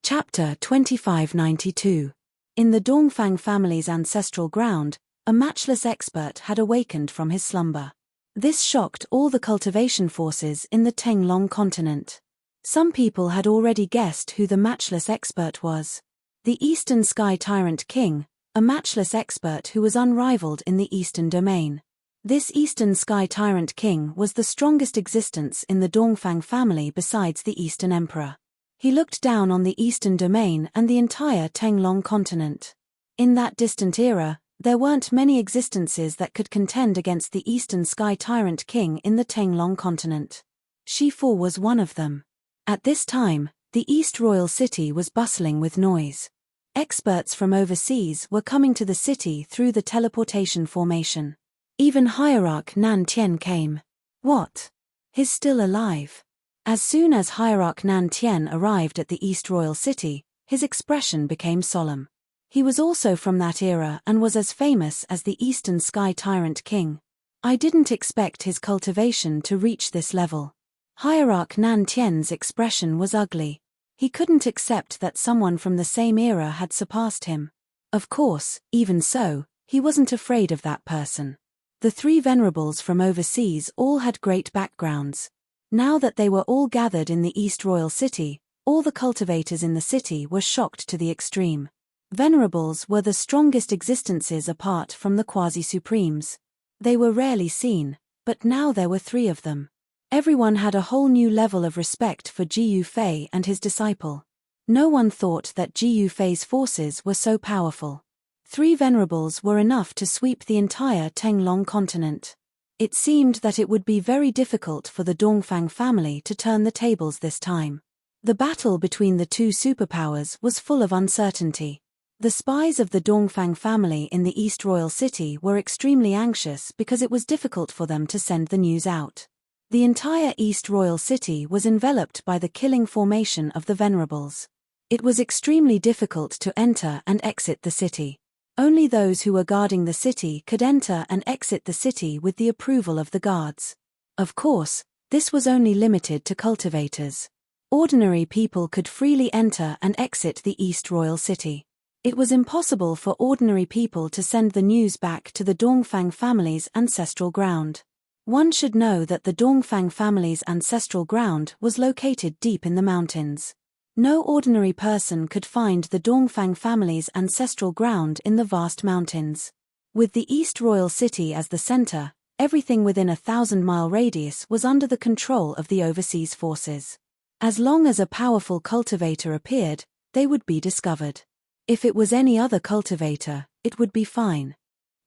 Chapter 2592. In the Dongfang family's ancestral ground, a matchless expert had awakened from his slumber. This shocked all the cultivation forces in the Tenglong continent. Some people had already guessed who the matchless expert was. The Eastern Sky Tyrant King, a matchless expert who was unrivaled in the Eastern Domain. This Eastern Sky Tyrant King was the strongest existence in the Dongfang family besides the Eastern Emperor. He looked down on the Eastern Domain and the entire Tenglong continent. In that distant era, there weren't many existences that could contend against the Eastern Sky Tyrant King in the Tenglong continent. Shifu was one of them. At this time, the East Royal City was bustling with noise. Experts from overseas were coming to the city through the teleportation formation. Even Hierarch Nan Tian came. What? He's still alive. As soon as Hierarch Nan Tian arrived at the East Royal City, his expression became solemn. He was also from that era and was as famous as the Eastern Sky Tyrant King. I didn't expect his cultivation to reach this level. Hierarch Nan Tian's expression was ugly. He couldn't accept that someone from the same era had surpassed him. Of course, even so, he wasn't afraid of that person. The three venerables from overseas all had great backgrounds. Now that they were all gathered in the East Royal City, all the cultivators in the city were shocked to the extreme. Venerables were the strongest existences apart from the quasi-supremes. They were rarely seen, but now there were three of them. Everyone had a whole new level of respect for Ji Yufei and his disciple. No one thought that Ji Yufei's forces were so powerful. Three venerables were enough to sweep the entire Tenglong continent. It seemed that it would be very difficult for the Dongfang family to turn the tables this time. The battle between the two superpowers was full of uncertainty. The spies of the Dongfang family in the East Royal City were extremely anxious because it was difficult for them to send the news out. The entire East Royal City was enveloped by the killing formation of the venerables. It was extremely difficult to enter and exit the city. Only those who were guarding the city could enter and exit the city with the approval of the guards. Of course, this was only limited to cultivators. Ordinary people could freely enter and exit the East Royal City. It was impossible for ordinary people to send the news back to the Dongfang family's ancestral ground. One should know that the Dongfang family's ancestral ground was located deep in the mountains. No ordinary person could find the Dongfang family's ancestral ground in the vast mountains. With the East Royal City as the center, everything within a 1,000-mile radius was under the control of the overseas forces. As long as a powerful cultivator appeared, they would be discovered. If it was any other cultivator, it would be fine.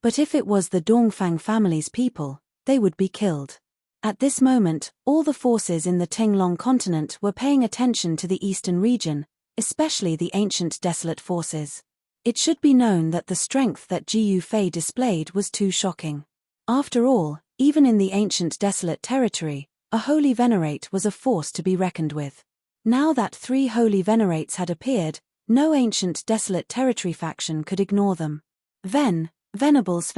But if it was the Dongfang family's people, they would be killed. At this moment, all the forces in the Tenglong continent were paying attention to the eastern region, especially the ancient desolate forces. It should be known that the strength that Ji Yufei displayed was too shocking. After all, even in the ancient desolate territory, a holy venerate was a force to be reckoned with. Now that three holy venerates had appeared, no ancient desolate territory faction could ignore them. Venerables,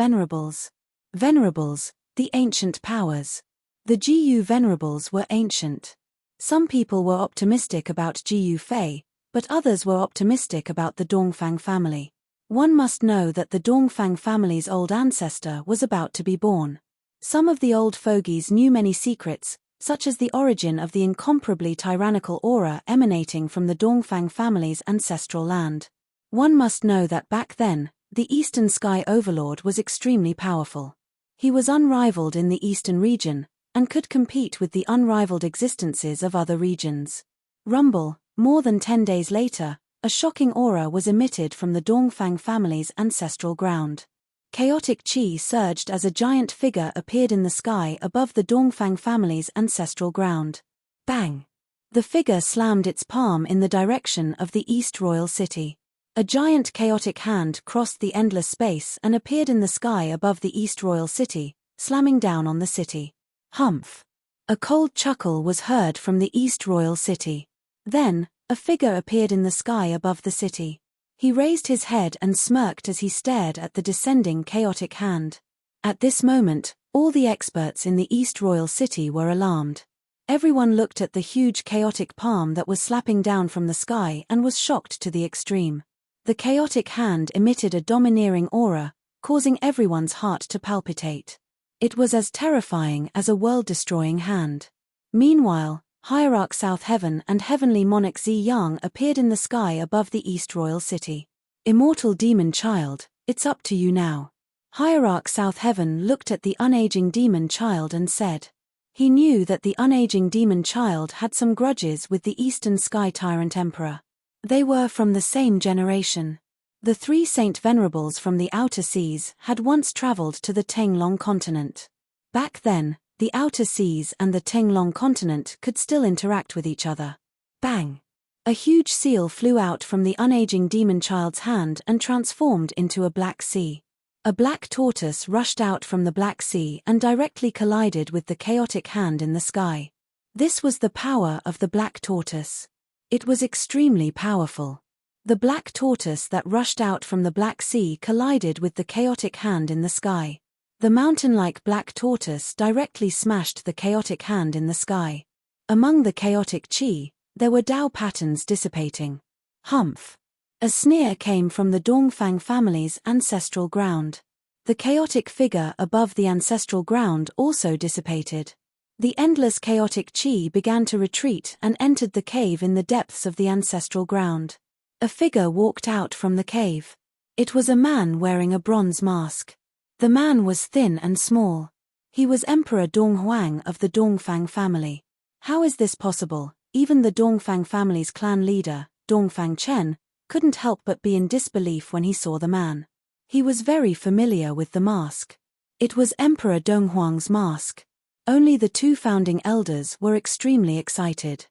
the ancient powers. The Ji venerables were ancient. Some people were optimistic about Ji Yufei, but others were optimistic about the Dongfang family. One must know that the Dongfang family's old ancestor was about to be born. Some of the old fogies knew many secrets, such as the origin of the incomparably tyrannical aura emanating from the Dongfang family's ancestral land. One must know that back then, the Eastern Sky Overlord was extremely powerful. He was unrivaled in the Eastern region, and could compete with the unrivaled existences of other regions. Rumble, more than 10 days later, a shocking aura was emitted from the Dongfang family's ancestral ground. Chaotic chi surged as a giant figure appeared in the sky above the Dongfang family's ancestral ground. Bang! The figure slammed its palm in the direction of the East Royal City. A giant chaotic hand crossed the endless space and appeared in the sky above the East Royal City, slamming down on the city. Humph! A cold chuckle was heard from the East Royal City. Then, a figure appeared in the sky above the city. He raised his head and smirked as he stared at the descending chaotic hand. At this moment, all the experts in the East Royal City were alarmed. Everyone looked at the huge chaotic palm that was slapping down from the sky and was shocked to the extreme. The chaotic hand emitted a domineering aura, causing everyone's heart to palpitate. It was as terrifying as a world-destroying hand. Meanwhile, Hierarch South Heaven and Heavenly Monarch Zi Yang appeared in the sky above the East Royal City. Immortal demon child, it's up to you now. Hierarch South Heaven looked at the unaging demon child and said. He knew that the unaging demon child had some grudges with the Eastern Sky Tyrant Emperor. They were from the same generation. The three Saint Venerables from the Outer Seas had once traveled to the Tenglong continent. Back then, the Outer Seas and the Tenglong continent could still interact with each other. Bang! A huge seal flew out from the unaging demon child's hand and transformed into a black sea. A black tortoise rushed out from the Black Sea and directly collided with the chaotic hand in the sky. This was the power of the black tortoise. It was extremely powerful. The black tortoise that rushed out from the Black Sea collided with the chaotic hand in the sky. The mountain-like black tortoise directly smashed the chaotic hand in the sky. Among the chaotic chi, there were Dao patterns dissipating. Humph! A sneer came from the Dongfang family's ancestral ground. The chaotic figure above the ancestral ground also dissipated. The endless chaotic chi began to retreat and entered the cave in the depths of the ancestral ground. A figure walked out from the cave. It was a man wearing a bronze mask. The man was thin and small. He was Emperor Donghuang of the Dongfang family. How is this possible? Even the Dongfang family's clan leader, Dongfang Chen, couldn't help but be in disbelief when he saw the man. He was very familiar with the mask. It was Emperor Donghuang's mask. Only the two founding elders were extremely excited.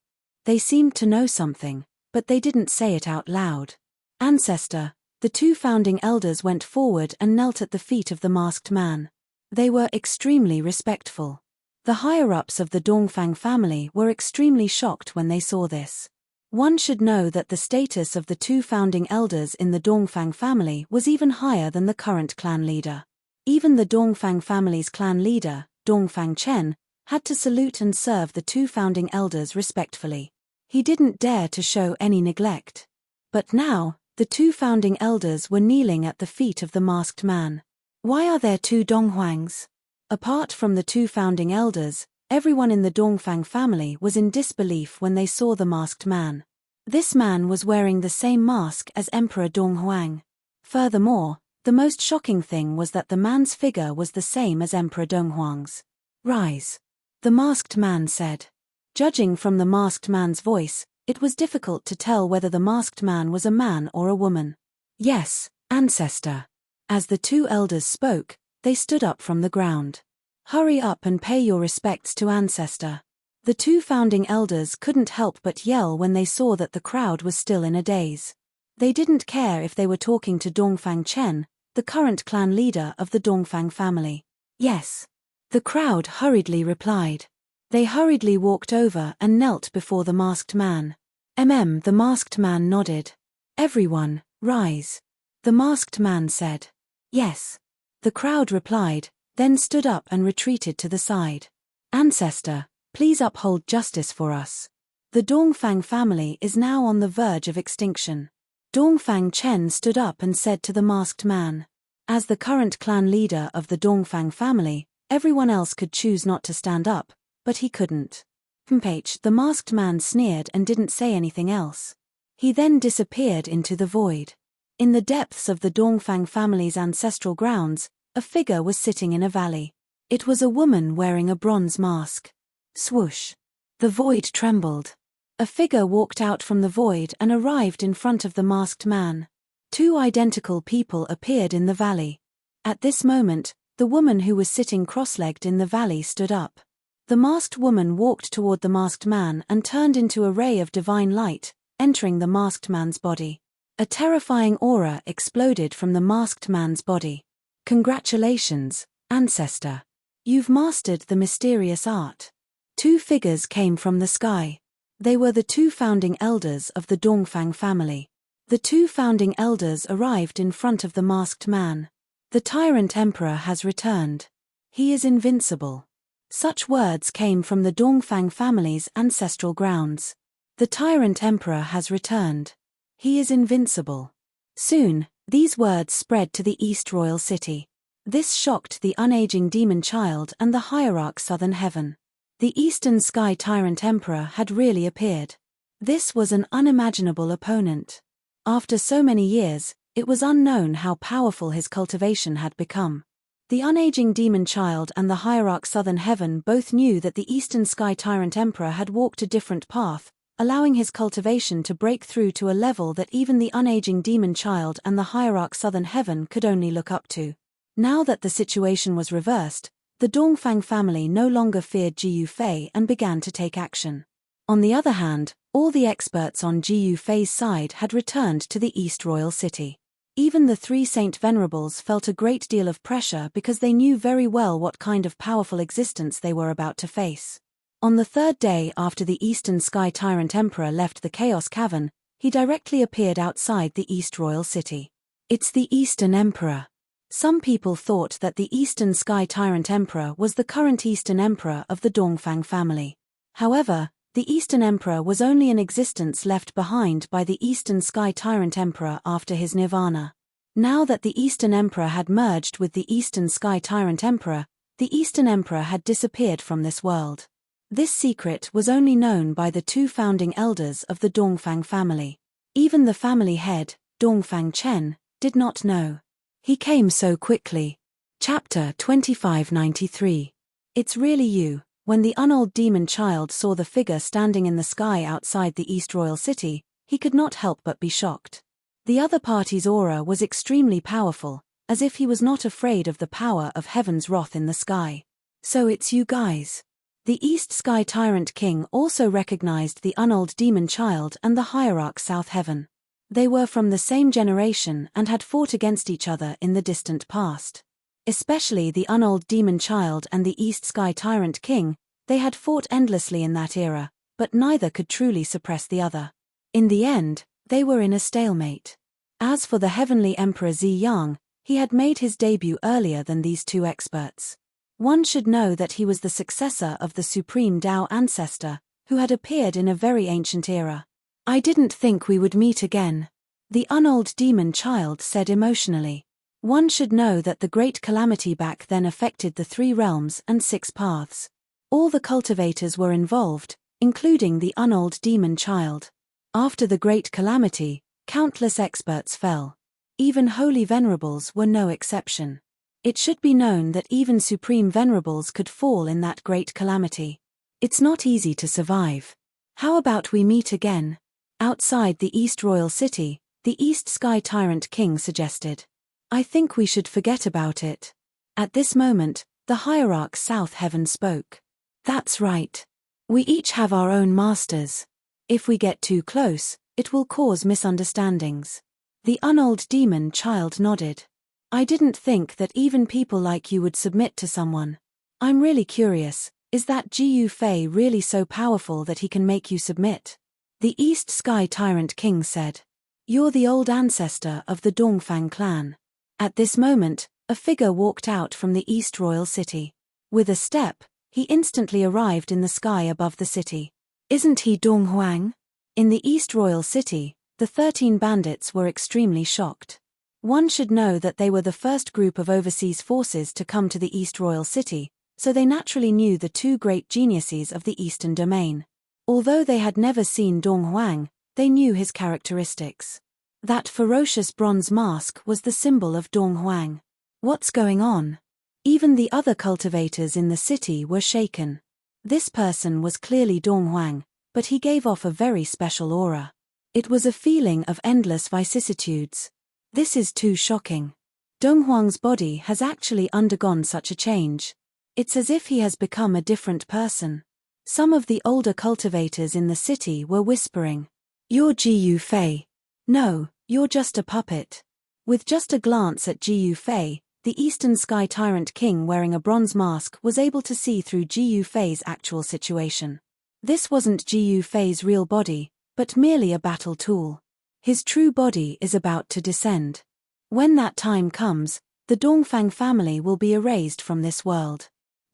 They seemed to know something, but they didn't say it out loud. Ancestor, the two founding elders went forward and knelt at the feet of the masked man. They were extremely respectful. The higher-ups of the Dongfang family were extremely shocked when they saw this. One should know that the status of the two founding elders in the Dongfang family was even higher than the current clan leader. Even the Dongfang family's clan leader, Dongfang Chen, had to salute and serve the two founding elders respectfully. He didn't dare to show any neglect. But now, the two founding elders were kneeling at the feet of the masked man. Why are there two Donghuangs? Apart from the two founding elders, everyone in the Dongfang family was in disbelief when they saw the masked man. This man was wearing the same mask as Emperor Donghuang. Furthermore, the most shocking thing was that the man's figure was the same as Emperor Donghuang's. Rise! The masked man said. Judging from the masked man's voice, it was difficult to tell whether the masked man was a man or a woman. Yes, ancestor. As the two elders spoke, they stood up from the ground. Hurry up and pay your respects to ancestor. The two founding elders couldn't help but yell when they saw that the crowd was still in a daze. They didn't care if they were talking to Dongfang Chen, the current clan leader of the Dongfang family. Yes. The crowd hurriedly replied. They hurriedly walked over and knelt before the masked man. The masked man nodded. Everyone, rise. The masked man said. Yes. The crowd replied, then stood up and retreated to the side. Ancestor, please uphold justice for us. The Dongfang family is now on the verge of extinction. Dongfang Chen stood up and said to the masked man. As the current clan leader of the Dongfang family, everyone else could choose not to stand up, but he couldn't. The masked man sneered and didn't say anything else. He then disappeared into the void. In the depths of the Dongfang family's ancestral grounds, a figure was sitting in a valley. It was a woman wearing a bronze mask. Swoosh! The void trembled. A figure walked out from the void and arrived in front of the masked man. Two identical people appeared in the valley. At this moment, the woman who was sitting cross-legged in the valley stood up. The masked woman walked toward the masked man and turned into a ray of divine light, entering the masked man's body. A terrifying aura exploded from the masked man's body. Congratulations, ancestor. You've mastered the mysterious art. Two figures came from the sky. They were the two founding elders of the Dongfang family. The two founding elders arrived in front of the masked man. The tyrant emperor has returned. He is invincible. Such words came from the Dongfang family's ancestral grounds. The tyrant emperor has returned. He is invincible. Soon, these words spread to the East Royal City. This shocked the unaging demon child and the hierarch Southern Heaven. The Eastern Sky Tyrant Emperor had really appeared. This was an unimaginable opponent. After so many years, it was unknown how powerful his cultivation had become. The unaging demon child and the hierarch Southern Heaven both knew that the Eastern Sky Tyrant Emperor had walked a different path, allowing his cultivation to break through to a level that even the unaging demon child and the hierarch Southern Heaven could only look up to. Now that the situation was reversed, the Dongfang family no longer feared Ji Yufei and began to take action. On the other hand, all the experts on Ji Yufei's side had returned to the East Royal City. Even the three Saint Venerables felt a great deal of pressure because they knew very well what kind of powerful existence they were about to face. On the third day after the Eastern Sky Tyrant Emperor left the Chaos Cavern, he directly appeared outside the East Royal City. It's the Eastern Emperor. Some people thought that the Eastern Sky Tyrant Emperor was the current Eastern Emperor of the Dongfang family. However, the Eastern Emperor was only an existence left behind by the Eastern Sky Tyrant Emperor after his nirvana. Now that the Eastern Emperor had merged with the Eastern Sky Tyrant Emperor, the Eastern Emperor had disappeared from this world. This secret was only known by the two founding elders of the Dongfang family. Even the family head, Dongfang Chen, did not know. He came so quickly. Chapter 2593. It's really you. When the unold demon child saw the figure standing in the sky outside the East Royal City, he could not help but be shocked. The other party's aura was extremely powerful, as if he was not afraid of the power of heaven's wrath in the sky. So it's you guys. The East Sky Tyrant King also recognized the unold demon child and the hierarch South Heaven. They were from the same generation and had fought against each other in the distant past. Especially the unold demon child and the East Sky Tyrant King, they had fought endlessly in that era, but neither could truly suppress the other. In the end, they were in a stalemate. As for the Heavenly Emperor Zi Yang, he had made his debut earlier than these two experts. One should know that he was the successor of the Supreme Tao Ancestor, who had appeared in a very ancient era. I didn't think we would meet again, the unold demon child said emotionally. One should know that the great calamity back then affected the 3 realms and 6 paths. All the cultivators were involved, including the unold demon child. After the great calamity, countless experts fell. Even holy venerables were no exception. It should be known that even supreme venerables could fall in that great calamity. It's not easy to survive. How about we meet again? Outside the East Royal City, the East Sky Tyrant King suggested. I think we should forget about it. At this moment, the hierarch South Heaven spoke. That's right. We each have our own masters. If we get too close, it will cause misunderstandings. The unold demon child nodded. I didn't think that even people like you would submit to someone. I'm really curious, is that Ji Yufei really so powerful that he can make you submit? The East Sky Tyrant King said. You're the old ancestor of the Dongfang clan. At this moment, a figure walked out from the East Royal City. With a step, he instantly arrived in the sky above the city. Isn't he Dong Huang? In the East Royal City, the 13 bandits were extremely shocked. One should know that they were the first group of overseas forces to come to the East Royal City, so they naturally knew the 2 great geniuses of the Eastern Domain. Although they had never seen Dong Huang, they knew his characteristics. That ferocious bronze mask was the symbol of Dong Huang. What's going on? Even the other cultivators in the city were shaken. This person was clearly Dong Huang, but he gave off a very special aura. It was a feeling of endless vicissitudes. This is too shocking. Dong Huang's body has actually undergone such a change. It's as if he has become a different person. Some of the older cultivators in the city were whispering. You're Ji Yufei. No, you're just a puppet. With just a glance at Ji Yufei, the Eastern Sky Tyrant King wearing a bronze mask was able to see through Ji Yufei's actual situation. This wasn't Ji Yufei's real body, but merely a battle tool. His true body is about to descend. When that time comes, the Dongfang family will be erased from this world.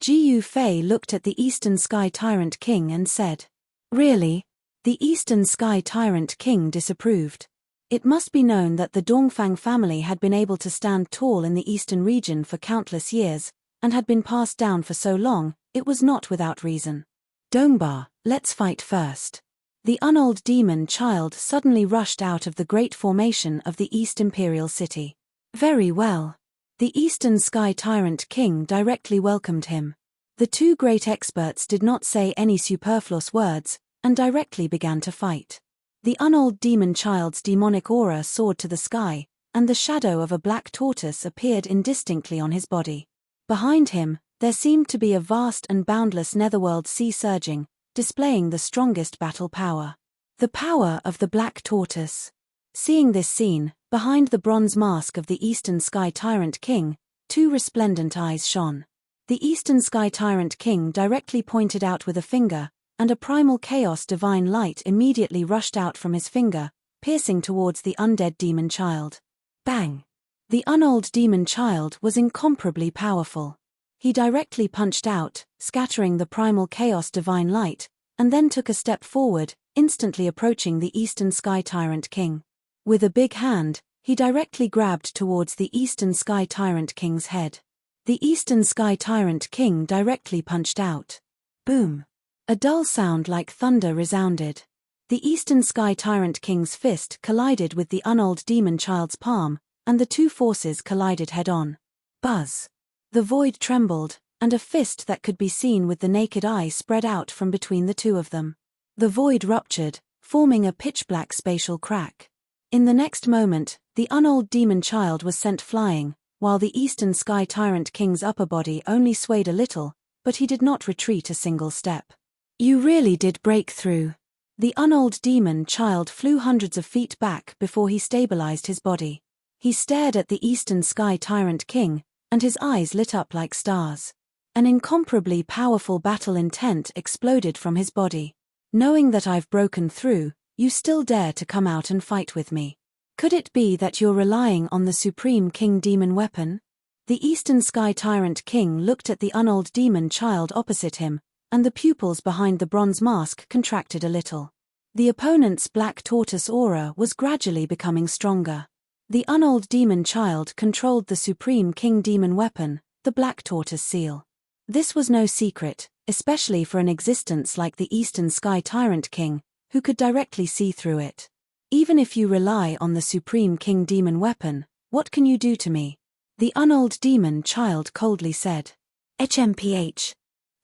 Jiu Fei looked at the Eastern Sky Tyrant King and said, "Really?" The Eastern Sky Tyrant King disapproved. It must be known that the Dongfang family had been able to stand tall in the eastern region for countless years, and had been passed down for so long, it was not without reason. "Dongba, let's fight first." The unold demon child suddenly rushed out of the great formation of the East Imperial City. "Very well." The Eastern Sky Tyrant King directly welcomed him. The two great experts did not say any superfluous words, and directly began to fight. The unold demon child's demonic aura soared to the sky, and the shadow of a black tortoise appeared indistinctly on his body. Behind him, there seemed to be a vast and boundless netherworld sea surging, displaying the strongest battle power. The power of the black tortoise. Seeing this scene, behind the bronze mask of the Eastern Sky Tyrant King, two resplendent eyes shone. The Eastern Sky Tyrant King directly pointed out with a finger, and a primal chaos divine light immediately rushed out from his finger, piercing towards the undead demon child. Bang! The unold demon child was incomparably powerful. He directly punched out, scattering the primal chaos divine light, and then took a step forward, instantly approaching the Eastern Sky Tyrant King. With a big hand, he directly grabbed towards the Eastern Sky Tyrant King's head. The Eastern Sky Tyrant King directly punched out. Boom! A dull sound like thunder resounded. The Eastern Sky Tyrant King's fist collided with the unold demon child's palm, and the two forces collided head-on. Buzz! The void trembled, and a fist that could be seen with the naked eye spread out from between the two of them. The void ruptured, forming a pitch-black spatial crack. In the next moment, the unold demon child was sent flying, while the Eastern Sky Tyrant King's upper body only swayed a little, but he did not retreat a single step. "You really did break through." The unold demon child flew hundreds of feet back before he stabilized his body. He stared at the Eastern Sky Tyrant King, and his eyes lit up like stars. An incomparably powerful battle intent exploded from his body. "Knowing that I've broken through, you still dare to come out and fight with me. Could it be that you're relying on the Supreme King Demon weapon?" The Eastern Sky Tyrant King looked at the unold demon child opposite him, and the pupils behind the bronze mask contracted a little. The opponent's black tortoise aura was gradually becoming stronger. The unold demon child controlled the Supreme King Demon weapon, the black tortoise seal. This was no secret, especially for an existence like the Eastern Sky Tyrant King, who could directly see through it. "Even if you rely on the Supreme King Demon weapon, what can you do to me?" The unold demon child coldly said. "HMPH."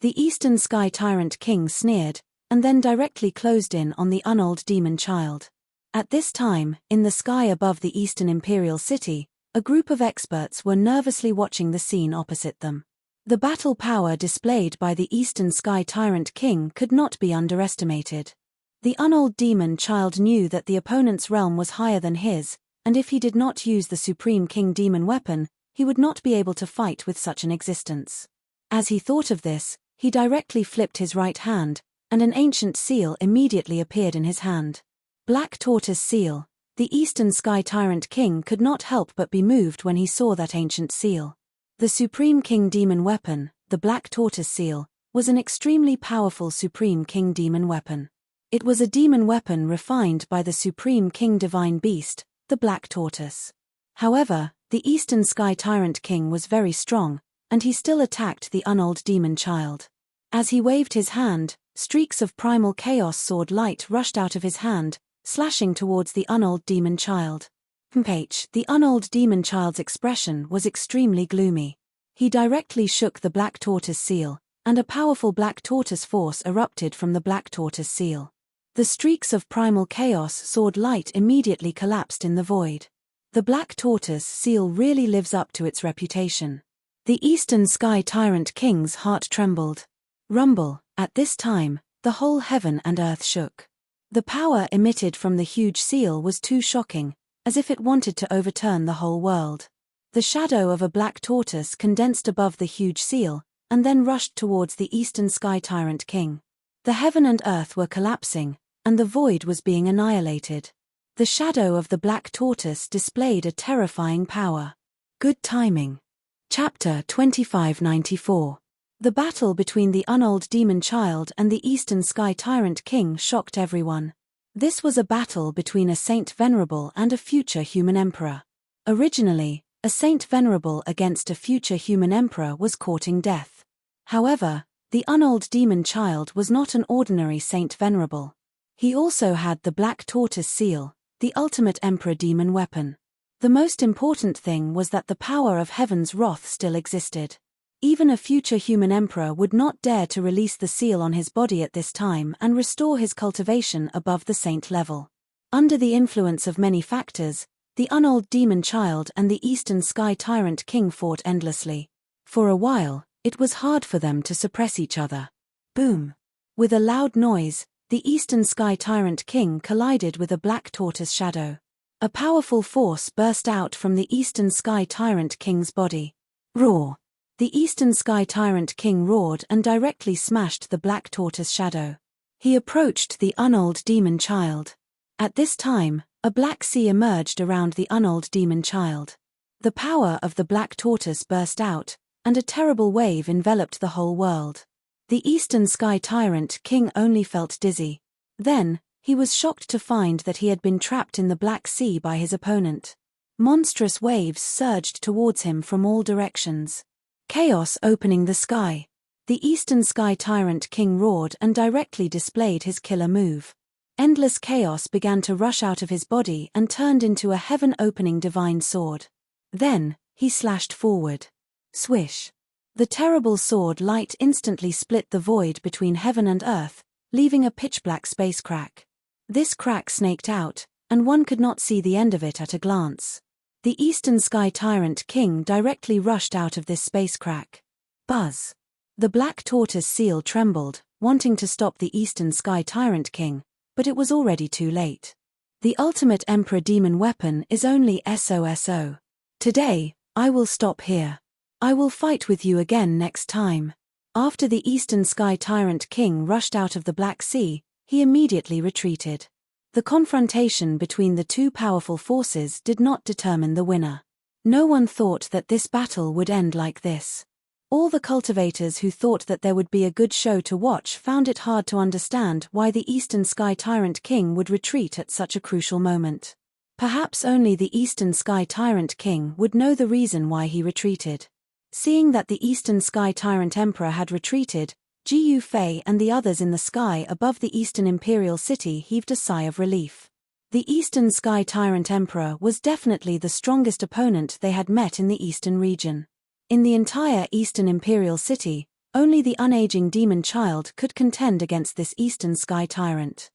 The Eastern Sky Tyrant King sneered, and then directly closed in on the unold demon child. At this time, in the sky above the Eastern Imperial City, a group of experts were nervously watching the scene opposite them. The battle power displayed by the Eastern Sky Tyrant King could not be underestimated. The unold demon child knew that the opponent's realm was higher than his, and if he did not use the Supreme King Demon weapon, he would not be able to fight with such an existence. As he thought of this, he directly flipped his right hand, and an ancient seal immediately appeared in his hand. Black Tortoise Seal. The Eastern Sky Tyrant King could not help but be moved when he saw that ancient seal. The Supreme King Demon weapon, the Black Tortoise Seal, was an extremely powerful Supreme King Demon weapon. It was a demon weapon refined by the Supreme King Divine Beast, the Black Tortoise. However, the Eastern Sky Tyrant King was very strong, and he still attacked the unold demon child. As he waved his hand, streaks of primal chaos sword light rushed out of his hand, slashing towards the unold demon child. The unold demon child's expression was extremely gloomy. He directly shook the Black Tortoise Seal, and a powerful Black Tortoise force erupted from the Black Tortoise Seal. The streaks of primal chaos sword light immediately collapsed in the void. The Black Tortoise Seal really lives up to its reputation. The Eastern Sky Tyrant King's heart trembled. Rumble. At this time, the whole heaven and earth shook. The power emitted from the huge seal was too shocking, as if it wanted to overturn the whole world. The shadow of a black tortoise condensed above the huge seal, and then rushed towards the Eastern Sky Tyrant King. The heaven and earth were collapsing, and the void was being annihilated. The shadow of the black tortoise displayed a terrifying power. Good timing. Chapter 2594. The battle between the Unold Demon Child and the Eastern Sky Tyrant King shocked everyone. This was a battle between a Saint Venerable and a future human emperor. Originally, a Saint Venerable against a future human emperor was courting death. However, the Unold Demon Child was not an ordinary Saint Venerable. He also had the Black Tortoise Seal, the ultimate Emperor Demon weapon. The most important thing was that the power of heaven's wrath still existed. Even a future human emperor would not dare to release the seal on his body at this time and restore his cultivation above the saint level. Under the influence of many factors, the Unold Demon Child and the Eastern Sky Tyrant King fought endlessly. For a while, it was hard for them to suppress each other. Boom! With a loud noise, the Eastern Sky Tyrant King collided with a Black Tortoise shadow. A powerful force burst out from the Eastern Sky Tyrant King's body. Roar! The Eastern Sky Tyrant King roared and directly smashed the Black Tortoise shadow. He approached the Unold Demon Child. At this time, a black sea emerged around the Unold Demon Child. The power of the Black Tortoise burst out, and a terrible wave enveloped the whole world. The Eastern Sky Tyrant King only felt dizzy. Then, he was shocked to find that he had been trapped in the Black Sea by his opponent. Monstrous waves surged towards him from all directions. Chaos opening the sky. The Eastern Sky Tyrant King roared and directly displayed his killer move. Endless chaos began to rush out of his body and turned into a heaven-opening divine sword. Then, he slashed forward. Swish! The terrible sword light instantly split the void between heaven and earth, leaving a pitch-black space crack. This crack snaked out, and one could not see the end of it at a glance. The Eastern Sky Tyrant King directly rushed out of this space crack. Buzz! The Black Tortoise Seal trembled, wanting to stop the Eastern Sky Tyrant King, but it was already too late. The ultimate Emperor Demon weapon is only SOSO. Today, I will stop here. I will fight with you again next time. After the Eastern Sky Tyrant King rushed out of the Black Sea, he immediately retreated. The confrontation between the two powerful forces did not determine the winner. No one thought that this battle would end like this. All the cultivators who thought that there would be a good show to watch found it hard to understand why the Eastern Sky Tyrant King would retreat at such a crucial moment. Perhaps only the Eastern Sky Tyrant King would know the reason why he retreated. Seeing that the Eastern Sky Tyrant Emperor had retreated, Jiyu Fei and the others in the sky above the Eastern Imperial City heaved a sigh of relief. The Eastern Sky Tyrant Emperor was definitely the strongest opponent they had met in the Eastern region. In the entire Eastern Imperial City, only the unaging Demon Child could contend against this Eastern Sky Tyrant.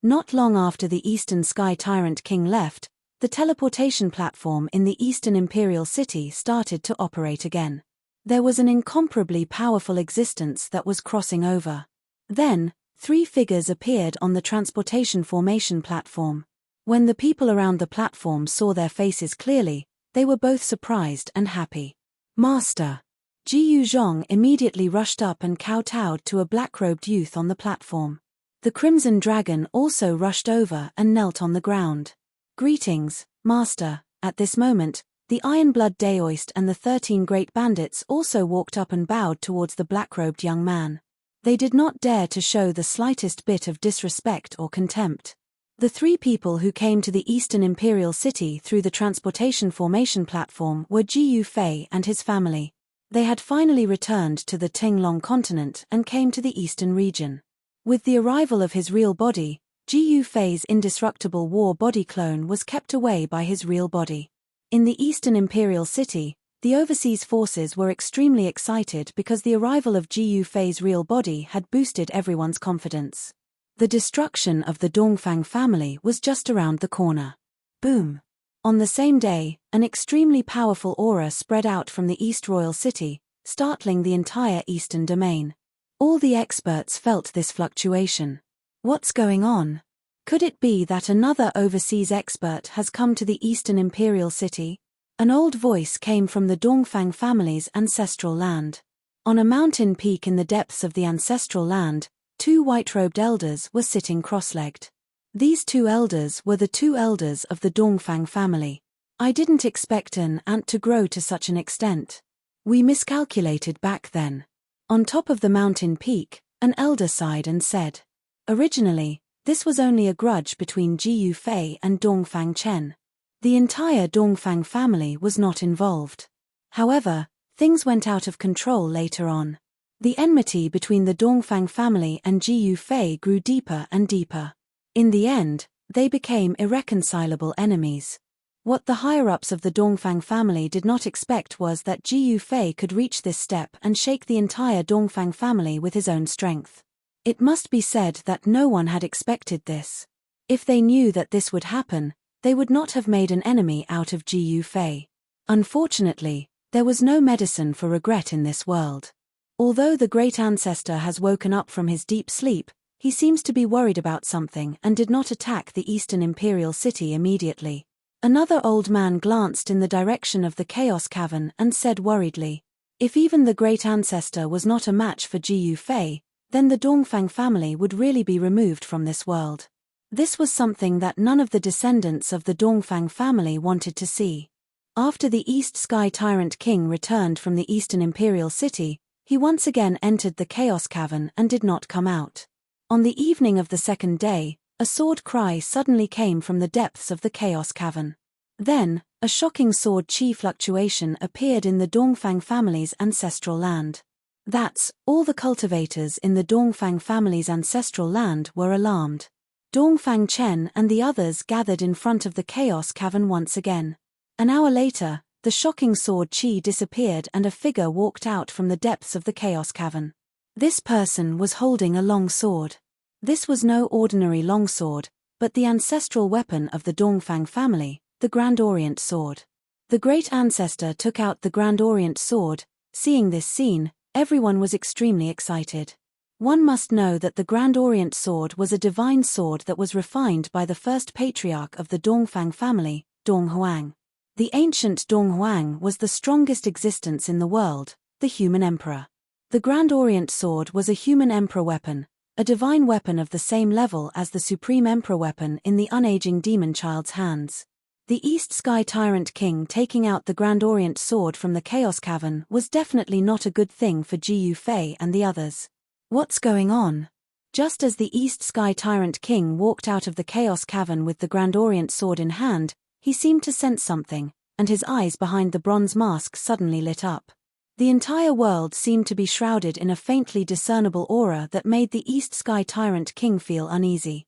Not long after the Eastern Sky Tyrant King left, the teleportation platform in the Eastern Imperial City started to operate again. There was an incomparably powerful existence that was crossing over. Then, 3 figures appeared on the transportation formation platform. When the people around the platform saw their faces clearly, they were both surprised and happy. Master! Jiyu Zhong immediately rushed up and kowtowed to a black-robed youth on the platform. The Crimson Dragon also rushed over and knelt on the ground. Greetings, Master. At this moment, the Ironblood Daoist and the 13 Great Bandits also walked up and bowed towards the black-robed young man. They did not dare to show the slightest bit of disrespect or contempt. The 3 people who came to the Eastern Imperial City through the transportation formation platform were Jiyu Fei and his family. They had finally returned to the Tinglong continent and came to the Eastern region. With the arrival of his real body, Jiyu Fei's indestructible war body clone was kept away by his real body. In the Eastern Imperial City, the overseas forces were extremely excited because the arrival of Jiyu Fei's real body had boosted everyone's confidence. The destruction of the Dongfang family was just around the corner. Boom! On the same day, an extremely powerful aura spread out from the East Royal City, startling the entire Eastern domain. All the experts felt this fluctuation. What's going on? Could it be that another overseas expert has come to the Eastern Imperial City? An old voice came from the Dongfang family's ancestral land. On a mountain peak in the depths of the ancestral land, 2 white-robed elders were sitting cross-legged. These 2 elders were the 2 elders of the Dongfang family. I didn't expect an ant to grow to such an extent. We miscalculated back then. On top of the mountain peak, an elder sighed and said, "Originally, this was only a grudge between Jiyu Fei and Dongfang Chen. The entire Dongfang family was not involved. However, things went out of control later on. The enmity between the Dongfang family and Jiyu Fei grew deeper and deeper. In the end, they became irreconcilable enemies. What the higher-ups of the Dongfang family did not expect was that Jiyu Fei could reach this step and shake the entire Dongfang family with his own strength. It must be said that no one had expected this. If they knew that this would happen, they would not have made an enemy out of Jiyu Fei. Unfortunately, there was no medicine for regret in this world. Although the great ancestor has woken up from his deep sleep, he seems to be worried about something and did not attack the Eastern Imperial City immediately. Another old man glanced in the direction of the Chaos Cavern and said worriedly, "If even the great ancestor was not a match for Jiyu Fei, then the Dongfang family would really be removed from this world." This was something that none of the descendants of the Dongfang family wanted to see. After the East Sky Tyrant King returned from the Eastern Imperial City, he once again entered the Chaos Cavern and did not come out. On the evening of the second day, a sword cry suddenly came from the depths of the Chaos Cavern. Then, a shocking sword chi fluctuation appeared in the Dongfang family's ancestral land. That's, all the cultivators in the Dongfang family's ancestral land were alarmed. Dongfang Chen and the others gathered in front of the Chaos Cavern once again. An hour later, the shocking sword chi disappeared and a figure walked out from the depths of the Chaos Cavern. This person was holding a long sword. This was no ordinary longsword, but the ancestral weapon of the Dongfang family, the Grand Orient Sword. The great ancestor took out the Grand Orient Sword. Seeing this scene, everyone was extremely excited. One must know that the Grand Orient Sword was a divine sword that was refined by the first patriarch of the Dongfang family, Dong Huang. The ancient Dong Huang was the strongest existence in the world, the human emperor. The Grand Orient Sword was a human emperor weapon, a divine weapon of the same level as the supreme emperor weapon in the unaging demon child's hands. The East Sky Tyrant King taking out the Grand Orient Sword from the Chaos Cavern was definitely not a good thing for Jiyu Fei and the others. What's going on? Just as the East Sky Tyrant King walked out of the Chaos Cavern with the Grand Orient Sword in hand, he seemed to sense something, and his eyes behind the bronze mask suddenly lit up. The entire world seemed to be shrouded in a faintly discernible aura that made the East Sky Tyrant King feel uneasy.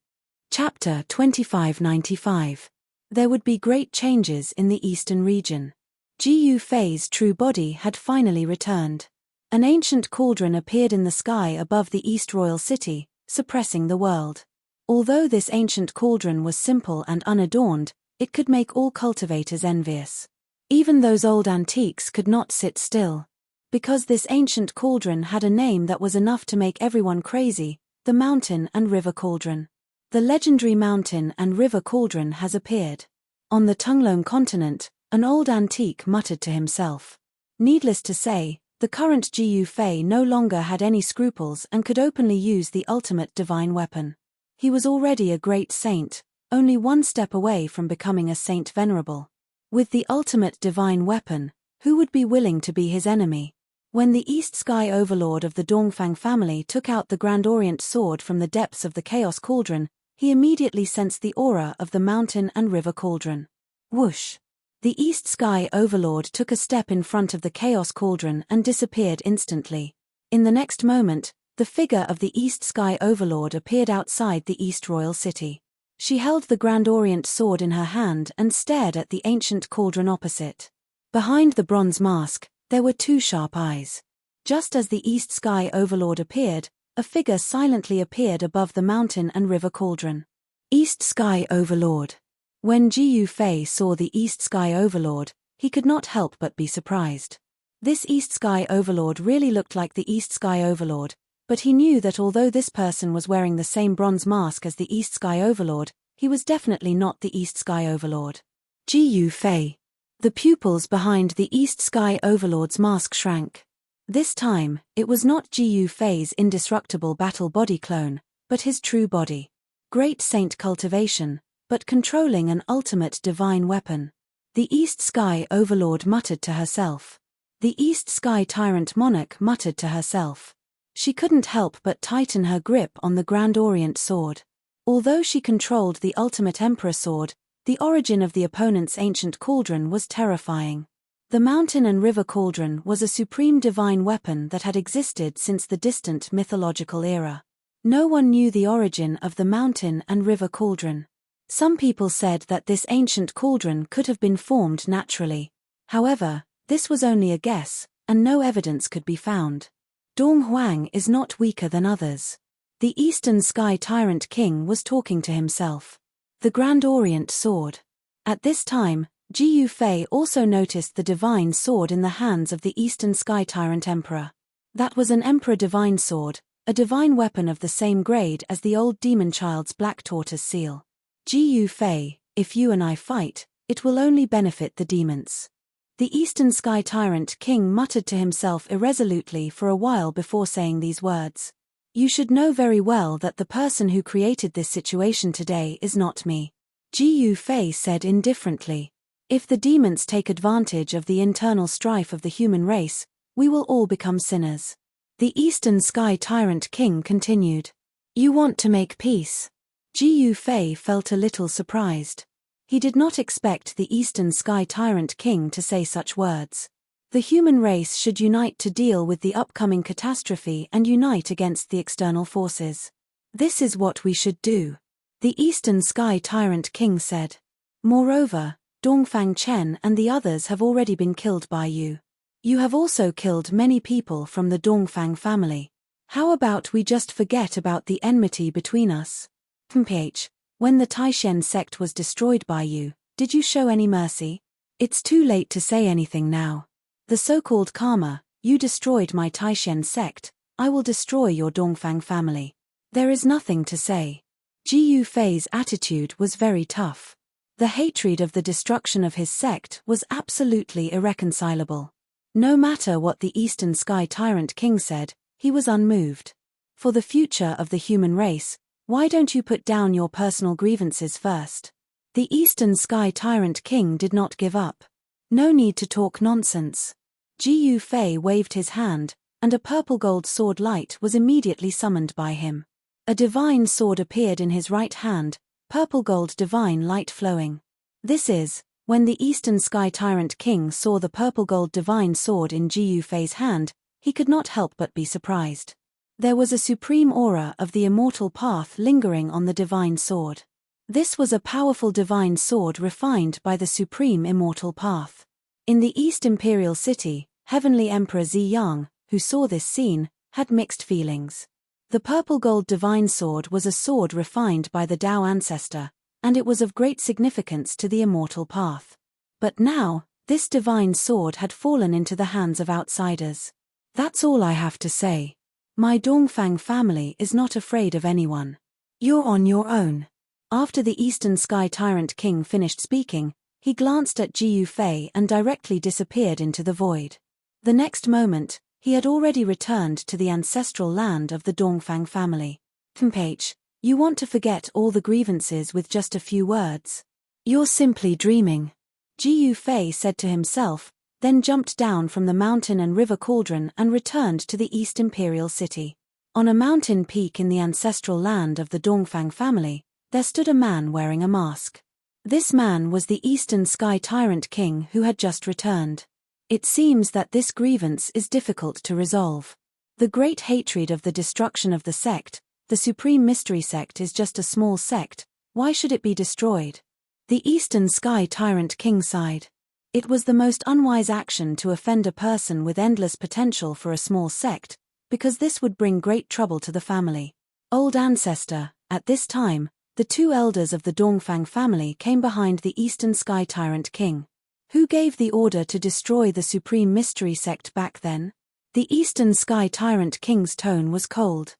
Chapter 2595. There would be great changes in the eastern region. Jiyu Fei's true body had finally returned. An ancient cauldron appeared in the sky above the East Royal City, suppressing the world. Although this ancient cauldron was simple and unadorned, it could make all cultivators envious. Even those old antiques could not sit still. Because this ancient cauldron had a name that was enough to make everyone crazy, the Mountain and River Cauldron. The legendary Mountain and River Cauldron has appeared. On the Tunglong continent, an old antique muttered to himself. Needless to say, the current Jiyu Fei no longer had any scruples and could openly use the ultimate divine weapon. He was already a great saint, only one step away from becoming a saint venerable. With the ultimate divine weapon, who would be willing to be his enemy? When the East Sky Overlord of the Dongfang family took out the Grand Orient Sword from the depths of the Chaos Cauldron, he immediately sensed the aura of the Mountain and River Cauldron. Whoosh! The East Sky Overlord took a step in front of the Chaos Cauldron and disappeared instantly. In the next moment, the figure of the East Sky Overlord appeared outside the East Royal City. She held the Grand Orient Sword in her hand and stared at the ancient cauldron opposite. Behind the bronze mask, there were two sharp eyes. Just as the East Sky Overlord appeared, a figure silently appeared above the Mountain and River Cauldron. East Sky Overlord. When Jiyu Fei saw the East Sky Overlord, he could not help but be surprised. This East Sky Overlord really looked like the East Sky Overlord, but he knew that although this person was wearing the same bronze mask as the East Sky Overlord, he was definitely not the East Sky Overlord. Jiyu Fei. The pupils behind the East Sky Overlord's mask shrank. This time, it was not Jiyu Fei's indestructible battle body clone, but his true body. Great saint cultivation, but controlling an ultimate divine weapon. The East Sky Overlord muttered to herself. The East Sky Tyrant monarch muttered to herself. She couldn't help but tighten her grip on the Grand Orient sword. Although she controlled the ultimate Emperor sword, the origin of the opponent's ancient cauldron was terrifying. The mountain and river cauldron was a supreme divine weapon that had existed since the distant mythological era. No one knew the origin of the mountain and river cauldron. Some people said that this ancient cauldron could have been formed naturally. However, this was only a guess, and no evidence could be found. Dong Huang is not weaker than others. The Eastern Sky Tyrant King was talking to himself. The Grand Orient sword. At this time, Ji Yufei also noticed the divine sword in the hands of the Eastern Sky Tyrant Emperor. That was an Emperor divine sword, a divine weapon of the same grade as the old demon child's black tortoise seal. Ji Yufei, if you and I fight, it will only benefit the demons. The Eastern Sky Tyrant King muttered to himself irresolutely for a while before saying these words. You should know very well that the person who created this situation today is not me. Ji Yufei said indifferently. If the demons take advantage of the internal strife of the human race, we will all become sinners. The Eastern Sky Tyrant King continued. You want to make peace? Ji Yufei felt a little surprised. He did not expect the Eastern Sky Tyrant King to say such words. The human race should unite to deal with the upcoming catastrophe and unite against the external forces. This is what we should do. The Eastern Sky Tyrant King said. Moreover, Dongfang Chen and the others have already been killed by you. You have also killed many people from the Dongfang family. How about we just forget about the enmity between us? PH. When the Taishen sect was destroyed by you, did you show any mercy? It's too late to say anything now. The so-called karma, you destroyed my Taishen sect, I will destroy your Dongfang family. There is nothing to say. Ji Yufei's attitude was very tough. The hatred of the destruction of his sect was absolutely irreconcilable. No matter what the Eastern Sky Tyrant King said, he was unmoved. For the future of the human race, why don't you put down your personal grievances first? The Eastern Sky Tyrant King did not give up. No need to talk nonsense. Ji Yufei waved his hand, and a purple gold sword light was immediately summoned by him. A divine sword appeared in his right hand, purple gold divine light flowing. This is, when the Eastern Sky Tyrant King saw the purple gold divine sword in Ji Yufei's hand, he could not help but be surprised. There was a supreme aura of the immortal path lingering on the divine sword. This was a powerful divine sword refined by the supreme immortal path. In the East Imperial City, Heavenly Emperor Ziyang, who saw this scene, had mixed feelings. The purple gold divine sword was a sword refined by the Tao ancestor, and it was of great significance to the immortal path. But now, this divine sword had fallen into the hands of outsiders. That's all I have to say. My Dongfang family is not afraid of anyone. You're on your own. After the Eastern Sky Tyrant King finished speaking, he glanced at Ji Yufei and directly disappeared into the void. The next moment, he had already returned to the ancestral land of the Dongfang family. PH. You want to forget all the grievances with just a few words? You're simply dreaming. Ji Yufei said to himself, then jumped down from the mountain and river cauldron and returned to the East Imperial City. On a mountain peak in the ancestral land of the Dongfang family, there stood a man wearing a mask. This man was the Eastern Sky Tyrant King who had just returned. It seems that this grievance is difficult to resolve. The great hatred of the destruction of the sect, the Supreme Mystery Sect is just a small sect, why should it be destroyed? The Eastern Sky Tyrant King sighed. It was the most unwise action to offend a person with endless potential for a small sect, because this would bring great trouble to the family. Old ancestor, at this time, the two elders of the Dongfang family came behind the Eastern Sky Tyrant King. Who gave the order to destroy the Supreme Mystery Sect back then? The Eastern Sky Tyrant King's tone was cold.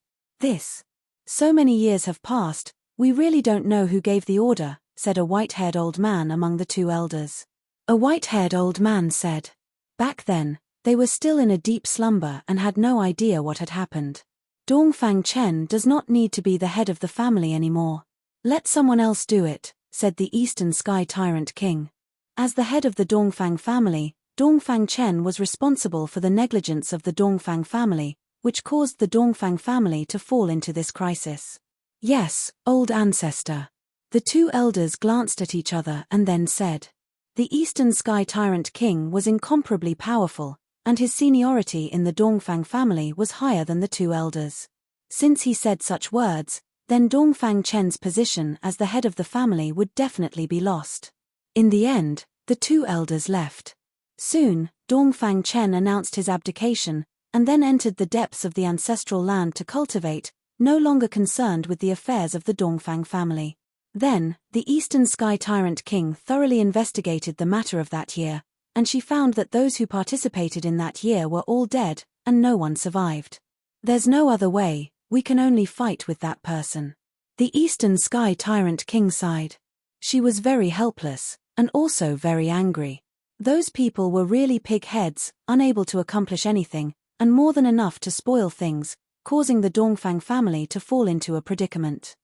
So many years have passed, we really don't know who gave the order, said a white-haired old man among the two elders. A white-haired old man said. Back then, they were still in a deep slumber and had no idea what had happened. Dongfang Chen does not need to be the head of the family anymore. Let someone else do it, said the Eastern Sky Tyrant King. As the head of the Dongfang family, Dongfang Chen was responsible for the negligence of the Dongfang family, which caused the Dongfang family to fall into this crisis. Yes, old ancestor. The two elders glanced at each other and then said. The Eastern Sky Tyrant King was incomparably powerful, and his seniority in the Dongfang family was higher than the two elders. Since he said such words, then Dongfang Chen's position as the head of the family would definitely be lost. In the end, the two elders left. Soon, Dongfang Chen announced his abdication, and then entered the depths of the ancestral land to cultivate, no longer concerned with the affairs of the Dongfang family. Then, the Eastern Sky Tyrant King thoroughly investigated the matter of that year, and she found that those who participated in that year were all dead, and no one survived. There's no other way, we can only fight with that person. The Eastern Sky Tyrant King sighed. She was very helpless, and also very angry. Those people were really pig-heads, unable to accomplish anything, and more than enough to spoil things, causing the Dongfang family to fall into a predicament.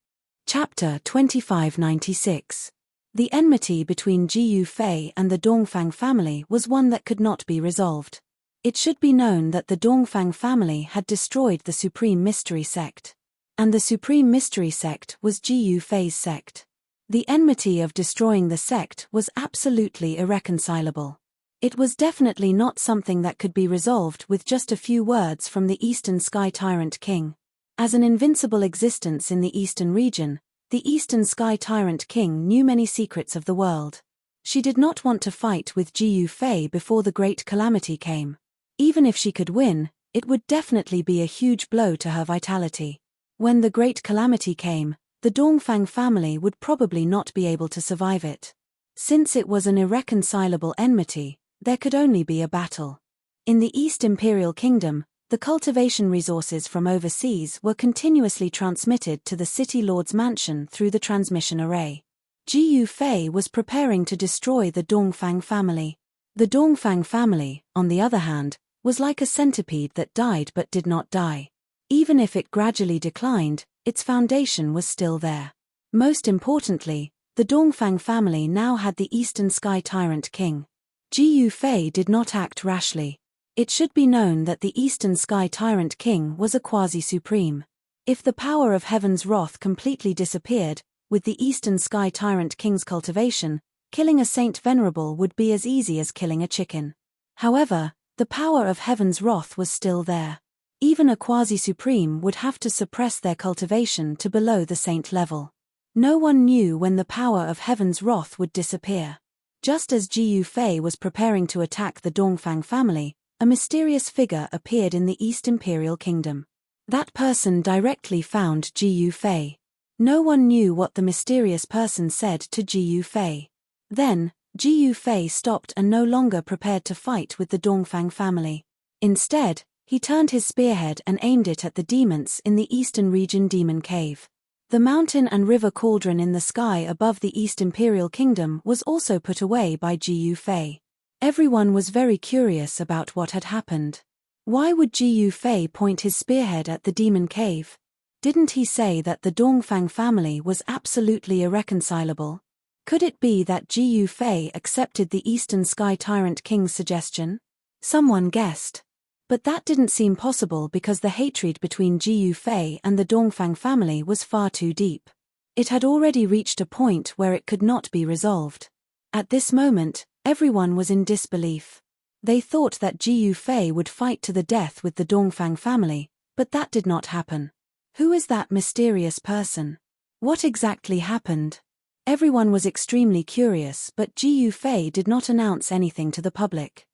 Chapter 2596. The enmity between Ji Yufei and the Dongfang family was one that could not be resolved. It should be known that the Dongfang family had destroyed the Supreme Mystery Sect. And the Supreme Mystery Sect was Ji Yufei's sect. The enmity of destroying the sect was absolutely irreconcilable. It was definitely not something that could be resolved with just a few words from the Eastern Sky Tyrant King. As an invincible existence in the Eastern region, the Eastern Sky Tyrant King knew many secrets of the world. She did not want to fight with Ji Yufei before the Great Calamity came. Even if she could win, it would definitely be a huge blow to her vitality. When the Great Calamity came, the Dongfang family would probably not be able to survive it. Since it was an irreconcilable enmity, there could only be a battle. In the East Imperial Kingdom, the cultivation resources from overseas were continuously transmitted to the City Lord's mansion through the transmission array. Ji Yufei was preparing to destroy the Dongfang family. The Dongfang family, on the other hand, was like a centipede that died but did not die. Even if it gradually declined, its foundation was still there. Most importantly, the Dongfang family now had the Eastern Sky Tyrant King. Ji Yufei did not act rashly. It should be known that the Eastern Sky Tyrant King was a quasi-supreme. If the power of Heaven's wrath completely disappeared, with the Eastern Sky Tyrant King's cultivation, killing a Saint Venerable would be as easy as killing a chicken. However, the power of Heaven's wrath was still there. Even a quasi-supreme would have to suppress their cultivation to below the saint level. No one knew when the power of Heaven's wrath would disappear. Just as Ji Yufei was preparing to attack the Dongfang family, a mysterious figure appeared in the East Imperial Kingdom. That person directly found Ji Yufei. No one knew what the mysterious person said to Ji Yufei. Then, Ji Yufei stopped and no longer prepared to fight with the Dongfang family. Instead, he turned his spearhead and aimed it at the demons in the Eastern Region Demon Cave. The mountain and river cauldron in the sky above the East Imperial Kingdom was also put away by Ji Yufei. Everyone was very curious about what had happened. Why would Ji Yufei point his spearhead at the demon cave? Didn't he say that the Dongfang family was absolutely irreconcilable? Could it be that Ji Yufei accepted the Eastern Sky Tyrant King's suggestion? Someone guessed. But that didn't seem possible because the hatred between Ji Yufei and the Dongfang family was far too deep. It had already reached a point where it could not be resolved. At this moment, everyone was in disbelief. They thought that Ji Yufei would fight to the death with the Dongfang family, but that did not happen. Who is that mysterious person? What exactly happened? Everyone was extremely curious, but Ji Yufei did not announce anything to the public.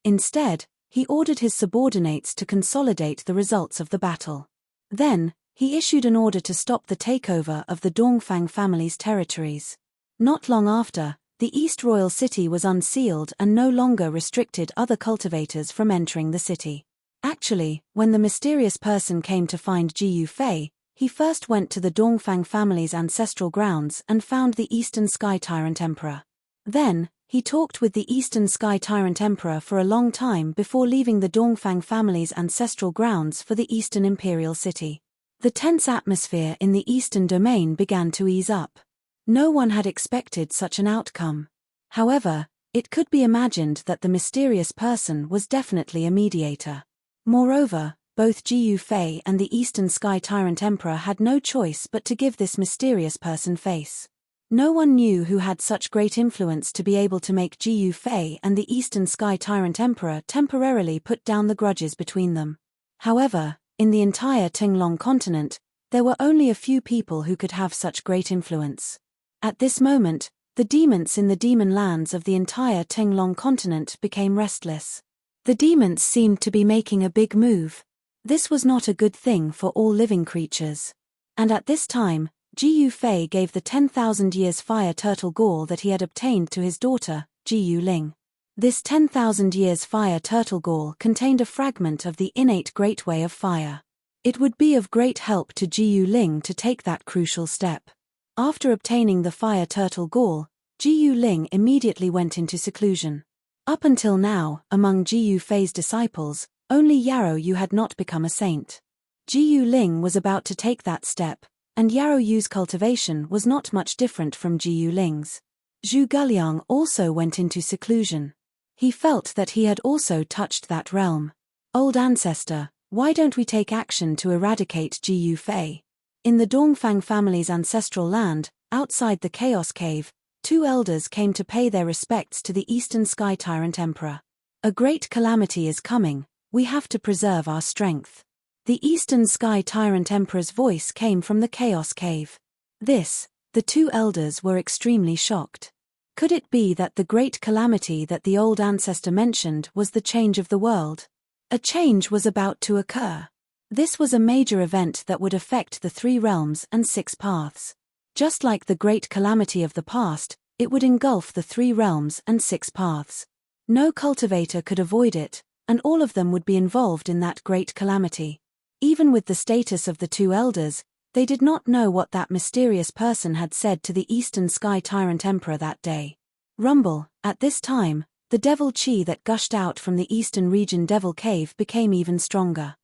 Instead, he ordered his subordinates to consolidate the results of the battle. Then, he issued an order to stop the takeover of the Dongfang family's territories. Not long after, the East Royal City was unsealed and no longer restricted other cultivators from entering the city. Actually, when the mysterious person came to find Ji Yufei, he first went to the Dongfang family's ancestral grounds and found the Eastern Sky Tyrant Emperor. Then, he talked with the Eastern Sky Tyrant Emperor for a long time before leaving the Dongfang family's ancestral grounds for the Eastern Imperial City. The tense atmosphere in the Eastern Domain began to ease up. No one had expected such an outcome. However, It could be imagined that the mysterious person was definitely a mediator. Moreover, both Jiyu Fei and the Eastern Sky Tyrant Emperor had no choice but to give this mysterious person face. No one knew who had such great influence to be able to make Jiyu Fei and the Eastern Sky Tyrant Emperor temporarily put down the grudges between them. However, in the entire Tinglong continent, there were only a few people who could have such great influence. At this moment, the demons in the demon lands of the entire Tinglong continent became restless. The demons seemed to be making a big move. This was not a good thing for all living creatures. And at this time, Jiyu Fei gave the 10,000 years fire turtle gall that he had obtained to his daughter, Jiyu Ling. This 10,000 years fire turtle gall contained a fragment of the innate great way of fire. It would be of great help to Jiyu Ling to take that crucial step. After obtaining the fire turtle gall, Jiyu Ling immediately went into seclusion. Up until now, among Jiyu Fei's disciples, only Yarrow Yu had not become a saint. Jiyu Ling was about to take that step, and Yarrow Yu's cultivation was not much different from Jiyu Ling's. Zhu Guliang also went into seclusion. He felt that he had also touched that realm. Old ancestor, why don't we take action to eradicate Jiyu Fei? In the Dongfang family's ancestral land, outside the Chaos Cave, two elders came to pay their respects to the Eastern Sky Tyrant Emperor. A great calamity is coming, we have to preserve our strength. The Eastern Sky Tyrant Emperor's voice came from the Chaos Cave. The two elders were extremely shocked. Could it be that the great calamity that the old ancestor mentioned was the change of the world? A change was about to occur. This was a major event that would affect the 3 realms and 6 paths. Just like the great calamity of the past, it would engulf the 3 realms and 6 paths. No cultivator could avoid it, and all of them would be involved in that great calamity. Even with the status of the 2 elders, they did not know what that mysterious person had said to the Eastern Sky Tyrant Emperor that day. Rumble, at this time, the devil chi that gushed out from the Eastern region Devil Cave became even stronger.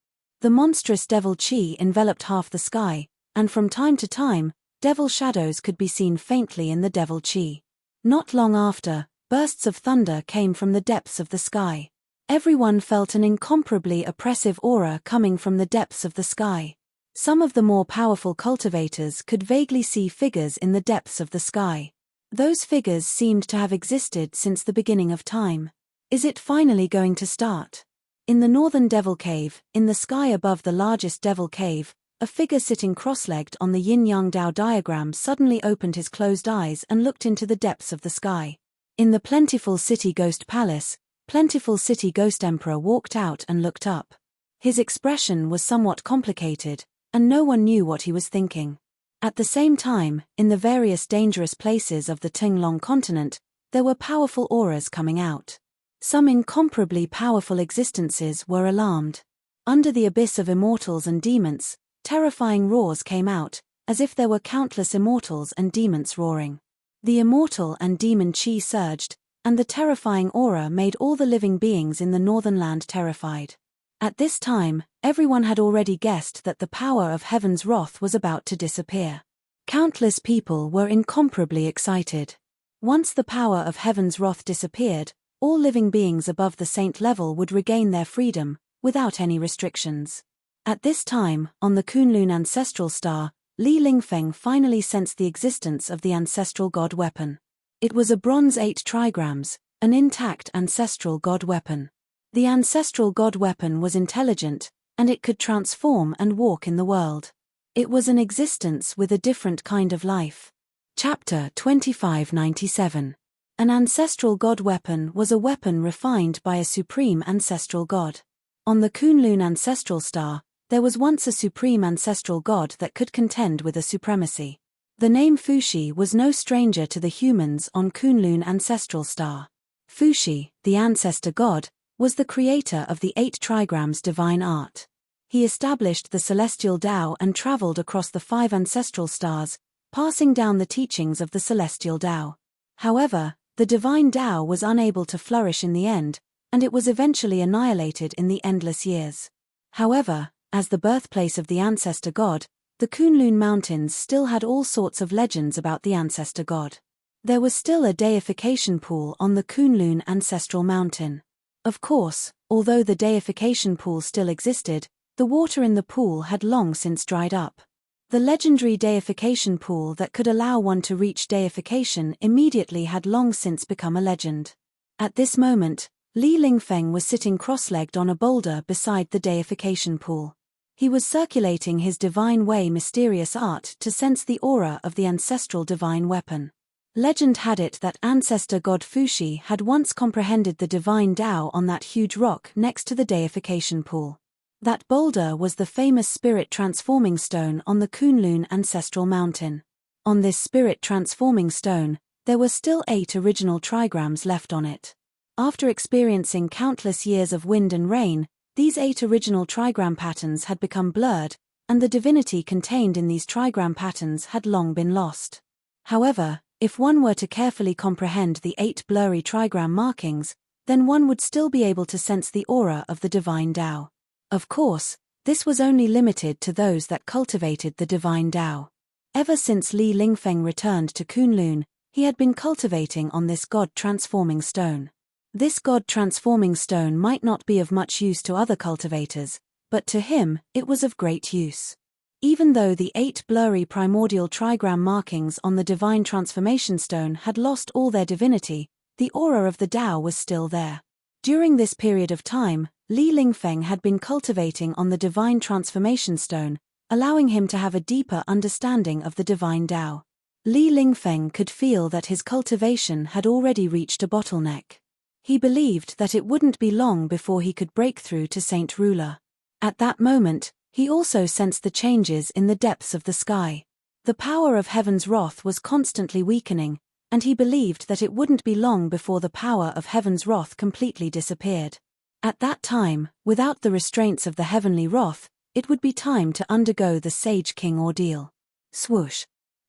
The monstrous devil chi enveloped half the sky, and from time to time, devil shadows could be seen faintly in the devil chi. Not long after, bursts of thunder came from the depths of the sky. Everyone felt an incomparably oppressive aura coming from the depths of the sky. Some of the more powerful cultivators could vaguely see figures in the depths of the sky. Those figures seemed to have existed since the beginning of time. Is it finally going to start? In the northern Devil Cave, in the sky above the largest Devil Cave, a figure sitting cross-legged on the yin-yang Dao diagram suddenly opened his closed eyes and looked into the depths of the sky. In the Plentiful City Ghost Palace, Plentiful City Ghost Emperor walked out and looked up. His expression was somewhat complicated, and no one knew what he was thinking. At the same time, in the various dangerous places of the Tinglong continent, there were powerful auras coming out. Some incomparably powerful existences were alarmed. Under the abyss of immortals and demons, terrifying roars came out, as if there were countless immortals and demons roaring. The immortal and demon chi surged, and the terrifying aura made all the living beings in the northern land terrified. At this time, everyone had already guessed that the power of heaven's wrath was about to disappear. Countless people were incomparably excited. Once the power of heaven's wrath disappeared, all living beings above the saint level would regain their freedom, without any restrictions. At this time, on the Kunlun ancestral star, Li Lingfeng finally sensed the existence of the ancestral god weapon. It was a bronze 8 trigrams, an intact ancestral god weapon. The ancestral god weapon was intelligent, and it could transform and walk in the world. It was an existence with a different kind of life. Chapter 2597. An ancestral god weapon was a weapon refined by a supreme ancestral god. On the Kunlun ancestral star, there was once a supreme ancestral god that could contend with a supremacy. The name Fuxi was no stranger to the humans on Kunlun ancestral star. Fuxi, the ancestor god, was the creator of the 8 trigrams divine art. He established the celestial Tao and traveled across the 5 ancestral stars, passing down the teachings of the celestial Tao. However, the divine Tao was unable to flourish in the end, and it was eventually annihilated in the endless years. However, as the birthplace of the ancestor god, the Kunlun Mountains still had all sorts of legends about the ancestor god. There was still a deification pool on the Kunlun ancestral mountain. Of course, although the deification pool still existed, the water in the pool had long since dried up. The legendary deification pool that could allow one to reach deification immediately had long since become a legend. At this moment, Li Lingfeng was sitting cross-legged on a boulder beside the deification pool. He was circulating his divine way mysterious art to sense the aura of the ancestral divine weapon. Legend had it that ancestor god Fuxi had once comprehended the divine Tao on that huge rock next to the deification pool. That boulder was the famous spirit transforming stone on the Kunlun ancestral mountain. On this spirit transforming stone, there were still 8 original trigrams left on it. After experiencing countless years of wind and rain, these 8 original trigram patterns had become blurred, and the divinity contained in these trigram patterns had long been lost. However, if one were to carefully comprehend the 8 blurry trigram markings, then one would still be able to sense the aura of the divine Tao. Of course, this was only limited to those that cultivated the divine Tao. Ever since Li Lingfeng returned to Kunlun, he had been cultivating on this god-transforming stone. This god-transforming stone might not be of much use to other cultivators, but to him, it was of great use. Even though the 8 blurry primordial trigram markings on the divine transformation stone had lost all their divinity, the aura of the Tao was still there. During this period of time, Li Lingfeng had been cultivating on the divine transformation stone, allowing him to have a deeper understanding of the divine Tao. Li Lingfeng could feel that his cultivation had already reached a bottleneck. He believed that it wouldn't be long before he could break through to Saint Ruler. At that moment, he also sensed the changes in the depths of the sky. The power of heaven's wrath was constantly weakening, and he believed that it wouldn't be long before the power of heaven's wrath completely disappeared. At that time, without the restraints of the heavenly wrath, it would be time to undergo the Sage King ordeal. Swoosh!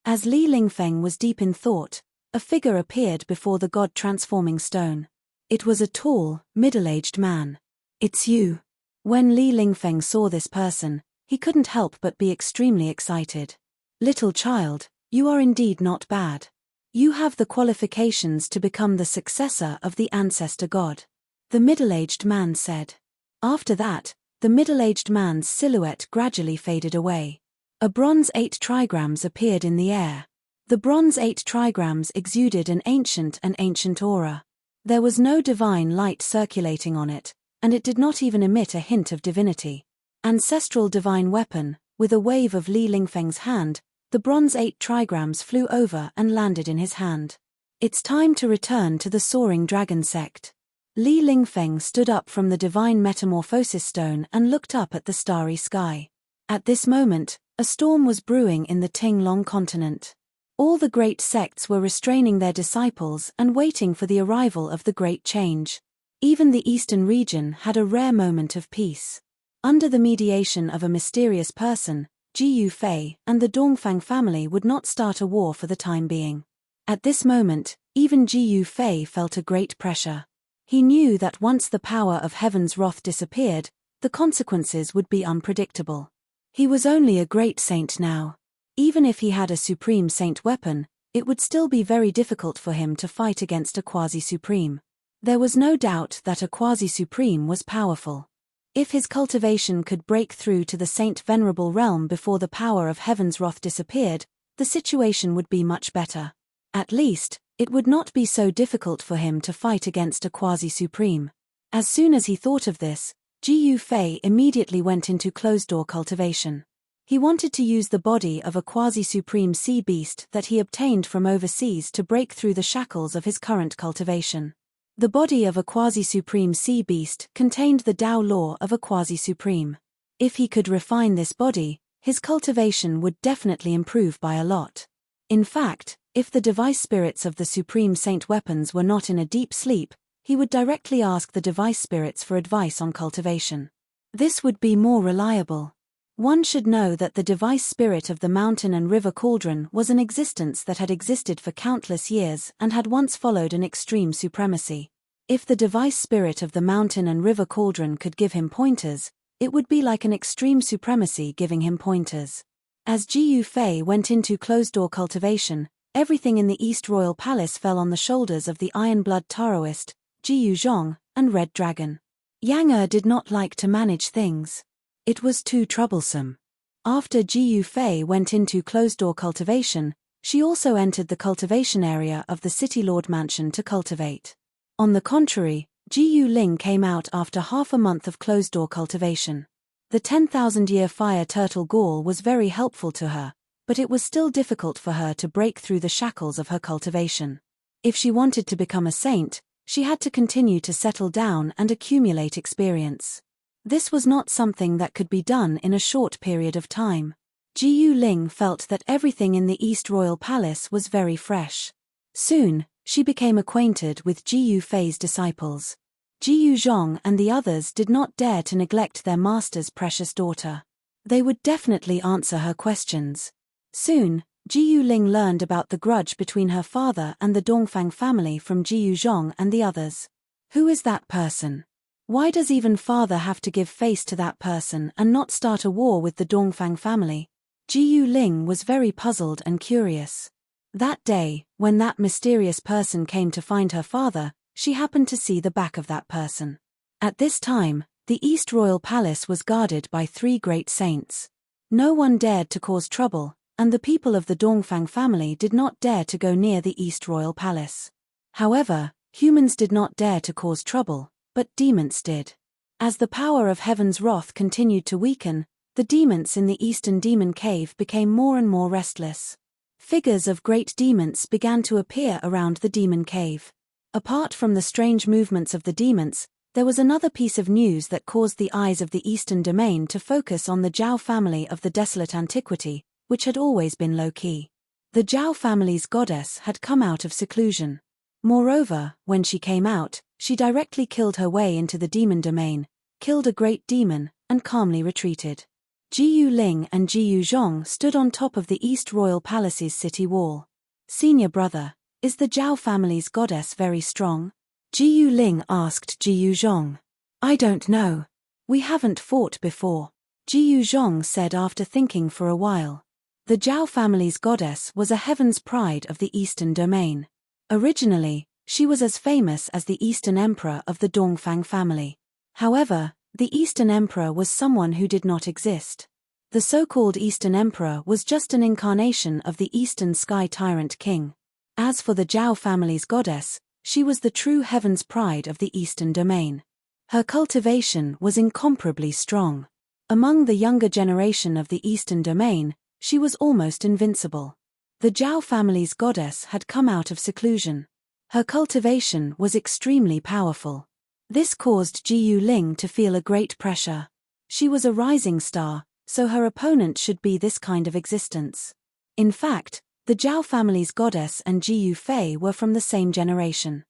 As Li Lingfeng was deep in thought, a figure appeared before the god-transforming stone. It was a tall, middle-aged man. "It's you." When Li Lingfeng saw this person, he couldn't help but be extremely excited. "Little child, you are indeed not bad. You have the qualifications to become the successor of the ancestor god," the middle-aged man said. After that, the middle-aged man's silhouette gradually faded away. A bronze 8 trigrams appeared in the air. The bronze 8 trigrams exuded an ancient aura. There was no divine light circulating on it, and it did not even emit a hint of divinity. Ancestral divine weapon, with a wave of Li Lingfeng's hand, the bronze 8 trigrams flew over and landed in his hand. "It's time to return to the soaring dragon sect." Li Lingfeng stood up from the divine metamorphosis stone and looked up at the starry sky. At this moment, a storm was brewing in the Tinglong continent. All the great sects were restraining their disciples and waiting for the arrival of the great change. Even the eastern region had a rare moment of peace. Under the mediation of a mysterious person, Ji Yufei and the Dongfang family would not start a war for the time being. At this moment, even Ji Yufei felt a great pressure. He knew that once the power of heaven's wrath disappeared, the consequences would be unpredictable. He was only a great saint now. Even if he had a supreme saint weapon, it would still be very difficult for him to fight against a quasi-supreme. There was no doubt that a quasi-supreme was powerful. If his cultivation could break through to the saint-venerable realm before the power of heaven's wrath disappeared, the situation would be much better. At least, it would not be so difficult for him to fight against a quasi-supreme. As soon as he thought of this, Ji Yufei immediately went into closed-door cultivation. He wanted to use the body of a quasi-supreme sea beast that he obtained from overseas to break through the shackles of his current cultivation. The body of a quasi-supreme sea beast contained the Tao law of a quasi-supreme. If he could refine this body, his cultivation would definitely improve by a lot. In fact, if the device spirits of the supreme saint weapons were not in a deep sleep, he would directly ask the device spirits for advice on cultivation. This would be more reliable. One should know that the device spirit of the mountain and river cauldron was an existence that had existed for countless years and had once followed an extreme supremacy. If the device spirit of the mountain and river cauldron could give him pointers, it would be like an extreme supremacy giving him pointers. As Ji Yufei went into closed-door cultivation, Everything in the East Royal Palace fell on the shoulders of the Iron-Blood Taoist, Jiyu Zhong, and Red Dragon. Yang Er did not like to manage things. It was too troublesome. After Jiyu Fei went into closed-door cultivation, she also entered the cultivation area of the City Lord Mansion to cultivate. On the contrary, Jiyu Ling came out after half a month of closed-door cultivation. The 10,000-year fire turtle gall was very helpful to her, but it was still difficult for her to break through the shackles of her cultivation. If she wanted to become a saint, she had to continue to settle down and accumulate experience. This was not something that could be done in a short period of time. Jiyu Ling felt that everything in the East Royal Palace was very fresh. Soon, she became acquainted with Jiyu Fei's disciples. Jiyu Zhong and the others did not dare to neglect their master's precious daughter. They would definitely answer her questions. Soon, Jiyu Ling learned about the grudge between her father and the Dongfang family from Jiyu Zhong and the others. Who is that person? Why does even father have to give face to that person and not start a war with the Dongfang family? Jiyu Ling was very puzzled and curious. That day, when that mysterious person came to find her father, she happened to see the back of that person. At this time, the East Royal Palace was guarded by 3 great saints. No one dared to cause trouble, and the people of the Dongfang family did not dare to go near the East Royal Palace. However, humans did not dare to cause trouble, but demons did. As the power of heaven's wrath continued to weaken, the demons in the Eastern Demon Cave became more and more restless. Figures of great demons began to appear around the Demon Cave. Apart from the strange movements of the demons, there was another piece of news that caused the eyes of the Eastern Domain to focus on the Zhao family of the desolate antiquity, which had always been low-key. The Zhao family's goddess had come out of seclusion. Moreover, when she came out, she directly killed her way into the demon domain, killed a great demon, and calmly retreated. Jiyu Ling and Jiyu Zhong stood on top of the East Royal Palace's city wall. Senior brother, is the Zhao family's goddess very strong? Jiyu Ling asked Jiyu Zhong. I don't know. We haven't fought before. Jiyu Zhong said after thinking for a while. The Zhao family's goddess was a heaven's pride of the Eastern Domain. Originally, she was as famous as the Eastern Emperor of the Dongfang family. However, the Eastern Emperor was someone who did not exist. The so-called Eastern Emperor was just an incarnation of the Eastern Sky Tyrant King. As for the Zhao family's goddess, she was the true heaven's pride of the Eastern Domain. Her cultivation was incomparably strong. Among the younger generation of the Eastern Domain, she was almost invincible. The Zhao family's goddess had come out of seclusion. Her cultivation was extremely powerful. This caused Jiyu Ling to feel a great pressure. She was a rising star, so her opponent should be this kind of existence. In fact, the Zhao family's goddess and Jiyu Fei were from the same generation.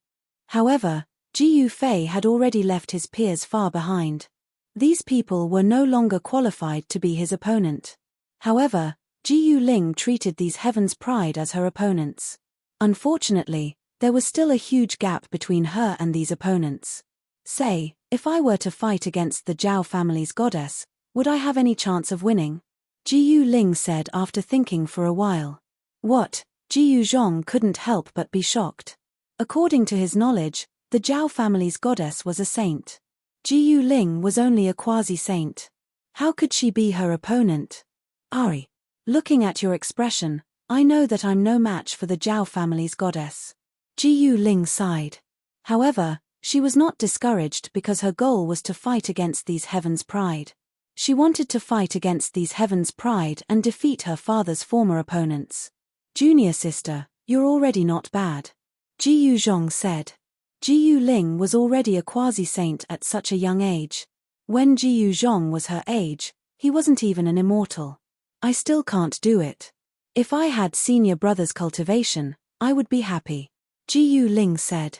However, Jiyu Fei had already left his peers far behind. These people were no longer qualified to be his opponent. However, Jiyu Ling treated these heaven's pride as her opponents. Unfortunately, there was still a huge gap between her and these opponents. Say, if I were to fight against the Zhao family's goddess, would I have any chance of winning? Jiyu Ling said after thinking for a while. What? Jiyu Zhong couldn't help but be shocked. According to his knowledge, the Zhao family's goddess was a saint. Jiyu Ling was only a quasi-saint. How could she be her opponent? Ari. Looking at your expression, I know that I'm no match for the Zhao family's goddess. Jiyu Ling sighed. However, she was not discouraged because her goal was to fight against these heaven's pride. She wanted to fight against these heaven's pride and defeat her father's former opponents. Junior sister, you're already not bad. Jiyu Zhong said. Jiyu Ling was already a quasi-saint at such a young age. When Jiyu Zhong was her age, he wasn't even an immortal. I still can't do it. If I had senior brother's cultivation, I would be happy. Jiyu Ling said.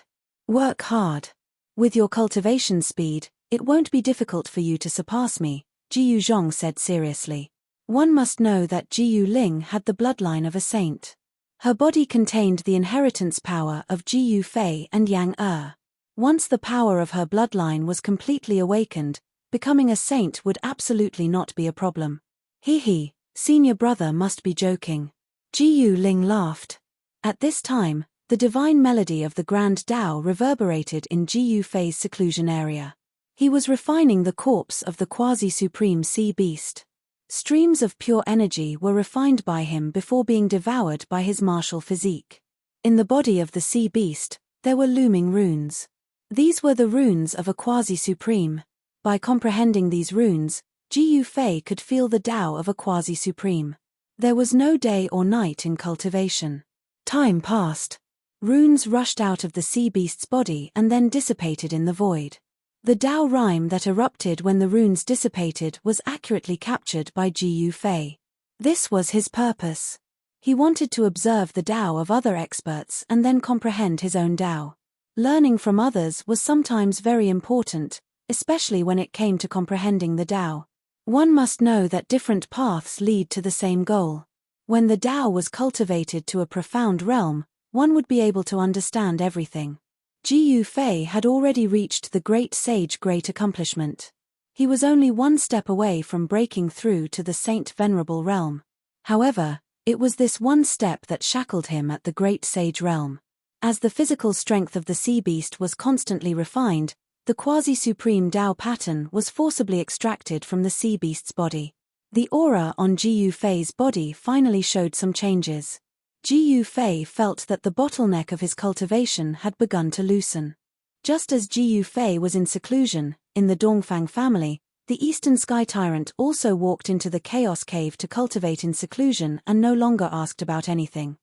Work hard. With your cultivation speed, it won't be difficult for you to surpass me, Jiyu Zhong said seriously. One must know that Jiyu Ling had the bloodline of a saint. Her body contained the inheritance power of Jiyu Fei and Yang Er. Once the power of her bloodline was completely awakened, becoming a saint would absolutely not be a problem. Hee hee. Senior brother must be joking. Jiyu Ling laughed. At this time, the divine melody of the Grand Tao reverberated in Ji Yufei's seclusion area. He was refining the corpse of the quasi-supreme sea beast. Streams of pure energy were refined by him before being devoured by his martial physique. In the body of the sea beast, there were looming runes. These were the runes of a quasi-supreme. By comprehending these runes, Ji Yufei could feel the Tao of a quasi-supreme. There was no day or night in cultivation. Time passed. Runes rushed out of the sea beast's body and then dissipated in the void. The Tao rhyme that erupted when the runes dissipated was accurately captured by Ji Yufei. This was his purpose. He wanted to observe the Tao of other experts and then comprehend his own Tao. Learning from others was sometimes very important, especially when it came to comprehending the Tao. One must know that different paths lead to the same goal. When the Tao was cultivated to a profound realm, one would be able to understand everything. Ji Yufei had already reached the great sage great accomplishment. He was only one step away from breaking through to the saint venerable realm. However, it was this one step that shackled him at the great sage realm. As the physical strength of the sea beast was constantly refined, the quasi-supreme Tao pattern was forcibly extracted from the sea beast's body. The aura on Ji Yufei's body finally showed some changes. Ji Yufei felt that the bottleneck of his cultivation had begun to loosen. Just as Ji Yufei was in seclusion, in the Dongfang family, the Eastern Sky Tyrant also walked into the Chaos Cave to cultivate in seclusion and no longer asked about anything.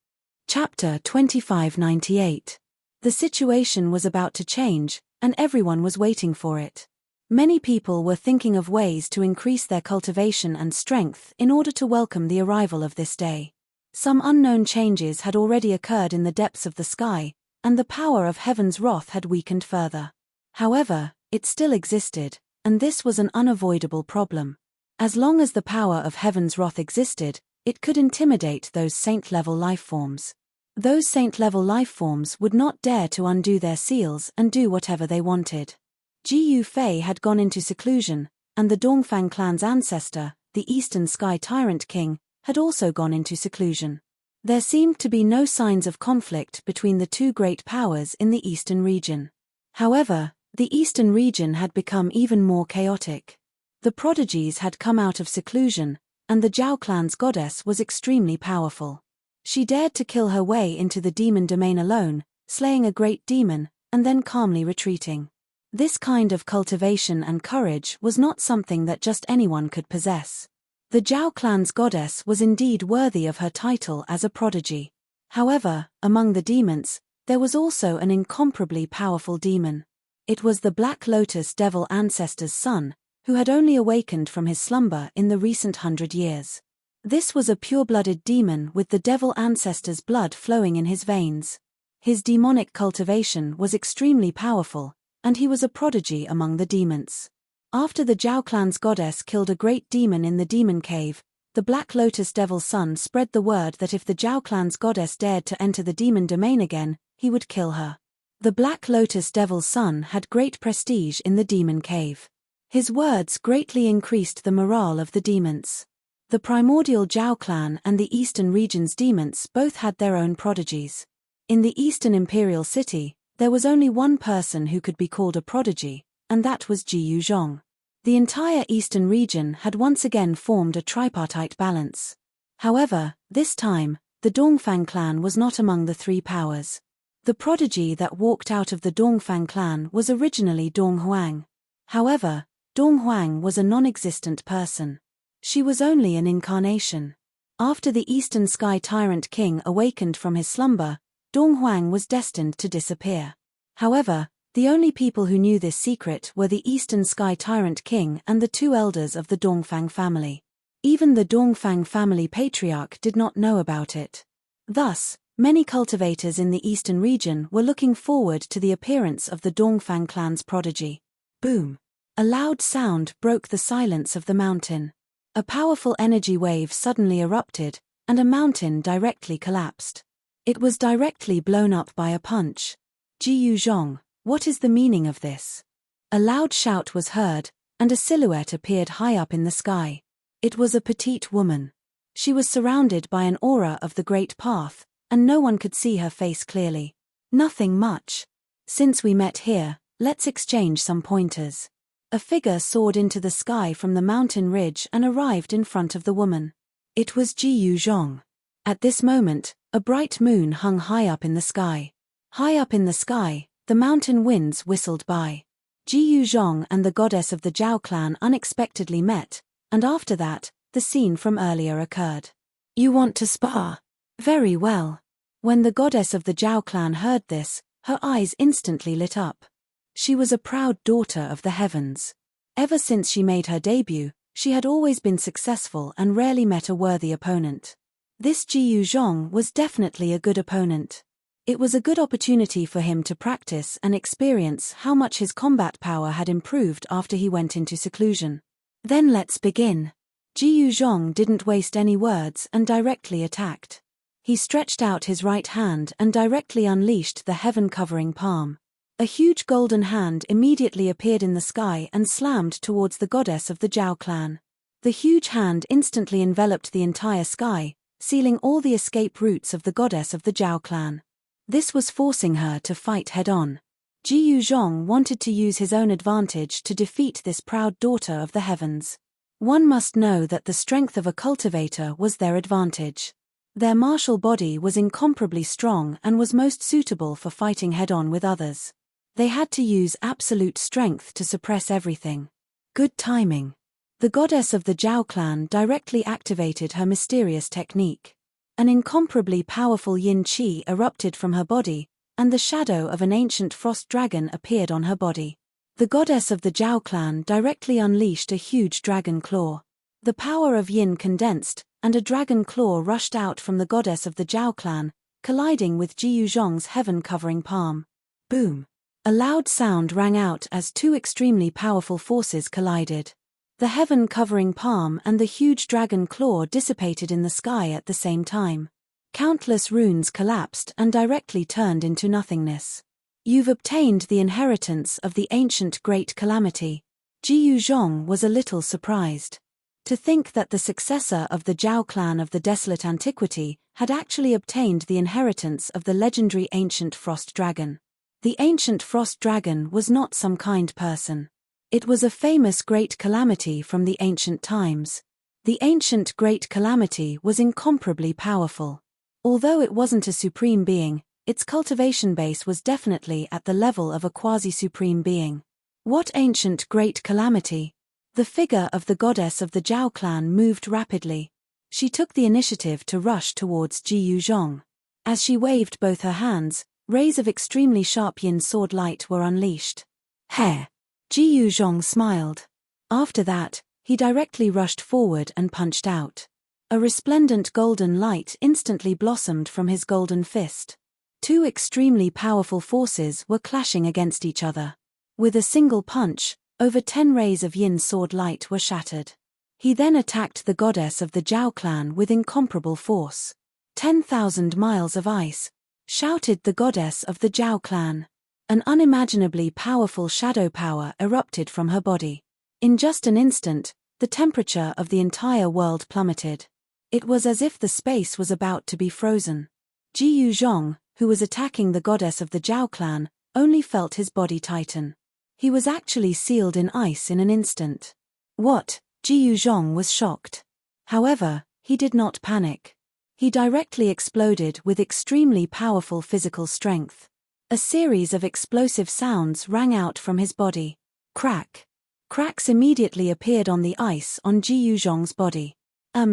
Chapter 2598. The situation was about to change, and everyone was waiting for it. Many people were thinking of ways to increase their cultivation and strength in order to welcome the arrival of this day. Some unknown changes had already occurred in the depths of the sky, and the power of heaven's wrath had weakened further. However, it still existed, and this was an unavoidable problem. As long as the power of heaven's wrath existed, it could intimidate those saint-level life forms. Those saint-level life forms would not dare to undo their seals and do whatever they wanted. Ji Yufei had gone into seclusion, and the Dongfang clan's ancestor, the Eastern Sky Tyrant King, had also gone into seclusion. There seemed to be no signs of conflict between the two great powers in the eastern region. However, the eastern region had become even more chaotic. The prodigies had come out of seclusion, and the Zhao clan's goddess was extremely powerful. She dared to kill her way into the demon domain alone, slaying a great demon, and then calmly retreating. This kind of cultivation and courage was not something that just anyone could possess. The Zhao clan's goddess was indeed worthy of her title as a prodigy. However, among the demons, there was also an incomparably powerful demon. It was the Black Lotus Devil ancestor's son, who had only awakened from his slumber in the recent 100 years. This was a pure-blooded demon with the devil ancestor's blood flowing in his veins. His demonic cultivation was extremely powerful, and he was a prodigy among the demons. After the Zhao clan's goddess killed a great demon in the demon cave, the Black Lotus Devil's son spread the word that if the Zhao clan's goddess dared to enter the demon domain again, he would kill her. The Black Lotus Devil's son had great prestige in the demon cave. His words greatly increased the morale of the demons. The primordial Zhao clan and the eastern region's demons both had their own prodigies. In the eastern imperial city, there was only one person who could be called a prodigy, and that was Ji Yuzhong. The entire eastern region had once again formed a tripartite balance. However, this time, the Dongfang clan was not among the three powers. The prodigy that walked out of the Dongfang clan was originally Dong Huang. However, Dong Huang was a non-existent person. She was only an incarnation. After the Eastern Sky Tyrant King awakened from his slumber, Dong Huang was destined to disappear. However, the only people who knew this secret were the Eastern Sky Tyrant King and the two elders of the Dongfang family. Even the Dongfang family patriarch did not know about it. Thus, many cultivators in the eastern region were looking forward to the appearance of the Dongfang clan's prodigy. Boom! A loud sound broke the silence of the mountain. A powerful energy wave suddenly erupted, and a mountain directly collapsed. It was directly blown up by a punch. Ji Yuzhong, what is the meaning of this? A loud shout was heard, and a silhouette appeared high up in the sky. It was a petite woman. She was surrounded by an aura of the Great Path, and no one could see her face clearly. Nothing much. Since we met here, let's exchange some pointers. A figure soared into the sky from the mountain ridge and arrived in front of the woman. It was Ji Yuzhong. At this moment, a bright moon hung high up in the sky. High up in the sky, the mountain winds whistled by. Ji Yuzhong and the goddess of the Zhao clan unexpectedly met, and after that, the scene from earlier occurred. You want to spar? Very well. When the goddess of the Zhao clan heard this, her eyes instantly lit up. She was a proud daughter of the heavens. Ever since she made her debut, she had always been successful and rarely met a worthy opponent. This Ji Yuzhong was definitely a good opponent. It was a good opportunity for him to practice and experience how much his combat power had improved after he went into seclusion. Then let's begin. Ji Yuzhong didn't waste any words and directly attacked. He stretched out his right hand and directly unleashed the heaven-covering palm. A huge golden hand immediately appeared in the sky and slammed towards the goddess of the Zhao clan. The huge hand instantly enveloped the entire sky, sealing all the escape routes of the goddess of the Zhao clan. This was forcing her to fight head-on. Ji Yuzhong wanted to use his own advantage to defeat this proud daughter of the heavens. One must know that the strength of a cultivator was their advantage. Their martial body was incomparably strong and was most suitable for fighting head-on with others. They had to use absolute strength to suppress everything. Good timing. The goddess of the Zhao clan directly activated her mysterious technique. An incomparably powerful yin qi erupted from her body, and the shadow of an ancient frost dragon appeared on her body. The goddess of the Zhao clan directly unleashed a huge dragon claw. The power of yin condensed, and a dragon claw rushed out from the goddess of the Zhao clan, colliding with Ji Yuzhong's heaven-covering palm. Boom! A loud sound rang out as two extremely powerful forces collided. The heaven-covering palm and the huge dragon claw dissipated in the sky at the same time. Countless runes collapsed and directly turned into nothingness. You've obtained the inheritance of the ancient great calamity. Ji Yuzhong was a little surprised. To think that the successor of the Zhao clan of the desolate antiquity had actually obtained the inheritance of the legendary ancient frost dragon. The ancient frost dragon was not some kind person. It was a famous great calamity from the ancient times. The ancient great calamity was incomparably powerful. Although it wasn't a supreme being, its cultivation base was definitely at the level of a quasi-supreme being. What ancient great calamity? The figure of the goddess of the Zhao clan moved rapidly. She took the initiative to rush towards Ji Yuzhong. As she waved both her hands, rays of extremely sharp yin sword light were unleashed. Hair! Ji Yuzhong smiled. After that, he directly rushed forward and punched out. A resplendent golden light instantly blossomed from his golden fist. Two extremely powerful forces were clashing against each other. With a single punch, over 10 rays of yin sword light were shattered. He then attacked the goddess of the Zhao clan with incomparable force. 10,000 miles of ice! Shouted the goddess of the Zhao clan. An unimaginably powerful shadow power erupted from her body. In just an instant, the temperature of the entire world plummeted. It was as if the space was about to be frozen. Ji Yuzhong, who was attacking the goddess of the Zhao clan, only felt his body tighten. He was actually sealed in ice in an instant. What? Ji Yuzhong was shocked. However, he did not panic. He directly exploded with extremely powerful physical strength. A series of explosive sounds rang out from his body. Crack! Cracks immediately appeared on the ice on Ji Yuzhong's body.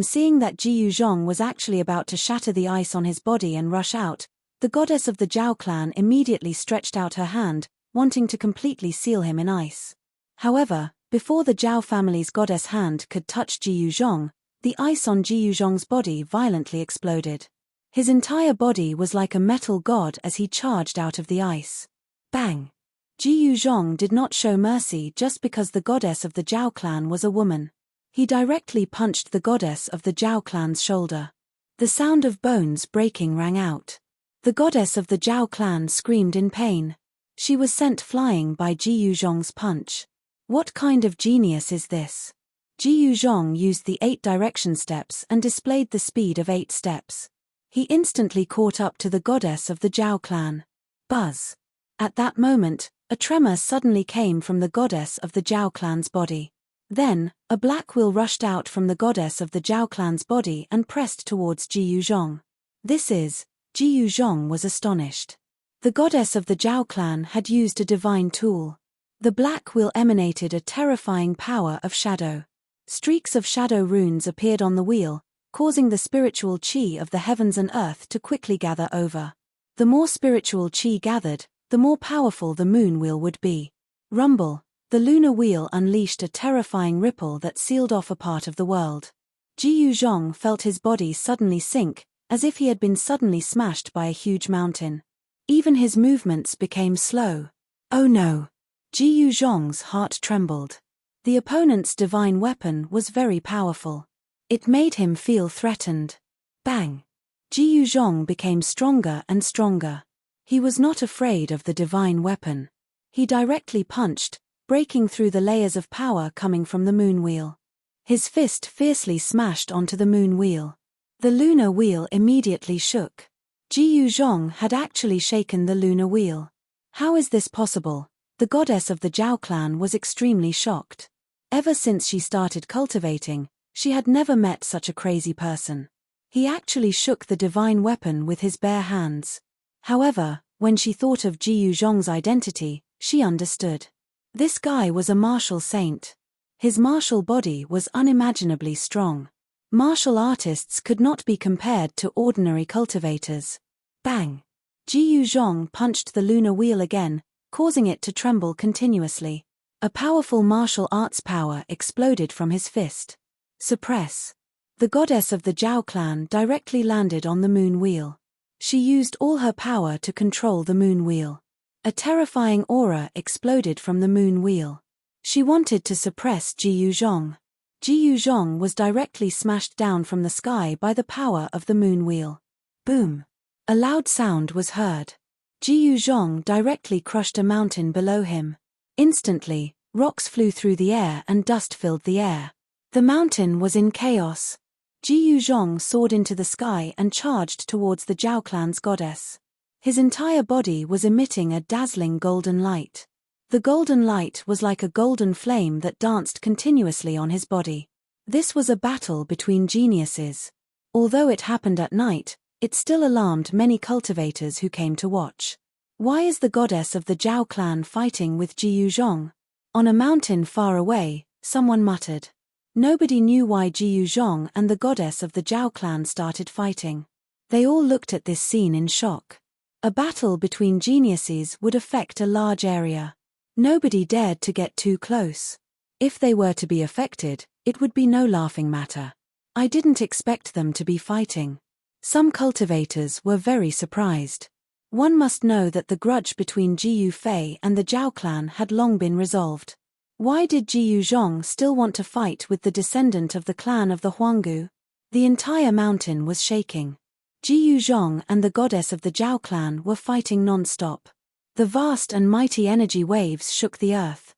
Seeing that Ji Yuzhong was actually about to shatter the ice on his body and rush out, the goddess of the Zhao clan immediately stretched out her hand, wanting to completely seal him in ice. However, before the Zhao family's goddess hand could touch Ji Yuzhong, the ice on Ji Yuzhong's body violently exploded. His entire body was like a metal god as he charged out of the ice. Bang! Ji Yuzhong did not show mercy just because the goddess of the Zhao clan was a woman. He directly punched the goddess of the Zhao clan's shoulder. The sound of bones breaking rang out. The goddess of the Zhao clan screamed in pain. She was sent flying by Ji Yuzhong's punch. What kind of genius is this? Ji Yuzhong used the 8 direction steps and displayed the speed of 8 steps. He instantly caught up to the goddess of the Zhao clan. Buzz. At that moment, a tremor suddenly came from the goddess of the Zhao clan's body. Then, a black will rushed out from the goddess of the Zhao clan's body and pressed towards Ji Yuzhong. Ji Yuzhong was astonished. The goddess of the Zhao clan had used a divine tool. The black will emanated a terrifying power of shadow. Streaks of shadow runes appeared on the wheel, causing the spiritual qi of the heavens and earth to quickly gather over. The more spiritual qi gathered, the more powerful the moon wheel would be. Rumble. The lunar wheel unleashed a terrifying ripple that sealed off a part of the world. Ji Yuzhong felt his body suddenly sink, as if he had been suddenly smashed by a huge mountain. Even his movements became slow. Oh no! Ji Yuzhong's heart trembled. The opponent's divine weapon was very powerful. It made him feel threatened. Bang! Ji Yuzhong became stronger and stronger. He was not afraid of the divine weapon. He directly punched, breaking through the layers of power coming from the moon wheel. His fist fiercely smashed onto the moon wheel. The lunar wheel immediately shook. Ji Yuzhong had actually shaken the lunar wheel. How is this possible? The goddess of the Zhao clan was extremely shocked. Ever since she started cultivating, she had never met such a crazy person. He actually shook the divine weapon with his bare hands. However, when she thought of Ji Yuzhong's identity, she understood. This guy was a martial saint. His martial body was unimaginably strong. Martial artists could not be compared to ordinary cultivators. Bang! Ji Yuzhong punched the lunar wheel again, causing it to tremble continuously. A powerful martial arts power exploded from his fist. Suppress. The goddess of the Zhao clan directly landed on the moon wheel. She used all her power to control the moon wheel. A terrifying aura exploded from the moon wheel. She wanted to suppress Ji Yuzhong. Ji Yuzhong was directly smashed down from the sky by the power of the moon wheel. Boom! A loud sound was heard. Ji Yuzhong directly crushed a mountain below him. Instantly, rocks flew through the air and dust filled the air. The mountain was in chaos. Ji Yuzhong soared into the sky and charged towards the Zhao clan's goddess. His entire body was emitting a dazzling golden light. The golden light was like a golden flame that danced continuously on his body. This was a battle between geniuses. Although it happened at night, it still alarmed many cultivators who came to watch. Why is the goddess of the Zhao clan fighting with Ji Yuzhong? On a mountain far away, someone muttered. Nobody knew why Ji Yuzhong and the goddess of the Zhao clan started fighting. They all looked at this scene in shock. A battle between geniuses would affect a large area. Nobody dared to get too close. If they were to be affected, it would be no laughing matter. I didn't expect them to be fighting. Some cultivators were very surprised. One must know that the grudge between Ji Yufei and the Zhao clan had long been resolved. Why did Ji Yuzhong still want to fight with the descendant of the clan of the Huanggu? The entire mountain was shaking. Ji Yuzhong and the goddess of the Zhao clan were fighting non-stop. The vast and mighty energy waves shook the earth.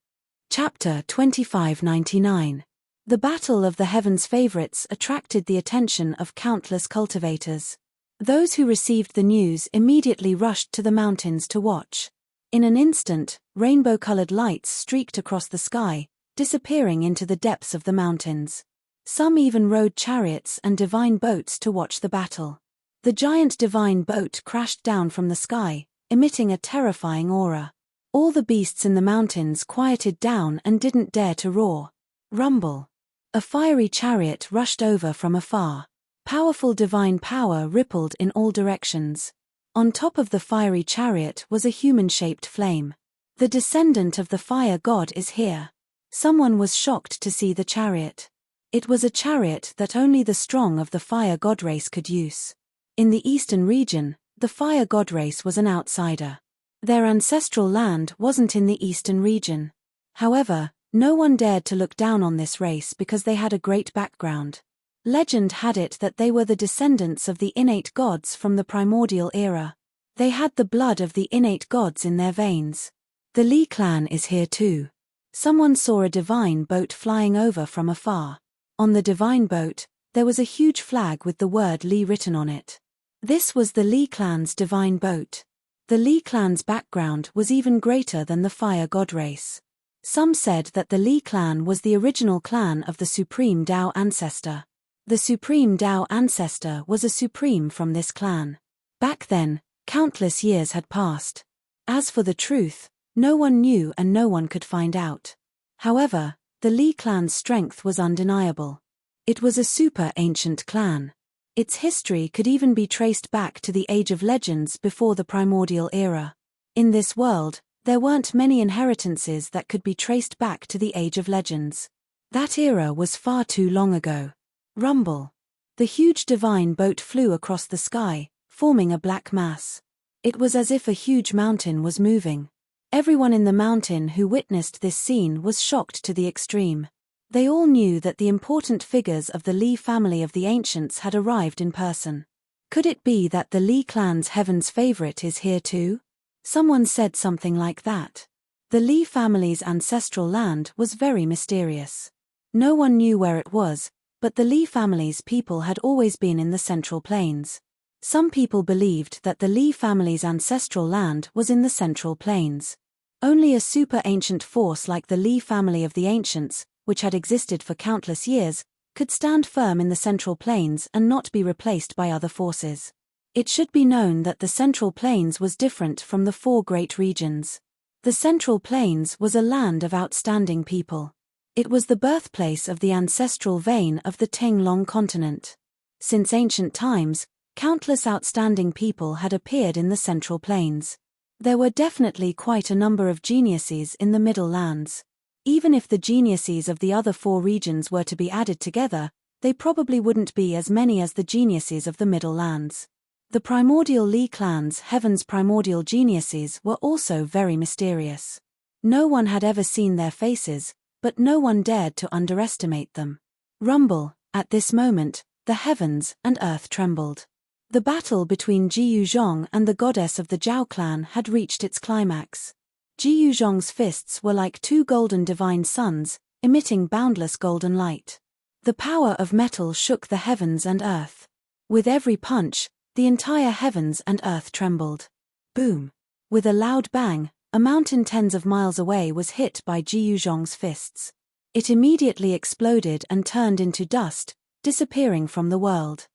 Chapter 2599. The Battle of the Heavens favorites attracted the attention of countless cultivators. Those who received the news immediately rushed to the mountains to watch. In an instant, rainbow-colored lights streaked across the sky, disappearing into the depths of the mountains. Some even rode chariots and divine boats to watch the battle. The giant divine boat crashed down from the sky, emitting a terrifying aura. All the beasts in the mountains quieted down and didn't dare to roar. Rumble. A fiery chariot rushed over from afar. Powerful divine power rippled in all directions. On top of the fiery chariot was a human-shaped flame. The descendant of the fire god is here. Someone was shocked to see the chariot. It was a chariot that only the strong of the fire god race could use. In the eastern region, the fire god race was an outsider. Their ancestral land wasn't in the eastern region. However, no one dared to look down on this race because they had a great background. Legend had it that they were the descendants of the innate gods from the primordial era. They had the blood of the innate gods in their veins. The Li clan is here too. Someone saw a divine boat flying over from afar. On the divine boat, there was a huge flag with the word Li written on it. This was the Li clan's divine boat. The Li clan's background was even greater than the fire god race. Some said that the Li clan was the original clan of the supreme Tao ancestor. The supreme Tao ancestor was a supreme from this clan. Back then, countless years had passed. As for the truth, no one knew and no one could find out. However, the Li clan's strength was undeniable. It was a super ancient clan. Its history could even be traced back to the Age of Legends before the primordial era. In this world, there weren't many inheritances that could be traced back to the Age of Legends. That era was far too long ago. Rumble. The huge divine boat flew across the sky, forming a black mass. It was as if a huge mountain was moving. Everyone in the mountain who witnessed this scene was shocked to the extreme. They all knew that the important figures of the Li family of the ancients had arrived in person. Could it be that the Li clan's heaven's favorite is here too? Someone said something like that. The Li family's ancestral land was very mysterious. No one knew where it was, but the Li family's people had always been in the Central Plains. Some people believed that the Li family's ancestral land was in the Central Plains. Only a super ancient force like the Li family of the ancients, which had existed for countless years, could stand firm in the Central Plains and not be replaced by other forces. It should be known that the Central Plains was different from the four great regions. The Central Plains was a land of outstanding people. It was the birthplace of the ancestral vein of the Tinglong continent. Since ancient times, countless outstanding people had appeared in the Central Plains. There were definitely quite a number of geniuses in the Middle Lands. Even if the geniuses of the other four regions were to be added together, they probably wouldn't be as many as the geniuses of the Middle Lands. The primordial Li clan's heaven's primordial geniuses were also very mysterious. No one had ever seen their faces, but no one dared to underestimate them. Rumble. At this moment, the heavens and earth trembled. The battle between Ji Yuzhong and the goddess of the Zhao clan had reached its climax. Ji Yuzhong's fists were like two golden divine suns, emitting boundless golden light. The power of metal shook the heavens and earth. With every punch, the entire heavens and earth trembled. Boom! With a loud bang, a mountain tens of miles away was hit by Ji Yuzhong's fists. It immediately exploded and turned into dust, disappearing from the world.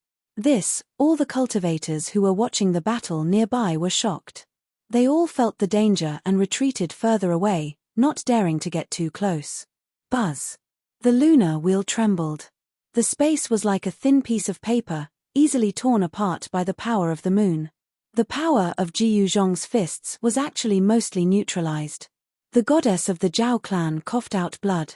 All the cultivators who were watching the battle nearby were shocked. They all felt the danger and retreated further away, not daring to get too close. Buzz! The lunar wheel trembled. The space was like a thin piece of paper, easily torn apart by the power of the moon. The power of Ji Yuzhong's fists was actually mostly neutralized. The goddess of the Zhao clan coughed out blood.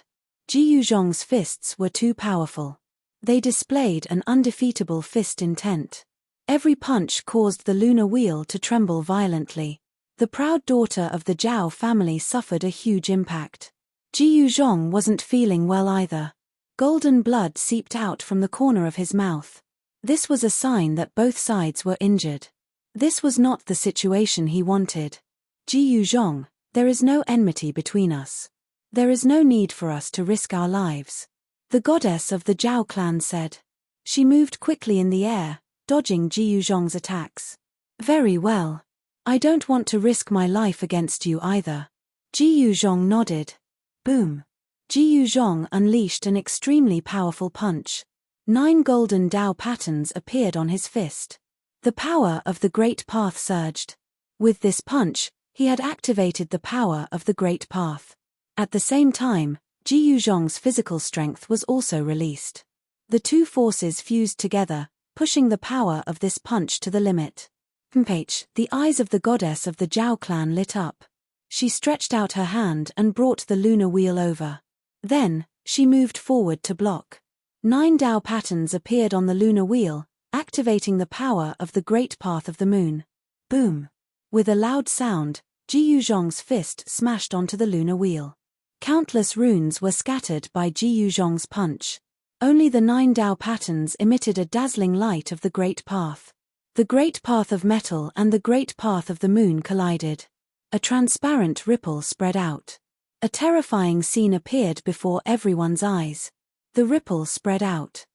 Ji Yuzhong's fists were too powerful. They displayed an undefeatable fist intent. Every punch caused the lunar wheel to tremble violently. The proud daughter of the Zhao family suffered a huge impact. Ji Yuzhong wasn't feeling well either. Golden blood seeped out from the corner of his mouth. This was a sign that both sides were injured. This was not the situation he wanted. Ji Yuzhong, there is no enmity between us. There is no need for us to risk our lives. The goddess of the Zhao clan said. She moved quickly in the air, dodging Ji Yuzhong's attacks. Very well. I don't want to risk my life against you either. Ji Yuzhong nodded. Boom! Ji Yuzhong unleashed an extremely powerful punch. 9 golden Tao patterns appeared on his fist. The power of the Great Path surged. With this punch, he had activated the power of the Great Path. At the same time, Ji Yuzhong's physical strength was also released. The two forces fused together, pushing the power of this punch to the limit. The eyes of the goddess of the Zhao clan lit up. She stretched out her hand and brought the lunar wheel over. Then, she moved forward to block. 9 Tao patterns appeared on the lunar wheel, activating the power of the Great Path of the Moon. Boom! With a loud sound, Ji Yuzhong's fist smashed onto the lunar wheel. Countless runes were scattered by Ji Yuzhong's punch. Only the 9 Tao patterns emitted a dazzling light of the Great Path. The Great Path of Metal and the Great Path of the Moon collided. A transparent ripple spread out. A terrifying scene appeared before everyone's eyes. The ripple spread out.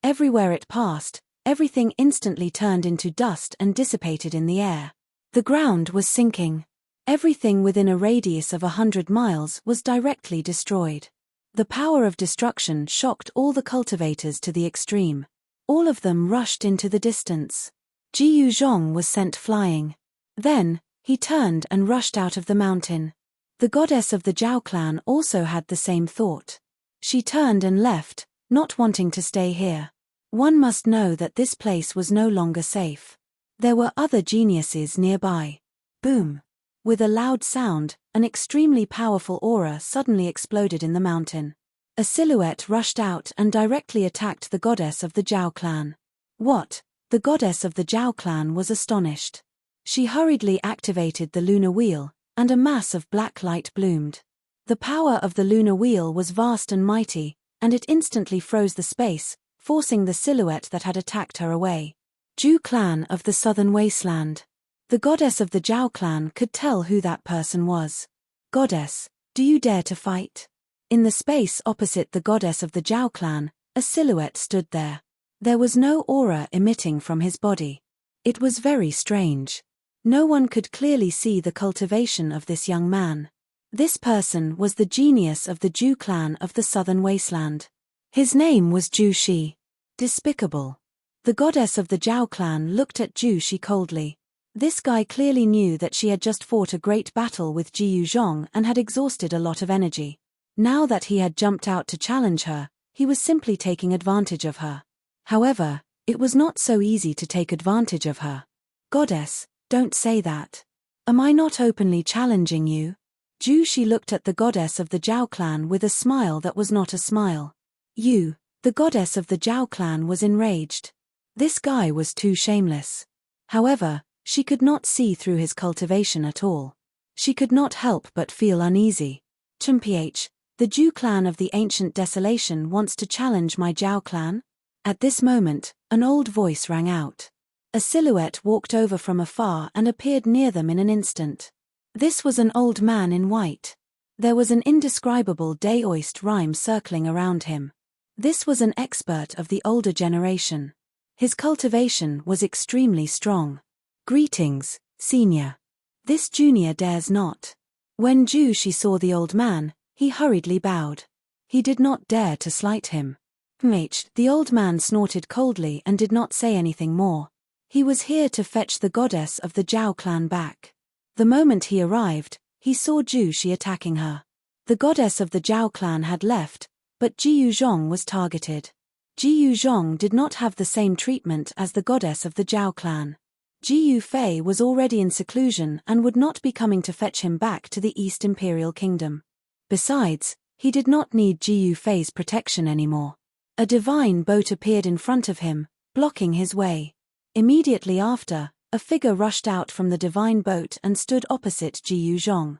Everywhere it passed, everything instantly turned into dust and dissipated in the air. The ground was sinking. Everything within a radius of 100 miles was directly destroyed. The power of destruction shocked all the cultivators to the extreme. All of them rushed into the distance. Jiyu Zhong was sent flying. Then, he turned and rushed out of the mountain. The goddess of the Zhao clan also had the same thought. She turned and left, not wanting to stay here. One must know that this place was no longer safe. There were other geniuses nearby. Boom! With a loud sound, an extremely powerful aura suddenly exploded in the mountain. A silhouette rushed out and directly attacked the goddess of the Zhao clan. What? The goddess of the Zhao clan was astonished. She hurriedly activated the lunar wheel, and a mass of black light bloomed. The power of the lunar wheel was vast and mighty, and it instantly froze the space, forcing the silhouette that had attacked her away. Zhu clan of the southern wasteland. The goddess of the Zhao clan could tell who that person was. Goddess, do you dare to fight? In the space opposite the goddess of the Zhao clan, a silhouette stood there. There was no aura emitting from his body. It was very strange. No one could clearly see the cultivation of this young man. This person was the genius of the Zhu clan of the southern wasteland. His name was Zhu Shi. Despicable. The goddess of the Zhao clan looked at Zhu Shi coldly. This guy clearly knew that she had just fought a great battle with Jiyu Zhong and had exhausted a lot of energy. Now that he had jumped out to challenge her, he was simply taking advantage of her. However, it was not so easy to take advantage of her. Goddess, don't say that. Am I not openly challenging you? Zhu Shi looked at the goddess of the Zhao clan with a smile that was not a smile. You, the goddess of the Zhao clan, was enraged. This guy was too shameless. However, she could not see through his cultivation at all. She could not help but feel uneasy. Mph, the Zhu clan of the ancient desolation wants to challenge my Zhao clan? At this moment, an old voice rang out. A silhouette walked over from afar and appeared near them in an instant. This was an old man in white. There was an indescribable Daoist rhyme circling around him. This was an expert of the older generation. His cultivation was extremely strong. Greetings, senior. This junior dares not. When Zhu Shi saw the old man, he hurriedly bowed. He did not dare to slight him. The old man snorted coldly and did not say anything more. He was here to fetch the goddess of the Zhao clan back. The moment he arrived, he saw Zhu Shi attacking her. The goddess of the Zhao clan had left, but Jiyu Zhong was targeted. Jiyu Zhong did not have the same treatment as the goddess of the Zhao clan. Jiyu Fei was already in seclusion and would not be coming to fetch him back to the East Imperial Kingdom. Besides, he did not need Jiyu Fei's protection anymore. A divine boat appeared in front of him, blocking his way. Immediately after, a figure rushed out from the divine boat and stood opposite Jiyu Zhong.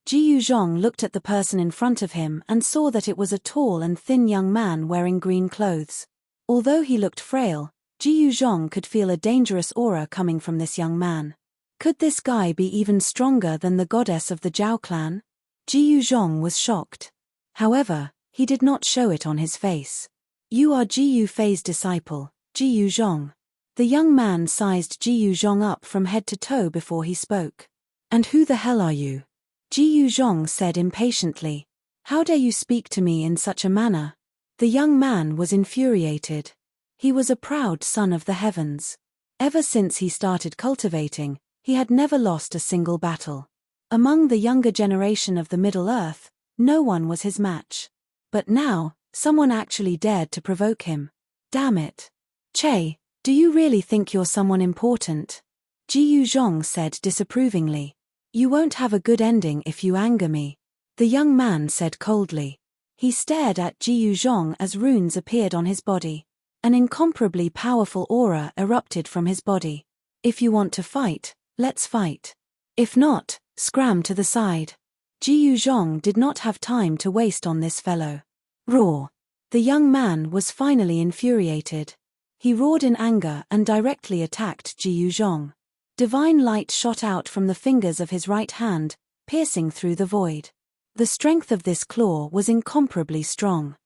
Jiyu Zhong looked at the person in front of him and saw that it was a tall and thin young man wearing green clothes. Although he looked frail, Jiyu Zhong could feel a dangerous aura coming from this young man. Could this guy be even stronger than the goddess of the Zhao clan? Jiyu Zhong was shocked. However, he did not show it on his face. You are Jiyu Fei's disciple, Jiyu Zhong. The young man sized Jiyu Zhong up from head to toe before he spoke. And who the hell are you? Jiyu Zhong said impatiently. How dare you speak to me in such a manner? The young man was infuriated. He was a proud son of the heavens. Ever since he started cultivating, he had never lost a single battle. Among the younger generation of the Middle Earth, no one was his match. But now, someone actually dared to provoke him. Damn it. Che, do you really think you're someone important? Jiyu Zhong said disapprovingly. You won't have a good ending if you anger me. The young man said coldly. He stared at Jiyu Zhong as runes appeared on his body. An incomparably powerful aura erupted from his body. If you want to fight, let's fight. If not, scram to the side. Jiyu Zhong did not have time to waste on this fellow. Roar. The young man was finally infuriated. He roared in anger and directly attacked Jiyu Zhong. Divine light shot out from the fingers of his right hand, piercing through the void. The strength of this claw was incomparably strong.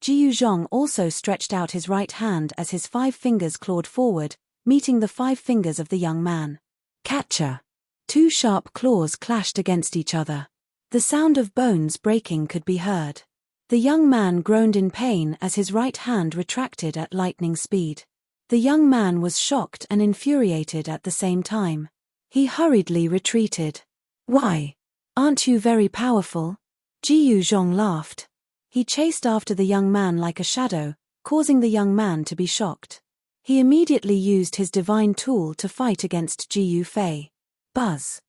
Ji Yuzhong also stretched out his right hand as his 5 fingers clawed forward, meeting the 5 fingers of the young man. Catcher! 2 sharp claws clashed against each other. The sound of bones breaking could be heard. The young man groaned in pain as his right hand retracted at lightning speed. The young man was shocked and infuriated at the same time. He hurriedly retreated. Why? Aren't you very powerful? Ji Yuzhong laughed. He chased after the young man like a shadow, causing the young man to be shocked. He immediately used his divine tool to fight against Ji Yufei. Buzz.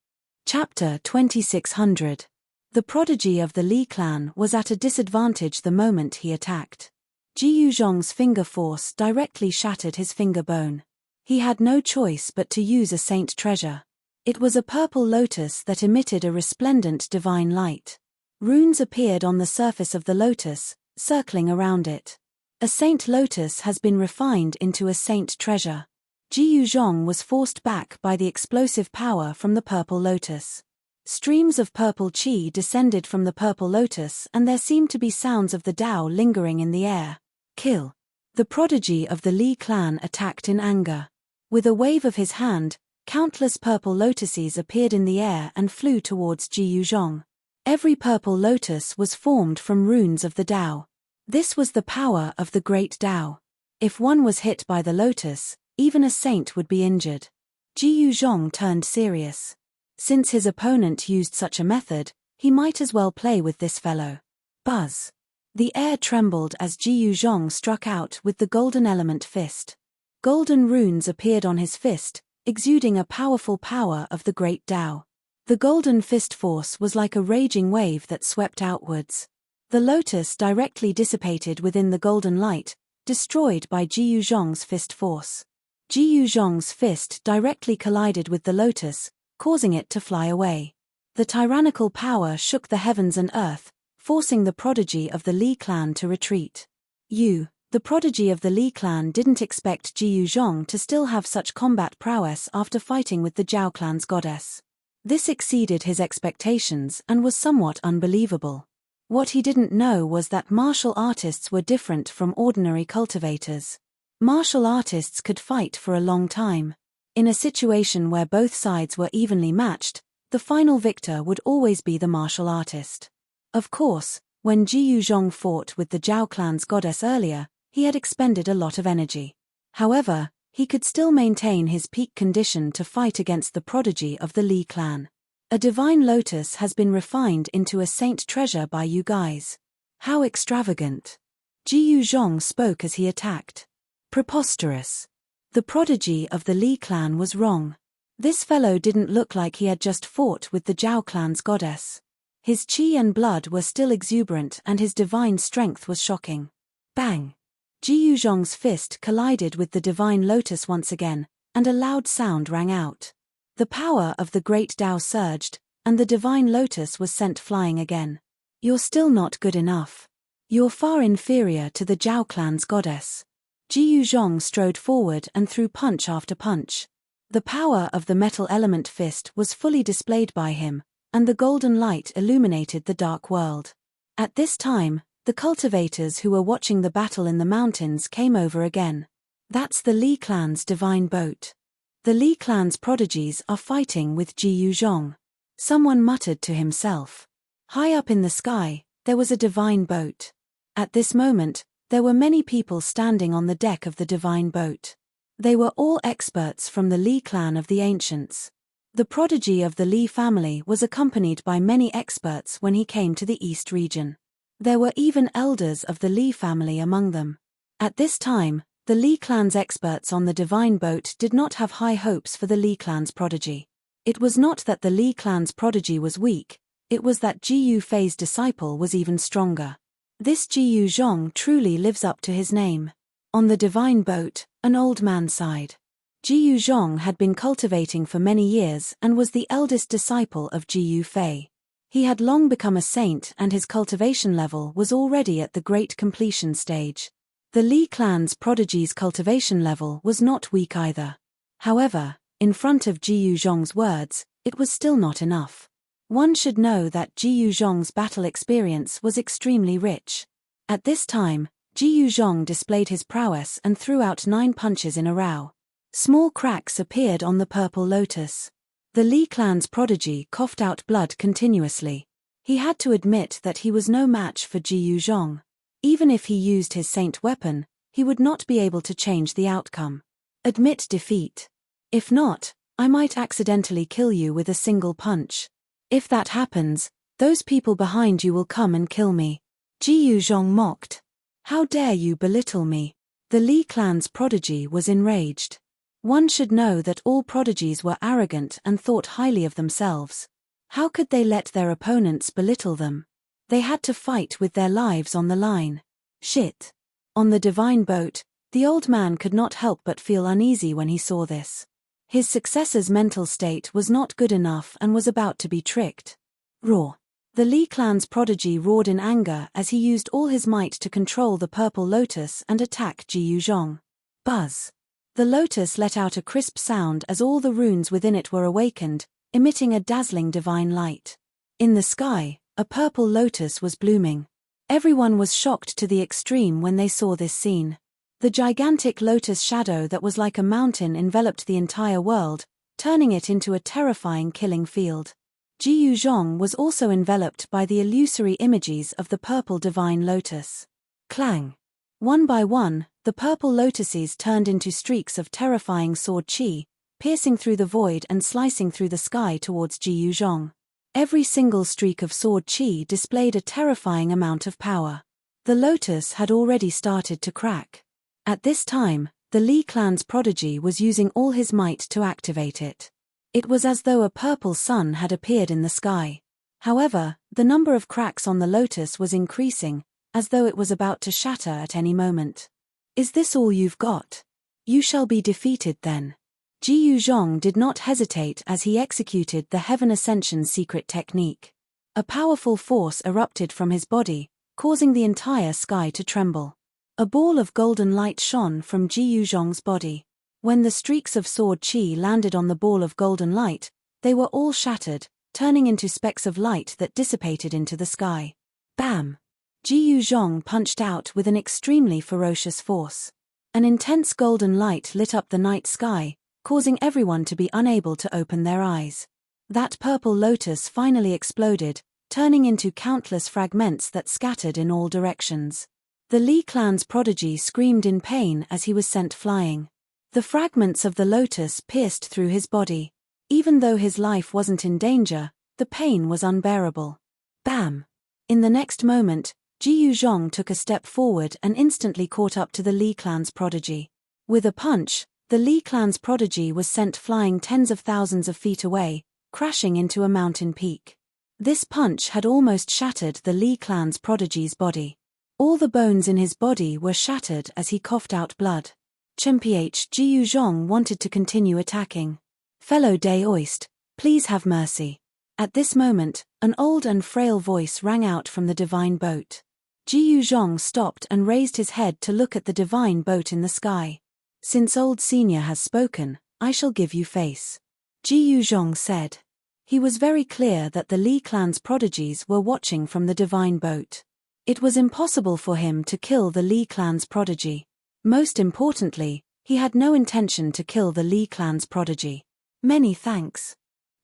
Chapter 2600. The prodigy of the Li clan was at a disadvantage the moment he attacked. Ji Yuzhong's finger force directly shattered his finger bone. He had no choice but to use a saint treasure. It was a purple lotus that emitted a resplendent divine light. Runes appeared on the surface of the lotus, circling around it. A saint lotus has been refined into a saint treasure. Ji Yuzhong was forced back by the explosive power from the purple lotus. Streams of purple qi descended from the purple lotus and there seemed to be sounds of the Tao lingering in the air. Kill. The prodigy of the Li clan attacked in anger. With a wave of his hand, countless purple lotuses appeared in the air and flew towards Ji Yuzhong. Every purple lotus was formed from runes of the Tao. This was the power of the great Tao. If one was hit by the lotus, even a saint would be injured. Ji Yuzhong turned serious. Since his opponent used such a method, he might as well play with this fellow. Buzz. The air trembled as Ji Yuzhong struck out with the golden element fist. Golden runes appeared on his fist, exuding a powerful power of the great Tao. The golden fist force was like a raging wave that swept outwards. The lotus directly dissipated within the golden light, destroyed by Ji Yuzhong's fist force. Ji Yuzhong's fist directly collided with the lotus, causing it to fly away. The tyrannical power shook the heavens and earth, forcing the prodigy of the Li clan to retreat. The prodigy of the Li clan didn't expect Ji Yuzhong to still have such combat prowess after fighting with the Zhao clan's goddess. This exceeded his expectations and was somewhat unbelievable. What he didn't know was that martial artists were different from ordinary cultivators. Martial artists could fight for a long time. In a situation where both sides were evenly matched, the final victor would always be the martial artist. Of course, when Ji Yuzhong fought with the Zhao clan's goddess earlier, he had expended a lot of energy. However, he could still maintain his peak condition to fight against the prodigy of the Li clan. A divine lotus has been refined into a saint treasure by you guys. How extravagant. Ji Yuzhong spoke as he attacked. Preposterous. The prodigy of the Li clan was wrong. This fellow didn't look like he had just fought with the Zhao clan's goddess. His qi and blood were still exuberant and his divine strength was shocking. Bang! Ji Yuzhong's fist collided with the divine lotus once again, and a loud sound rang out. The power of the great Tao surged, and the divine lotus was sent flying again. You're still not good enough. You're far inferior to the Zhao clan's goddess. Ji Yuzhong strode forward and threw punch after punch. The power of the metal element fist was fully displayed by him, and the golden light illuminated the dark world. At this time, the cultivators who were watching the battle in the mountains came over again. That's the Li clan's divine boat. The Li clan's prodigies are fighting with Ji Yuzhong. Someone muttered to himself. High up in the sky, there was a divine boat. At this moment, there were many people standing on the deck of the divine boat. They were all experts from the Li clan of the ancients. The prodigy of the Li family was accompanied by many experts when he came to the East region. There were even elders of the Li family among them. At this time, the Li clan's experts on the divine boat did not have high hopes for the Li clan's prodigy. It was not that the Li clan's prodigy was weak, it was that Ji Yufei's disciple was even stronger. This Ji Yuzhong truly lives up to his name. On the divine boat, an old man sighed. Ji Yuzhong had been cultivating for many years and was the eldest disciple of Ji Yufei. He had long become a saint and his cultivation level was already at the great completion stage. The Li clan's prodigy's cultivation level was not weak either. However, in front of Ji Yuzhong's words, it was still not enough. One should know that Ji Yuzhong's battle experience was extremely rich. At this time, Ji Yuzhong displayed his prowess and threw out 9 punches in a row. Small cracks appeared on the purple lotus. The Li clan's prodigy coughed out blood continuously. He had to admit that he was no match for Ji Yuzhong. Even if he used his saint weapon, he would not be able to change the outcome. Admit defeat. If not, I might accidentally kill you with a single punch. If that happens, those people behind you will come and kill me. Ji Yuzhong mocked. How dare you belittle me? The Li clan's prodigy was enraged. One should know that all prodigies were arrogant and thought highly of themselves. How could they let their opponents belittle them? They had to fight with their lives on the line. Shit. On the divine boat, the old man could not help but feel uneasy when he saw this. His successor's mental state was not good enough and was about to be tricked. Roar. The Li clan's prodigy roared in anger as he used all his might to control the purple lotus and attack Ji Yuzhong. Buzz. The lotus let out a crisp sound as all the runes within it were awakened, emitting a dazzling divine light. In the sky, a purple lotus was blooming. Everyone was shocked to the extreme when they saw this scene. The gigantic lotus shadow that was like a mountain enveloped the entire world, turning it into a terrifying killing field. Ji Yuzhong was also enveloped by the illusory images of the purple divine lotus. Clang! One by one, the purple lotuses turned into streaks of terrifying sword chi, piercing through the void and slicing through the sky towards Ji Yuzhong. Every single streak of sword chi displayed a terrifying amount of power. The lotus had already started to crack. At this time, the Li clan's prodigy was using all his might to activate it. It was as though a purple sun had appeared in the sky. However, the number of cracks on the lotus was increasing, as though it was about to shatter at any moment. Is this all you've got? You shall be defeated then. Ji Yuzhong did not hesitate as he executed the Heaven Ascension secret technique. A powerful force erupted from his body, causing the entire sky to tremble. A ball of golden light shone from Ji Yuzhong's body. When the streaks of sword chi landed on the ball of golden light, they were all shattered, turning into specks of light that dissipated into the sky. Bam! Ji Yuzhong punched out with an extremely ferocious force. An intense golden light lit up the night sky, causing everyone to be unable to open their eyes. That purple lotus finally exploded, turning into countless fragments that scattered in all directions. The Li clan's prodigy screamed in pain as he was sent flying. The fragments of the lotus pierced through his body. Even though his life wasn't in danger, the pain was unbearable. Bam! In the next moment, Ji Yuzhong took a step forward and instantly caught up to the Li clan's prodigy. With a punch, the Li clan's prodigy was sent flying tens of thousands of feet away, crashing into a mountain peak. This punch had almost shattered the Li clan's prodigy's body. All the bones in his body were shattered as he coughed out blood. Ji Yuzhong wanted to continue attacking. Fellow Daoist, please have mercy. At this moment, an old and frail voice rang out from the divine boat. Ji Yuzhong stopped and raised his head to look at the divine boat in the sky. Since old senior has spoken, I shall give you face. Ji Yuzhong said. He was very clear that the Li clan's prodigies were watching from the divine boat. It was impossible for him to kill the Li clan's prodigy. Most importantly, he had no intention to kill the Li clan's prodigy. Many thanks.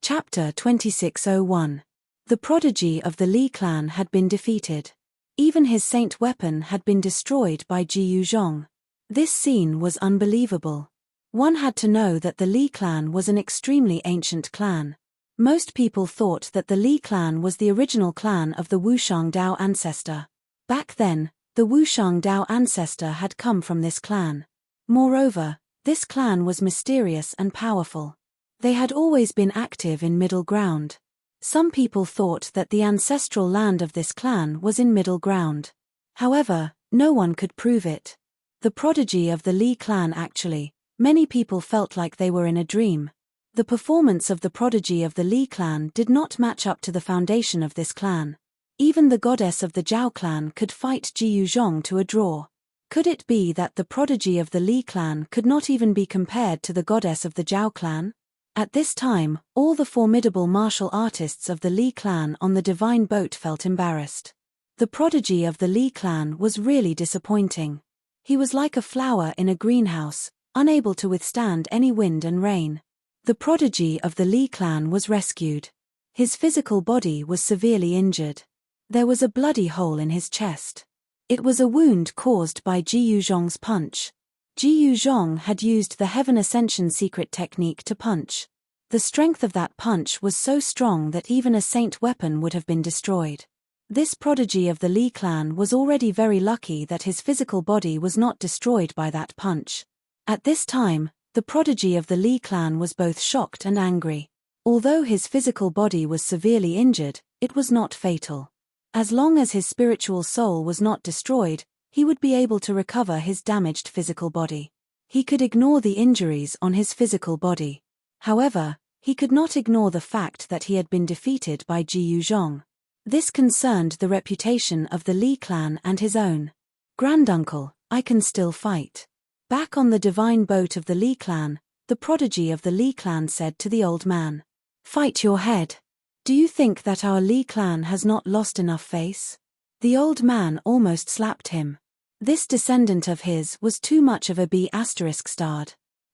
Chapter 2601. The prodigy of the Li clan had been defeated. Even his saint weapon had been destroyed by Ji Yuzhong. This scene was unbelievable. One had to know that the Li clan was an extremely ancient clan. Most people thought that the Li clan was the original clan of the Wushang Dao ancestor. Back then, the Wushang Dao ancestor had come from this clan. Moreover, this clan was mysterious and powerful. They had always been active in Middle Ground. Some people thought that the ancestral land of this clan was in Middle Ground. However, no one could prove it. The prodigy of the Li clan actually, many people felt like they were in a dream. The performance of the prodigy of the Li clan did not match up to the foundation of this clan. Even the goddess of the Zhao clan could fight Ji Yuzhong to a draw. Could it be that the prodigy of the Li clan could not even be compared to the goddess of the Zhao clan? At this time, all the formidable martial artists of the Li clan on the divine boat felt embarrassed. The prodigy of the Li clan was really disappointing. He was like a flower in a greenhouse, unable to withstand any wind and rain. The prodigy of the Li clan was rescued. His physical body was severely injured. There was a bloody hole in his chest. It was a wound caused by Ji Yuzhong's punch. Ji Yuzhong had used the Heaven Ascension secret technique to punch. The strength of that punch was so strong that even a saint weapon would have been destroyed. This prodigy of the Li clan was already very lucky that his physical body was not destroyed by that punch. At this time, the prodigy of the Li clan was both shocked and angry. Although his physical body was severely injured, it was not fatal. As long as his spiritual soul was not destroyed, he would be able to recover his damaged physical body. He could ignore the injuries on his physical body. However, he could not ignore the fact that he had been defeated by Ji Yuzhong. This concerned the reputation of the Li clan and his own. "Granduncle, I can still fight." Back on the divine boat of the Li clan, the prodigy of the Li clan said to the old man, "Fight your head. Do you think that our Li clan has not lost enough face?" The old man almost slapped him. This descendant of his was too much of a B*****.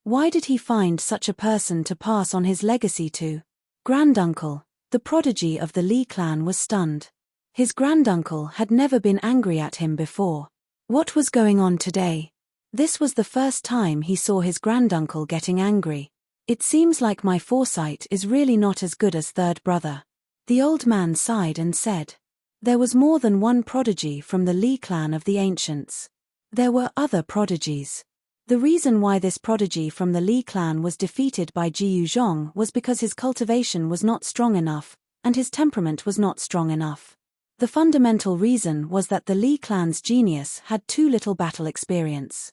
Why did he find such a person to pass on his legacy to? "Granduncle." The prodigy of the Li clan was stunned. His granduncle had never been angry at him before. What was going on today? This was the first time he saw his granduncle getting angry. "It seems like my foresight is really not as good as third brother." The old man sighed and said, "There was more than one prodigy from the Li clan of the ancients. There were other prodigies. The reason why this prodigy from the Li clan was defeated by Ji Yuzhong was because his cultivation was not strong enough, and his temperament was not strong enough. The fundamental reason was that the Li clan's genius had too little battle experience.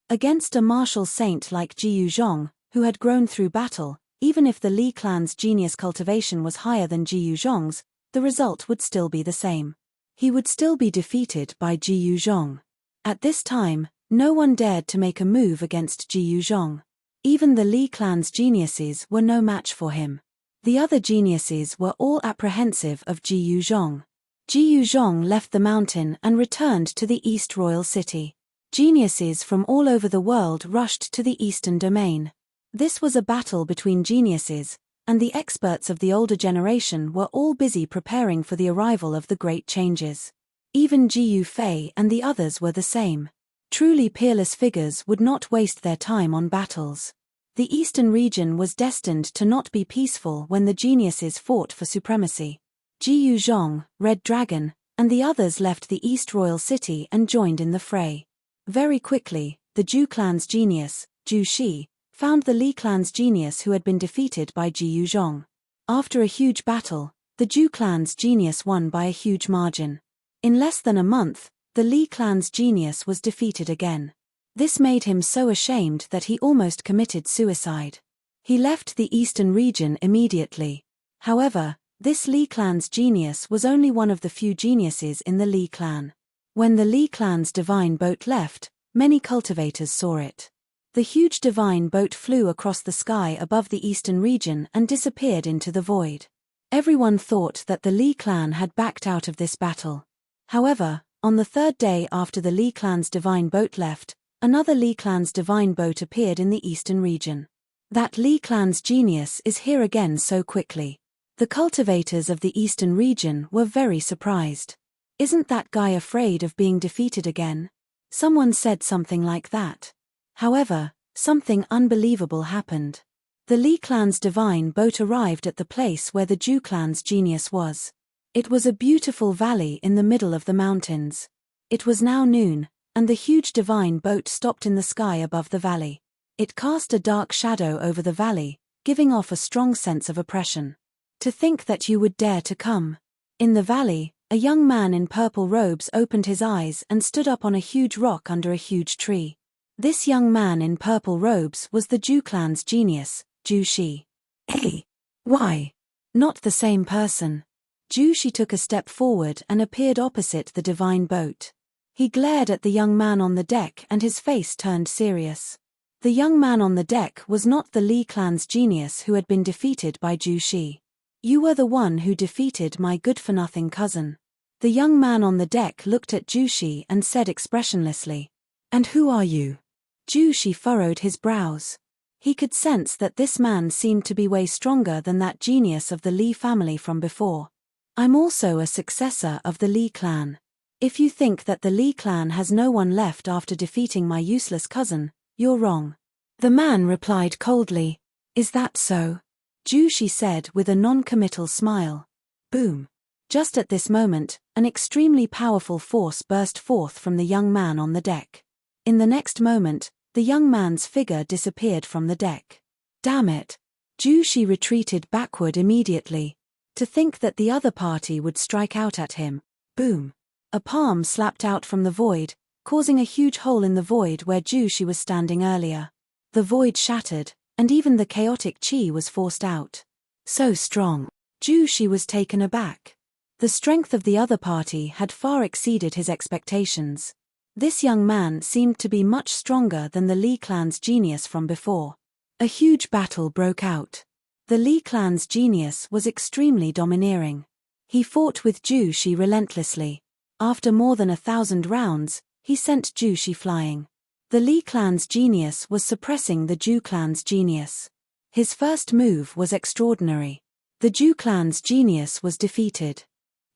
Against a martial saint like Ji Yuzhong, who had grown through battle, even if the Li clan's genius cultivation was higher than Ji Yuzhong's, the result would still be the same. He would still be defeated by Ji Yuzhong. At this time, no one dared to make a move against Ji Yuzhong. Even the Li clan's geniuses were no match for him. The other geniuses were all apprehensive of Ji Yuzhong. Ji Yuzhong left the mountain and returned to the East Royal City. Geniuses from all over the world rushed to the Eastern Domain. This was a battle between geniuses, and the experts of the older generation were all busy preparing for the arrival of the great changes. Even Ji Yufei and the others were the same. Truly peerless figures would not waste their time on battles. The eastern region was destined to not be peaceful when the geniuses fought for supremacy. Ji Yuzhong, Red Dragon, and the others left the East Royal City and joined in the fray. Very quickly, the Zhu clan's genius, Zhu Shi, found the Li clan's genius who had been defeated by Ji Yuzhong. After a huge battle, the Zhu clan's genius won by a huge margin. In less than a month, the Li clan's genius was defeated again. This made him so ashamed that he almost committed suicide. He left the eastern region immediately. However, this Li clan's genius was only one of the few geniuses in the Li clan. When the Li clan's divine boat left, many cultivators saw it. The huge divine boat flew across the sky above the eastern region and disappeared into the void. Everyone thought that the Li clan had backed out of this battle. However, on the third day after the Li clan's divine boat left, another Li clan's divine boat appeared in the eastern region. That Li clan's genius is here again so quickly. The cultivators of the eastern region were very surprised. "Isn't that guy afraid of being defeated again?" Someone said something like that. However, something unbelievable happened. The Li clan's divine boat arrived at the place where the Zhu clan's genius was. It was a beautiful valley in the middle of the mountains. It was now noon, and the huge divine boat stopped in the sky above the valley. It cast a dark shadow over the valley, giving off a strong sense of oppression. "To think that you would dare to come." In the valley, a young man in purple robes opened his eyes and stood up on a huge rock under a huge tree. This young man in purple robes was the Zhu clan's genius, Zhu Shi. "Hey! Why? Not the same person." Zhu Shi took a step forward and appeared opposite the divine boat. He glared at the young man on the deck and his face turned serious. The young man on the deck was not the Li clan's genius who had been defeated by Zhu Shi. "You were the one who defeated my good-for-nothing cousin." The young man on the deck looked at Jushi and said expressionlessly, "And who are you?" Jushi furrowed his brows. He could sense that this man seemed to be way stronger than that genius of the Li family from before. "I'm also a successor of the Li clan. If you think that the Li clan has no one left after defeating my useless cousin, you're wrong." The man replied coldly, "Is that so?" Jushi said with a non-committal smile. Boom. Just at this moment, an extremely powerful force burst forth from the young man on the deck. In the next moment, the young man's figure disappeared from the deck. Damn it! Jushi retreated backward immediately. To think that the other party would strike out at him. Boom! A palm slapped out from the void, causing a huge hole in the void where Jushi was standing earlier. The void shattered, and even the chaotic chi was forced out. So strong. Jushi was taken aback. The strength of the other party had far exceeded his expectations. This young man seemed to be much stronger than the Li clan's genius from before. A huge battle broke out. The Li clan's genius was extremely domineering. He fought with Jushi relentlessly. After more than 1,000 rounds, he sent Jushi flying. The Li clan's genius was suppressing the Ju clan's genius. His first move was extraordinary. The Ju clan's genius was defeated.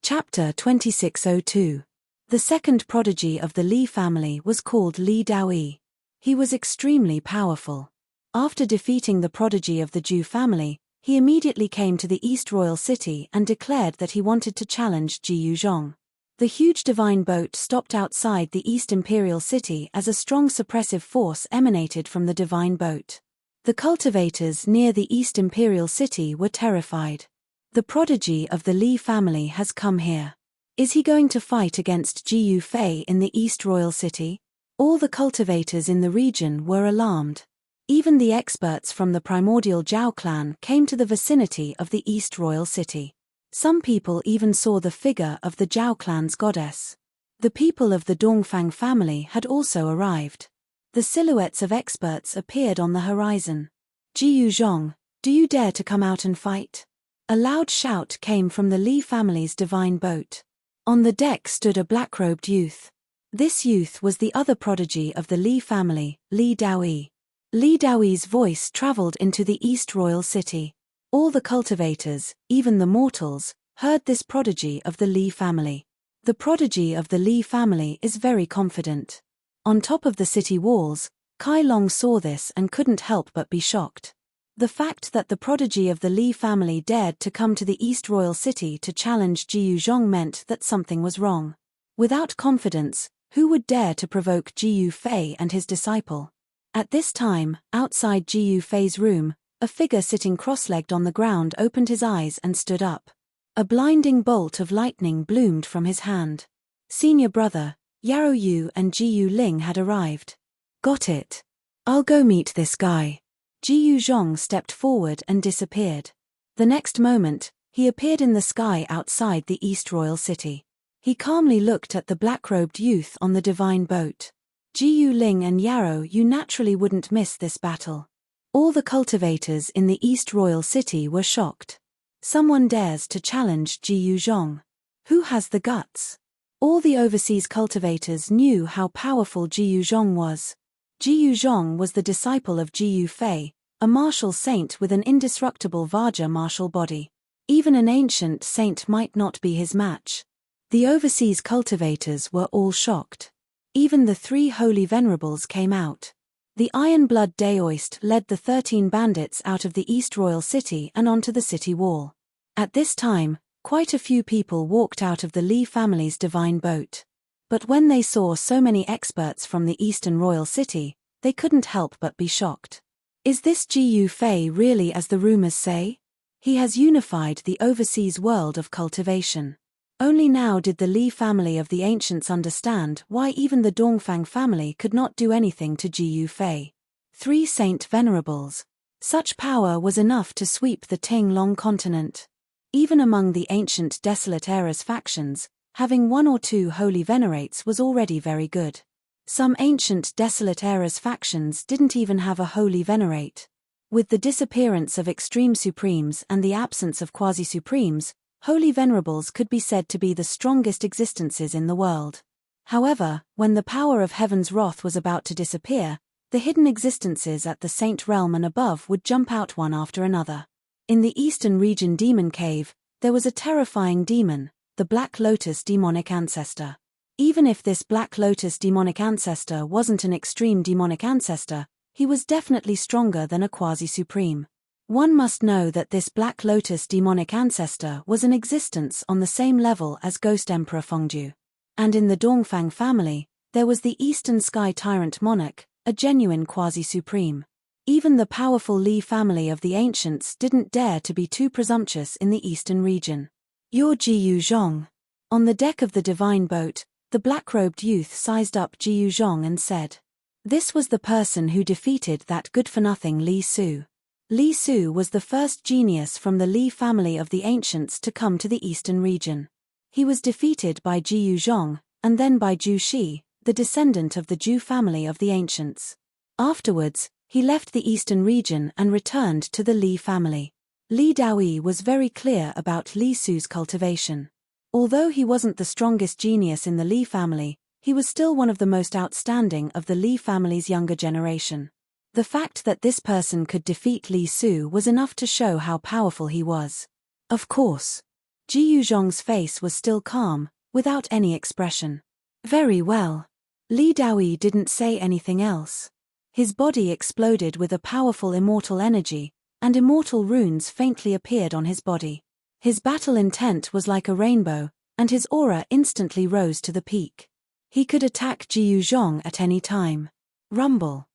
Chapter 2602. The second prodigy of the Li family was called Li Daoyi. He was extremely powerful. After defeating the prodigy of the Ju family, he immediately came to the East Royal City and declared that he wanted to challenge Ji Yuzhong. The huge divine boat stopped outside the East Imperial City as a strong suppressive force emanated from the divine boat. The cultivators near the East Imperial City were terrified. The prodigy of the Li family has come here. Is he going to fight against Ji Yufei in the East Royal City? All the cultivators in the region were alarmed. Even the experts from the primordial Zhao clan came to the vicinity of the East Royal City. Some people even saw the figure of the Zhao clan's goddess. The people of the Dongfang family had also arrived. The silhouettes of experts appeared on the horizon. Ji Yuzhong, do you dare to come out and fight? A loud shout came from the Li family's divine boat. On the deck stood a black-robed youth. This youth was the other prodigy of the Li family, Li Daoyi. Li Daoyi's voice traveled into the East Royal City. All the cultivators, even the mortals, heard this prodigy of the Li family. The prodigy of the Li family is very confident. On top of the city walls, Kai Long saw this and couldn't help but be shocked. The fact that the prodigy of the Li family dared to come to the East Royal City to challenge Ji Yuzhong meant that something was wrong. Without confidence, who would dare to provoke Ji Yufei and his disciple? At this time, outside Ji Yufei's room, a figure sitting cross-legged on the ground opened his eyes and stood up. A blinding bolt of lightning bloomed from his hand. Senior brother, Yarrow Yu and Ji Yu Ling had arrived. Got it. I'll go meet this guy. Ji Yuzhong stepped forward and disappeared. The next moment, he appeared in the sky outside the East Royal City. He calmly looked at the black-robed youth on the divine boat. Ji Yu Ling and Yarrow Yu naturally wouldn't miss this battle. All the cultivators in the East Royal City were shocked. Someone dares to challenge Ji Yuzhong. Who has the guts? All the overseas cultivators knew how powerful Ji Yuzhong was. Ji Yuzhong was the disciple of Ji Yufei, a martial saint with an indestructible Vajra martial body. Even an ancient saint might not be his match. The overseas cultivators were all shocked. Even the 3 holy venerables came out. The Iron Blood Daoist led the 13 bandits out of the East Royal City and onto the city wall. At this time, quite a few people walked out of the Li family's divine boat. But when they saw so many experts from the Eastern Royal City, they couldn't help but be shocked. Is this Ji Yufei really as the rumors say? He has unified the overseas world of cultivation. Only now did the Li family of the ancients understand why even the Dongfang family could not do anything to Ji Yufei. 3 saint venerables. Such power was enough to sweep the Ting-Long continent. Even among the ancient Desolate Eras factions, having 1 or 2 holy venerates was already very good. Some ancient Desolate Eras factions didn't even have a holy venerate. With the disappearance of extreme supremes and the absence of quasi-supremes, Holy venerables could be said to be the strongest existences in the world. However, when the power of heaven's wrath was about to disappear, the hidden existences at the saint realm and above would jump out one after another. In the eastern region demon cave, there was a terrifying demon, the Black Lotus demonic ancestor. Even if this Black Lotus demonic ancestor wasn't an extreme demonic ancestor, he was definitely stronger than a quasi-supreme. One must know that this Black Lotus demonic ancestor was in existence on the same level as Ghost Emperor Fengju. And in the Dongfang family, there was the Eastern Sky Tyrant Monarch, a genuine quasi-supreme. Even the powerful Li family of the ancients didn't dare to be too presumptuous in the eastern region. You're Jiyu Zhong. On the deck of the divine boat, the black-robed youth sized up Jiyu Zhong and said. This was the person who defeated that good-for-nothing Li Su. Li Su was the first genius from the Li family of the ancients to come to the eastern region. He was defeated by Jiyu Zhong, and then by Zhu Shi, the descendant of the Zhu family of the ancients. Afterwards, he left the eastern region and returned to the Li family. Li Daoyi was very clear about Li Su's cultivation. Although he wasn't the strongest genius in the Li family, he was still one of the most outstanding of the Li family's younger generation. The fact that this person could defeat Li Su was enough to show how powerful he was. Of course. Jiyu Zhong's face was still calm, without any expression. Very well. Li Daoyi didn't say anything else. His body exploded with a powerful immortal energy, and immortal runes faintly appeared on his body. His battle intent was like a rainbow, and his aura instantly rose to the peak. He could attack Jiyu Zhong at any time. Rumble.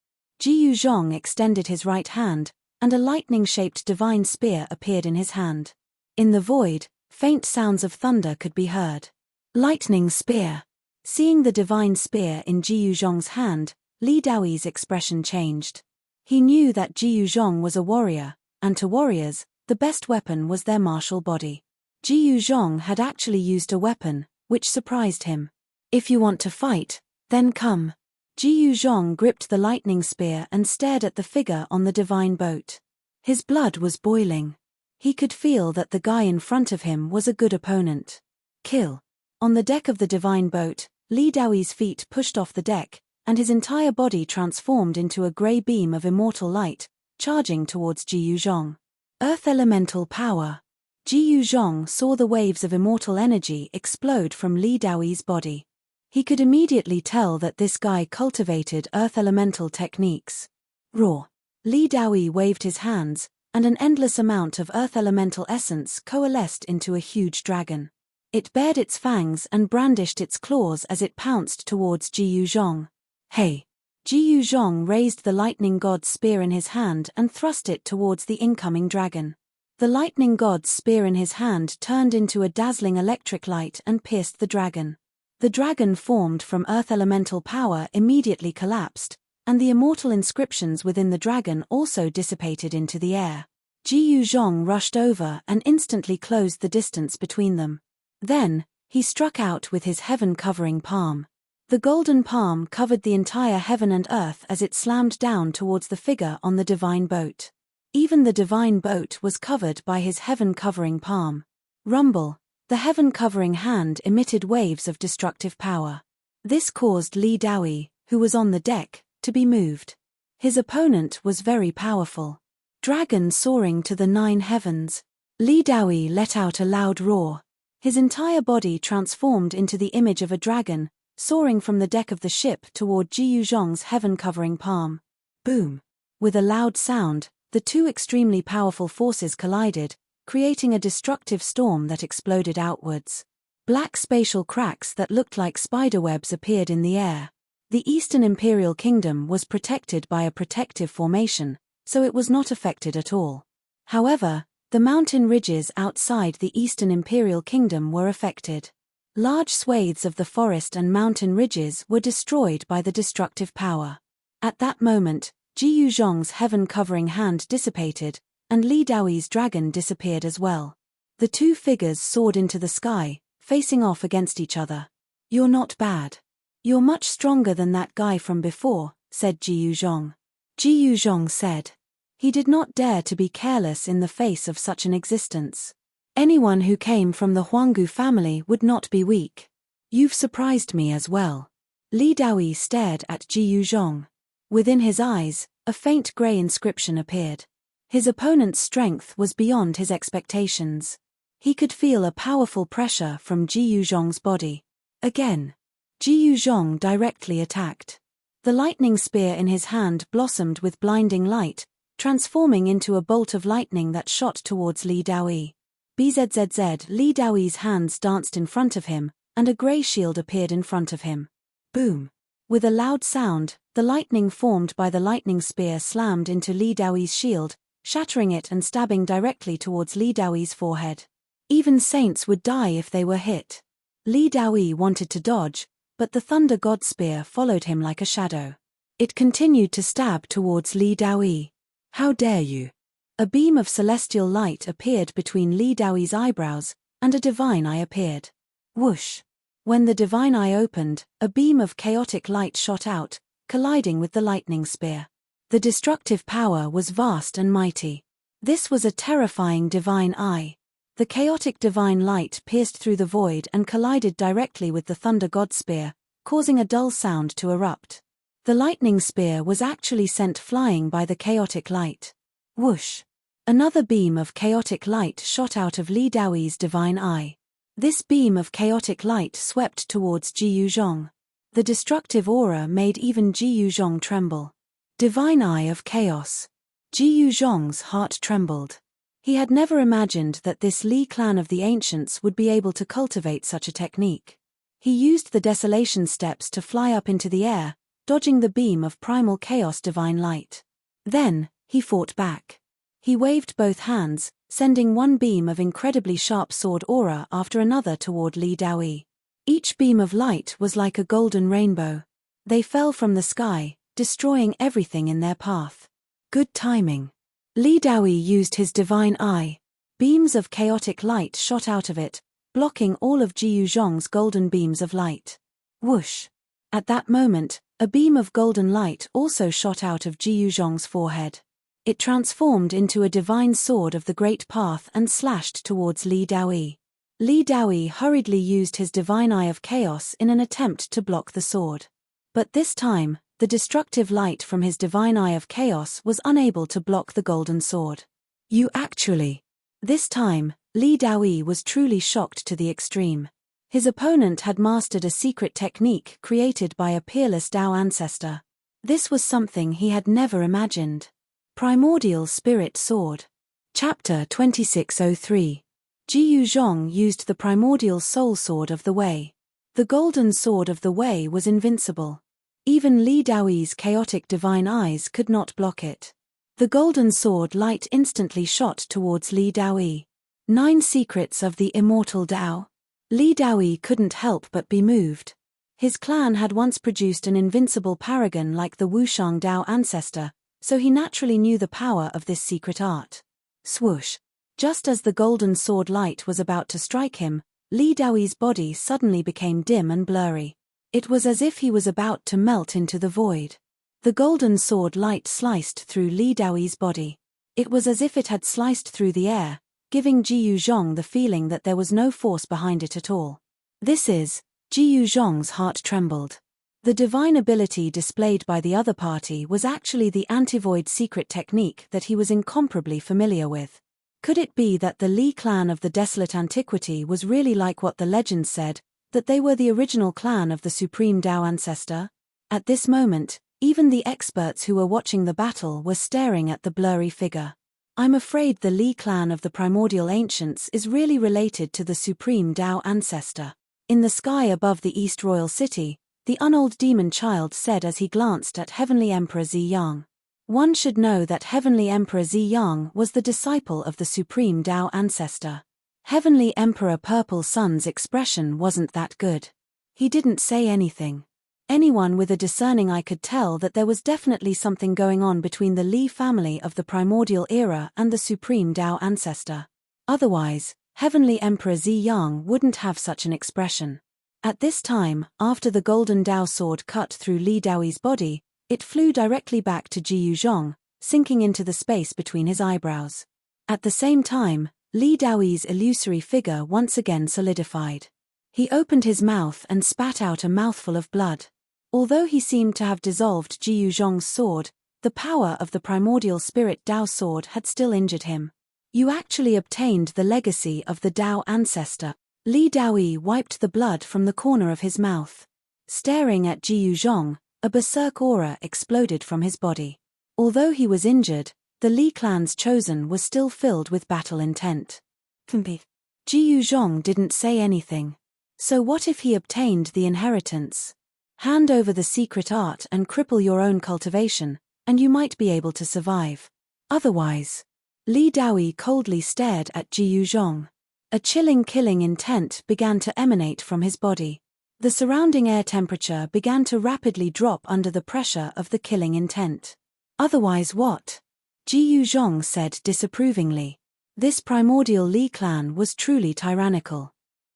Jiyu Zhong extended his right hand, and a lightning-shaped divine spear appeared in his hand. In the void, faint sounds of thunder could be heard. Lightning spear. Seeing the divine spear in Jiyu Zhong's hand, Li Daoyi's expression changed. He knew that Jiyu Zhong was a warrior, and to warriors, the best weapon was their martial body. Jiyu Zhong had actually used a weapon, which surprised him. If you want to fight, then come. Jiyu Zhong gripped the lightning spear and stared at the figure on the divine boat. His blood was boiling. He could feel that the guy in front of him was a good opponent. Kill. On the deck of the divine boat, Li Daoyi's feet pushed off the deck, and his entire body transformed into a grey beam of immortal light, charging towards Jiyu Zhong. Earth elemental power. Jiyu Zhong saw the waves of immortal energy explode from Li Daoyi's body. He could immediately tell that this guy cultivated earth elemental techniques. Roar. Li Daoyi waved his hands, and an endless amount of earth elemental essence coalesced into a huge dragon. It bared its fangs and brandished its claws as it pounced towards Jiyu Zhong. Hey! Jiyu Zhong raised the lightning god's spear in his hand and thrust it towards the incoming dragon. The lightning god's spear in his hand turned into a dazzling electric light and pierced the dragon. The dragon formed from earth elemental power immediately collapsed, and the immortal inscriptions within the dragon also dissipated into the air. Jiyu Zhong rushed over and instantly closed the distance between them. Then, he struck out with his heaven-covering palm. The golden palm covered the entire heaven and earth as it slammed down towards the figure on the divine boat. Even the divine boat was covered by his heaven-covering palm. Rumble. The heaven-covering hand emitted waves of destructive power. This caused Li Daoyi, who was on the deck, to be moved. His opponent was very powerful. Dragon soaring to the 9 heavens. Li Daoyi let out a loud roar. His entire body transformed into the image of a dragon, soaring from the deck of the ship toward Jiyu Zhong's heaven-covering palm. Boom! With a loud sound, the two extremely powerful forces collided, creating a destructive storm that exploded outwards. Black spatial cracks that looked like spiderwebs appeared in the air. The Eastern Imperial Kingdom was protected by a protective formation, so it was not affected at all. However, the mountain ridges outside the Eastern Imperial Kingdom were affected. Large swathes of the forest and mountain ridges were destroyed by the destructive power. At that moment, Jiyu Zhong's heaven-covering hand dissipated, and Li Daoyi's dragon disappeared as well. The two figures soared into the sky, facing off against each other. You're not bad. You're much stronger than that guy from before, said Jiyu Zhong. Jiyu Zhong said. He did not dare to be careless in the face of such an existence. Anyone who came from the Huanggu family would not be weak. You've surprised me as well. Li Daoyi stared at Ji Yuzhong. Within his eyes, a faint grey inscription appeared. His opponent's strength was beyond his expectations. He could feel a powerful pressure from Ji Yuzhong's body. Again, Ji Yuzhong directly attacked. The lightning spear in his hand blossomed with blinding light, transforming into a bolt of lightning that shot towards Li Daoyi. Bzzz, Li Daoyi's hands danced in front of him, and a grey shield appeared in front of him. Boom! With a loud sound, the lightning formed by the lightning spear slammed into Li Daoyi's shield, shattering it and stabbing directly towards Li Daoyi's forehead. Even saints would die if they were hit. Li Daoyi wanted to dodge, but the Thunder God Spear followed him like a shadow. It continued to stab towards Li Daoyi. How dare you! A beam of celestial light appeared between Li Daoyi's eyebrows, and a divine eye appeared. Whoosh! When the divine eye opened, a beam of chaotic light shot out, colliding with the lightning spear. The destructive power was vast and mighty. This was a terrifying divine eye. The chaotic divine light pierced through the void and collided directly with the Thunder God Spear, causing a dull sound to erupt. The lightning spear was actually sent flying by the chaotic light. Whoosh! Another beam of chaotic light shot out of Li Daoyi's divine eye. This beam of chaotic light swept towards Ji Yuzhong. The destructive aura made even Ji Yuzhong tremble. Divine Eye of Chaos. Ji Yuzhong's heart trembled. He had never imagined that this Li clan of the ancients would be able to cultivate such a technique. He used the desolation steps to fly up into the air, dodging the beam of primal chaos divine light. Then, he fought back. He waved both hands, sending one beam of incredibly sharp sword aura after another toward Li Daoyi. Each beam of light was like a golden rainbow. They fell from the sky, destroying everything in their path. Good timing. Li Daoyi used his divine eye. Beams of chaotic light shot out of it, blocking all of Ji Yuzhong's golden beams of light. Whoosh! At that moment, a beam of golden light also shot out of Ji Yuzhong's forehead. It transformed into a divine sword of the Great Path and slashed towards Li Daoyi. Li Daoyi hurriedly used his divine eye of chaos in an attempt to block the sword. But this time, the destructive light from his divine eye of chaos was unable to block the golden sword. You actually... This time, Li Daoyi was truly shocked to the extreme. His opponent had mastered a secret technique created by a peerless Dao ancestor. This was something he had never imagined. Primordial Spirit Sword. Chapter 2603. Ji Yuzhong used the primordial soul sword of the Wei. The golden sword of the Wei was invincible. Even Li Daoyi's chaotic divine eyes could not block it. The golden sword light instantly shot towards Li Daoyi. 9 Secrets of the Immortal Dao. Li Daoyi couldn't help but be moved. His clan had once produced an invincible paragon like the Wushang Dao ancestor, so he naturally knew the power of this secret art. Swoosh! Just as the golden sword light was about to strike him, Li Daoyi's body suddenly became dim and blurry. It was as if he was about to melt into the void. The golden sword light sliced through Li Daoyi's body. It was as if it had sliced through the air, giving Ji Yuzhong the feeling that there was no force behind it at all. Ji Yuzhong's heart trembled. The divine ability displayed by the other party was actually the anti-void secret technique that he was incomparably familiar with. Could it be that the Li clan of the desolate antiquity was really like what the legends said, that they were the original clan of the supreme Dao ancestor? At this moment, even the experts who were watching the battle were staring at the blurry figure. I'm afraid the Li clan of the primordial ancients is really related to the supreme Dao ancestor. In the sky above the East Royal City, the unold demon child said as he glanced at Heavenly Emperor Ziyang. One should know that Heavenly Emperor Ziyang was the disciple of the supreme Dao ancestor. Heavenly Emperor Purple Sun's expression wasn't that good. He didn't say anything. Anyone with a discerning eye could tell that there was definitely something going on between the Li family of the primordial era and the supreme Dao ancestor. Otherwise, Heavenly Emperor Ziyang wouldn't have such an expression. At this time, after the golden Dao sword cut through Li Daoyi's body, it flew directly back to Ji Yuzhong, sinking into the space between his eyebrows. At the same time, Li Daoyi's illusory figure once again solidified. He opened his mouth and spat out a mouthful of blood. Although he seemed to have dissolved Ji Yuzhong's sword, the power of the primordial spirit Dao sword had still injured him. You actually obtained the legacy of the Dao ancestor. Li Daoyi wiped the blood from the corner of his mouth. Staring at Ji Yuzhong, a berserk aura exploded from his body. Although he was injured, the Li clan's chosen was still filled with battle intent. Ji Yuzhong didn't say anything. So what if he obtained the inheritance? Hand over the secret art and cripple your own cultivation, and you might be able to survive. Otherwise. Li Daoyi coldly stared at Ji Yuzhong. A chilling killing intent began to emanate from his body. The surrounding air temperature began to rapidly drop under the pressure of the killing intent. Otherwise what? Ji Yuzhong said disapprovingly. This primordial Li clan was truly tyrannical.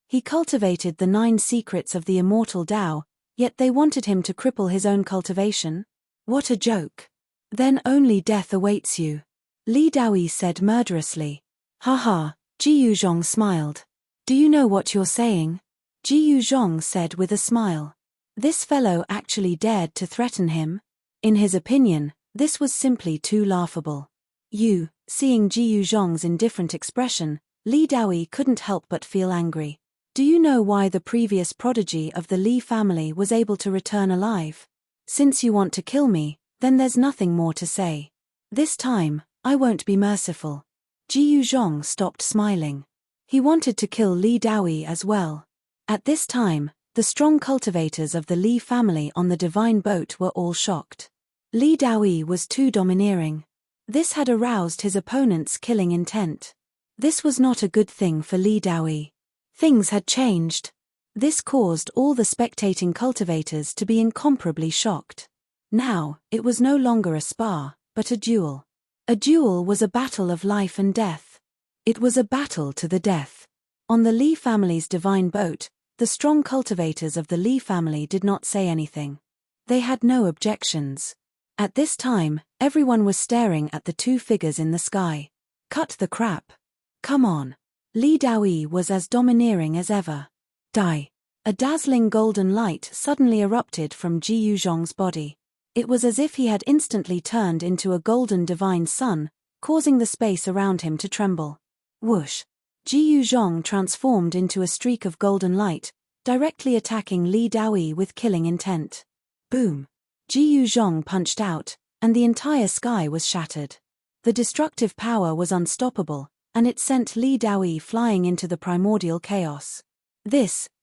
He cultivated the 9 secrets of the immortal Dao, yet they wanted him to cripple his own cultivation? What a joke. Then only death awaits you. Li Daoyi said murderously. Haha, Ji Yuzhong smiled. Do you know what you're saying? Ji Yuzhong said with a smile. This fellow actually dared to threaten him? In his opinion, this was simply too laughable. Seeing Ji Yuzhong's indifferent expression, Li Daoyi couldn't help but feel angry. Do you know why the previous prodigy of the Li family was able to return alive? Since you want to kill me, then there's nothing more to say. This time, I won't be merciful. Ji Yuzhong stopped smiling. He wanted to kill Li Daoyi as well. At this time, the strong cultivators of the Li family on the divine boat were all shocked. Li Daoyi was too domineering. This had aroused his opponent's killing intent. This was not a good thing for Li Daoyi. Things had changed. This caused all the spectating cultivators to be incomparably shocked. Now, it was no longer a spar, but a duel. A duel was a battle of life and death. It was a battle to the death. On the Li family's divine boat, the strong cultivators of the Li family did not say anything. They had no objections. At this time, everyone was staring at the 2 figures in the sky. Cut the crap. Come on. Li Daoyi was as domineering as ever. Die. A dazzling golden light suddenly erupted from Ji Yuzhong's body. It was as if he had instantly turned into a golden divine sun, causing the space around him to tremble. Whoosh. Ji Yuzhong transformed into a streak of golden light, directly attacking Li Daoyi with killing intent. Boom. Ji Yuzhong punched out, and the entire sky was shattered. The destructive power was unstoppable, and it sent Li Daoyi flying into the primordial chaos.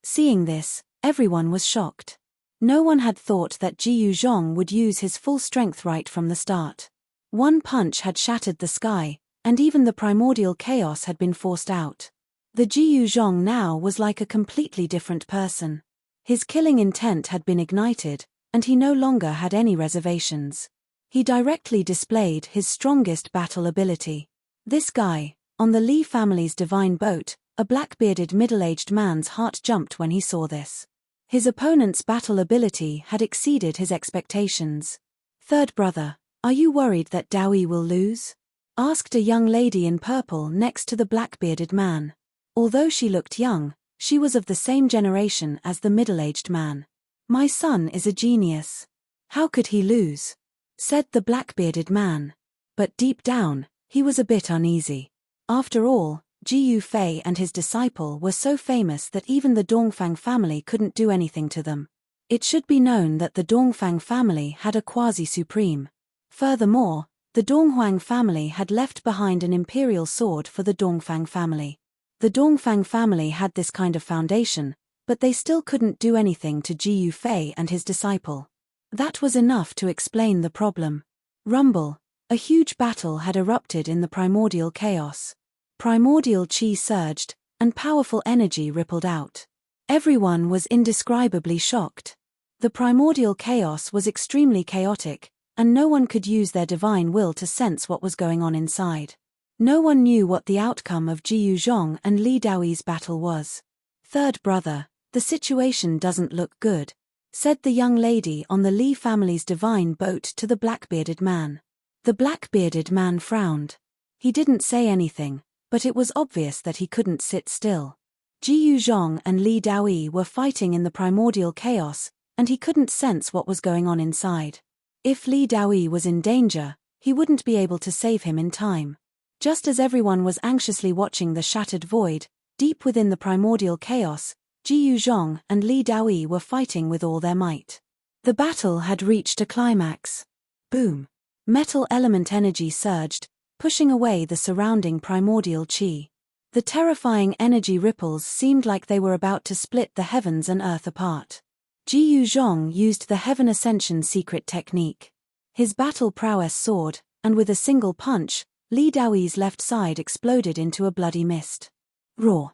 Seeing this, everyone was shocked. No one had thought that Ji Yuzhong would use his full strength right from the start. One punch had shattered the sky, and even the primordial chaos had been forced out. The Ji Yuzhong now was like a completely different person. His killing intent had been ignited, and he no longer had any reservations. He directly displayed his strongest battle ability. This guy, on the Li family's divine boat, a black-bearded middle-aged man's heart jumped when he saw this. His opponent's battle ability had exceeded his expectations. Third brother, are you worried that Daoyi will lose? Asked a young lady in purple next to the black-bearded man. Although she looked young, she was of the same generation as the middle-aged man. My son is a genius. How could he lose? Said the black-bearded man. But deep down, he was a bit uneasy. After all, Ji Yufei and his disciple were so famous that even the Dongfang family couldn't do anything to them. It should be known that the Dongfang family had a quasi-supreme. Furthermore, the Donghuang family had left behind an imperial sword for the Dongfang family. The Dongfang family had this kind of foundation, but they still couldn't do anything to Ji Yufei and his disciple. That was enough to explain the problem. Rumble. A huge battle had erupted in the primordial chaos. Primordial chi surged, and powerful energy rippled out. Everyone was indescribably shocked. The primordial chaos was extremely chaotic, and no one could use their divine will to sense what was going on inside. No one knew what the outcome of Ji Yuzhong and Li Daoyi's battle was. Third brother, the situation doesn't look good, said the young lady on the Li family's divine boat to the black-bearded man. The black-bearded man frowned. He didn't say anything, but it was obvious that he couldn't sit still. Ji Yuzhong and Li Daoyi were fighting in the primordial chaos, and he couldn't sense what was going on inside. If Li Daoyi was in danger, he wouldn't be able to save him in time. Just as everyone was anxiously watching the shattered void, deep within the primordial chaos, Ji Yuzhong and Li Daoyi were fighting with all their might. The battle had reached a climax. Boom! Metal element energy surged, pushing away the surrounding primordial qi. The terrifying energy ripples seemed like they were about to split the heavens and earth apart. Ji Yuzhong used the Heaven Ascension secret technique. His battle prowess soared, and with a single punch, Li Daoyi's left side exploded into a bloody mist. Raw.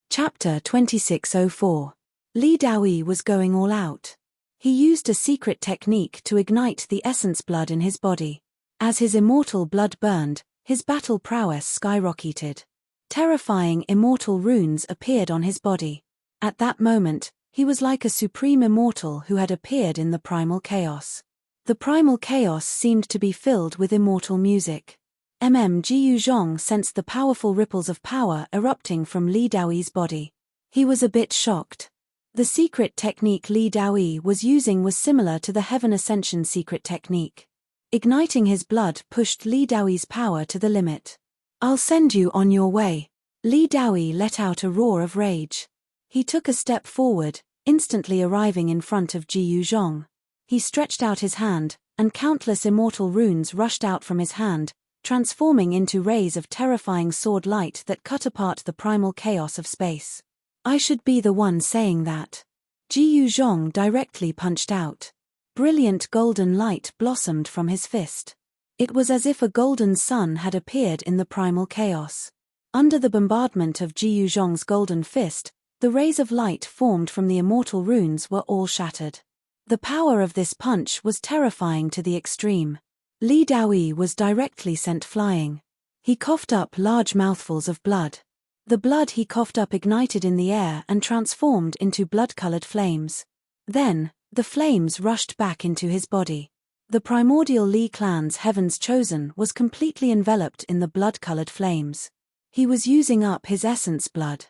Chapter 2604. Li Daoyi was going all out. He used a secret technique to ignite the essence blood in his body. As his immortal blood burned, his battle prowess skyrocketed. Terrifying immortal runes appeared on his body. At that moment, he was like a supreme immortal who had appeared in the primal chaos. The primal chaos seemed to be filled with immortal music. Ji Yuzhong sensed the powerful ripples of power erupting from Li Daoyi's body. He was a bit shocked. The secret technique Li Daoyi was using was similar to the Heaven Ascension secret technique. Igniting his blood pushed Li Daoyi's power to the limit. "I'll send you on your way." Li Daoyi let out a roar of rage. He took a step forward, instantly arriving in front of Ji Yuzhong. He stretched out his hand, and countless immortal runes rushed out from his hand, transforming into rays of terrifying sword light that cut apart the primal chaos of space. "I should be the one saying that." Ji Yuzhong directly punched out. Brilliant golden light blossomed from his fist. It was as if a golden sun had appeared in the primal chaos. Under the bombardment of Ji Yuzhong's golden fist, the rays of light formed from the immortal runes were all shattered. The power of this punch was terrifying to the extreme. Li Daoyi was directly sent flying. He coughed up large mouthfuls of blood. The blood he coughed up ignited in the air and transformed into blood-colored flames. Then, the flames rushed back into his body. The primordial Li clan's Heaven's Chosen was completely enveloped in the blood-colored flames. He was using up his essence blood.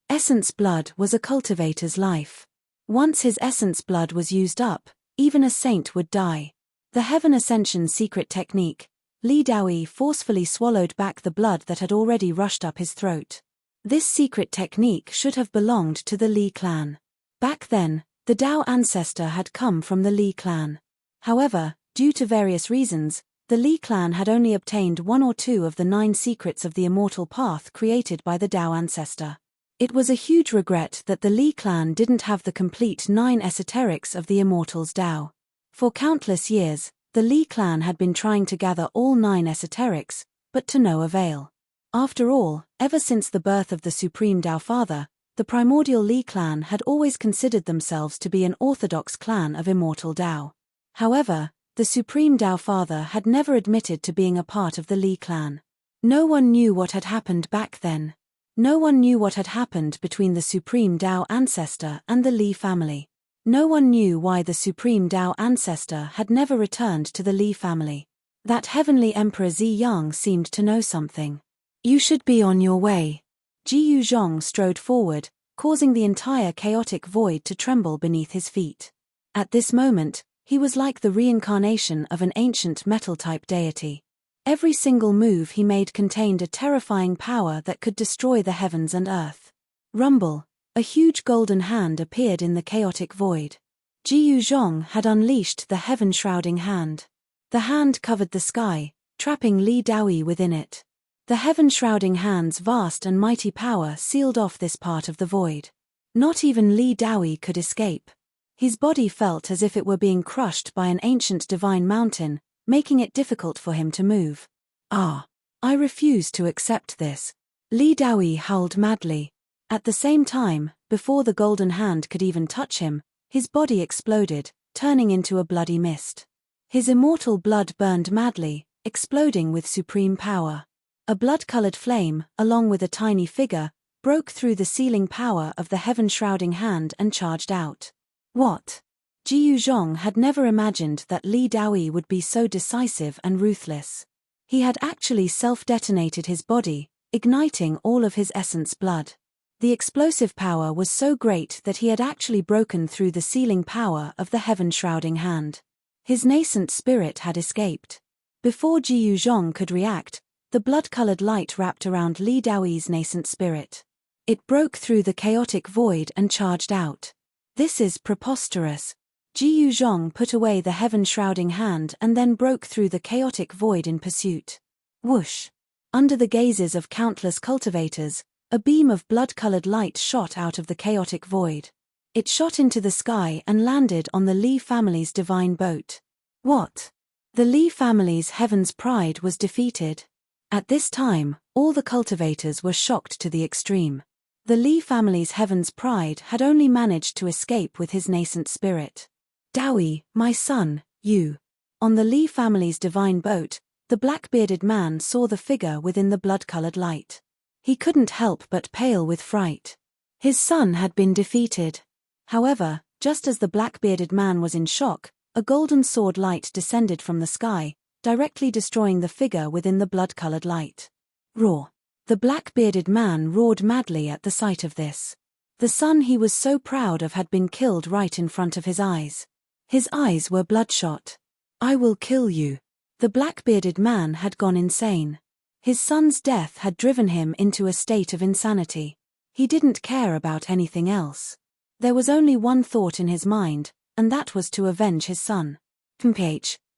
Essence blood was a cultivator's life. Once his essence blood was used up, even a saint would die. The Heaven Ascension secret technique, Li Daoyi forcefully swallowed back the blood that had already rushed up his throat. This secret technique should have belonged to the Li clan. Back then, the Dao ancestor had come from the Li clan. However, due to various reasons, the Li clan had only obtained 1 or 2 of the 9 secrets of the immortal path created by the Dao ancestor. It was a huge regret that the Li clan didn't have the complete 9 esoterics of the immortal's Dao. For countless years, the Li clan had been trying to gather all 9 esoterics, but to no avail. After all, ever since the birth of the Supreme Dao Father, the primordial Li clan had always considered themselves to be an orthodox clan of immortal Dao. However, the Supreme Dao Father had never admitted to being a part of the Li clan. No one knew what had happened back then. No one knew what had happened between the Supreme Dao ancestor and the Li family. No one knew why the Supreme Dao ancestor had never returned to the Li family. That heavenly Emperor Zi Yang seemed to know something. "You should be on your way." Ji Yuzhong strode forward, causing the entire chaotic void to tremble beneath his feet. At this moment, he was like the reincarnation of an ancient metal-type deity. Every single move he made contained a terrifying power that could destroy the heavens and earth. Rumble! A huge golden hand appeared in the chaotic void. Ji Yuzhong had unleashed the heaven-shrouding hand. The hand covered the sky, trapping Li Daoyi within it. The heaven-shrouding hand's vast and mighty power sealed off this part of the void. Not even Li Daoyi could escape. His body felt as if it were being crushed by an ancient divine mountain, making it difficult for him to move. "Ah! I refuse to accept this." Li Daoyi howled madly. At the same time, before the golden hand could even touch him, his body exploded, turning into a bloody mist. His immortal blood burned madly, exploding with supreme power. A blood-colored flame, along with a tiny figure, broke through the sealing power of the heaven-shrouding hand and charged out. What? Ji Yuzhong had never imagined that Li Daoyi would be so decisive and ruthless. He had actually self-detonated his body, igniting all of his essence blood. The explosive power was so great that he had actually broken through the sealing power of the heaven-shrouding hand. His nascent spirit had escaped. Before Ji Yuzhong could react, the blood-colored light wrapped around Li Daoi's nascent spirit. It broke through the chaotic void and charged out. This is preposterous. Ji Yuzhong put away the heaven-shrouding hand and then broke through the chaotic void in pursuit. Whoosh! Under the gazes of countless cultivators, a beam of blood-colored light shot out of the chaotic void. It shot into the sky and landed on the Li family's divine boat. What? The Li family's heaven's pride was defeated. At this time, all the cultivators were shocked to the extreme. The Li family's heaven's pride had only managed to escape with his nascent spirit. Daoi, my son, you. On the Li family's divine boat, the black-bearded man saw the figure within the blood-colored light. He couldn't help but pale with fright. His son had been defeated. However, just as the black-bearded man was in shock, a golden sword light descended from the sky, directly destroying the figure within the blood-colored light. Roar! The black-bearded man roared madly at the sight of this. The son he was so proud of had been killed right in front of his eyes. His eyes were bloodshot. I will kill you. The black-bearded man had gone insane. His son's death had driven him into a state of insanity. He didn't care about anything else. There was only one thought in his mind, and that was to avenge his son.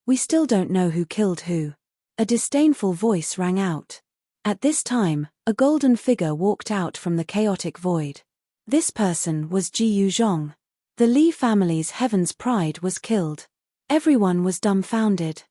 We still don't know who killed who. A disdainful voice rang out. At this time, a golden figure walked out from the chaotic void. This person was Ji Yuzhong. The Li family's heaven's pride was killed. Everyone was dumbfounded.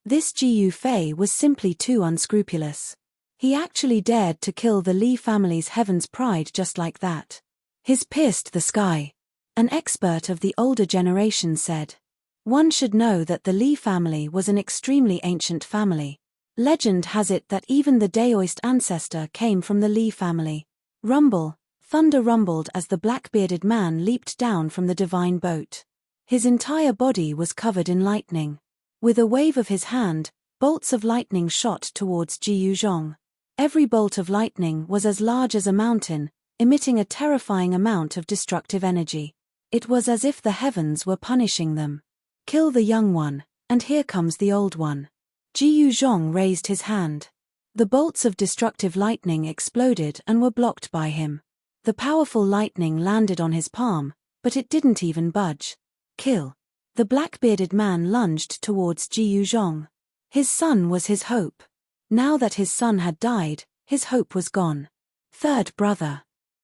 This Ji Yufei was simply too unscrupulous. He actually dared to kill the Li family's heaven's pride just like that. His pierced the sky. An expert of the older generation said. One should know that the Li family was an extremely ancient family. Legend has it that even the Daoist ancestor came from the Li family. Rumble, thunder rumbled as the black-bearded man leaped down from the divine boat. His entire body was covered in lightning. With a wave of his hand, bolts of lightning shot towards Ji Yuzhong. Every bolt of lightning was as large as a mountain, emitting a terrifying amount of destructive energy. It was as if the heavens were punishing them. Kill the young one, and here comes the old one. Ji Yuzhong raised his hand. The bolts of destructive lightning exploded and were blocked by him. The powerful lightning landed on his palm, but it didn't even budge. Kill. The black-bearded man lunged towards Ji Yuzhong. His son was his hope. Now that his son had died, his hope was gone. Third brother.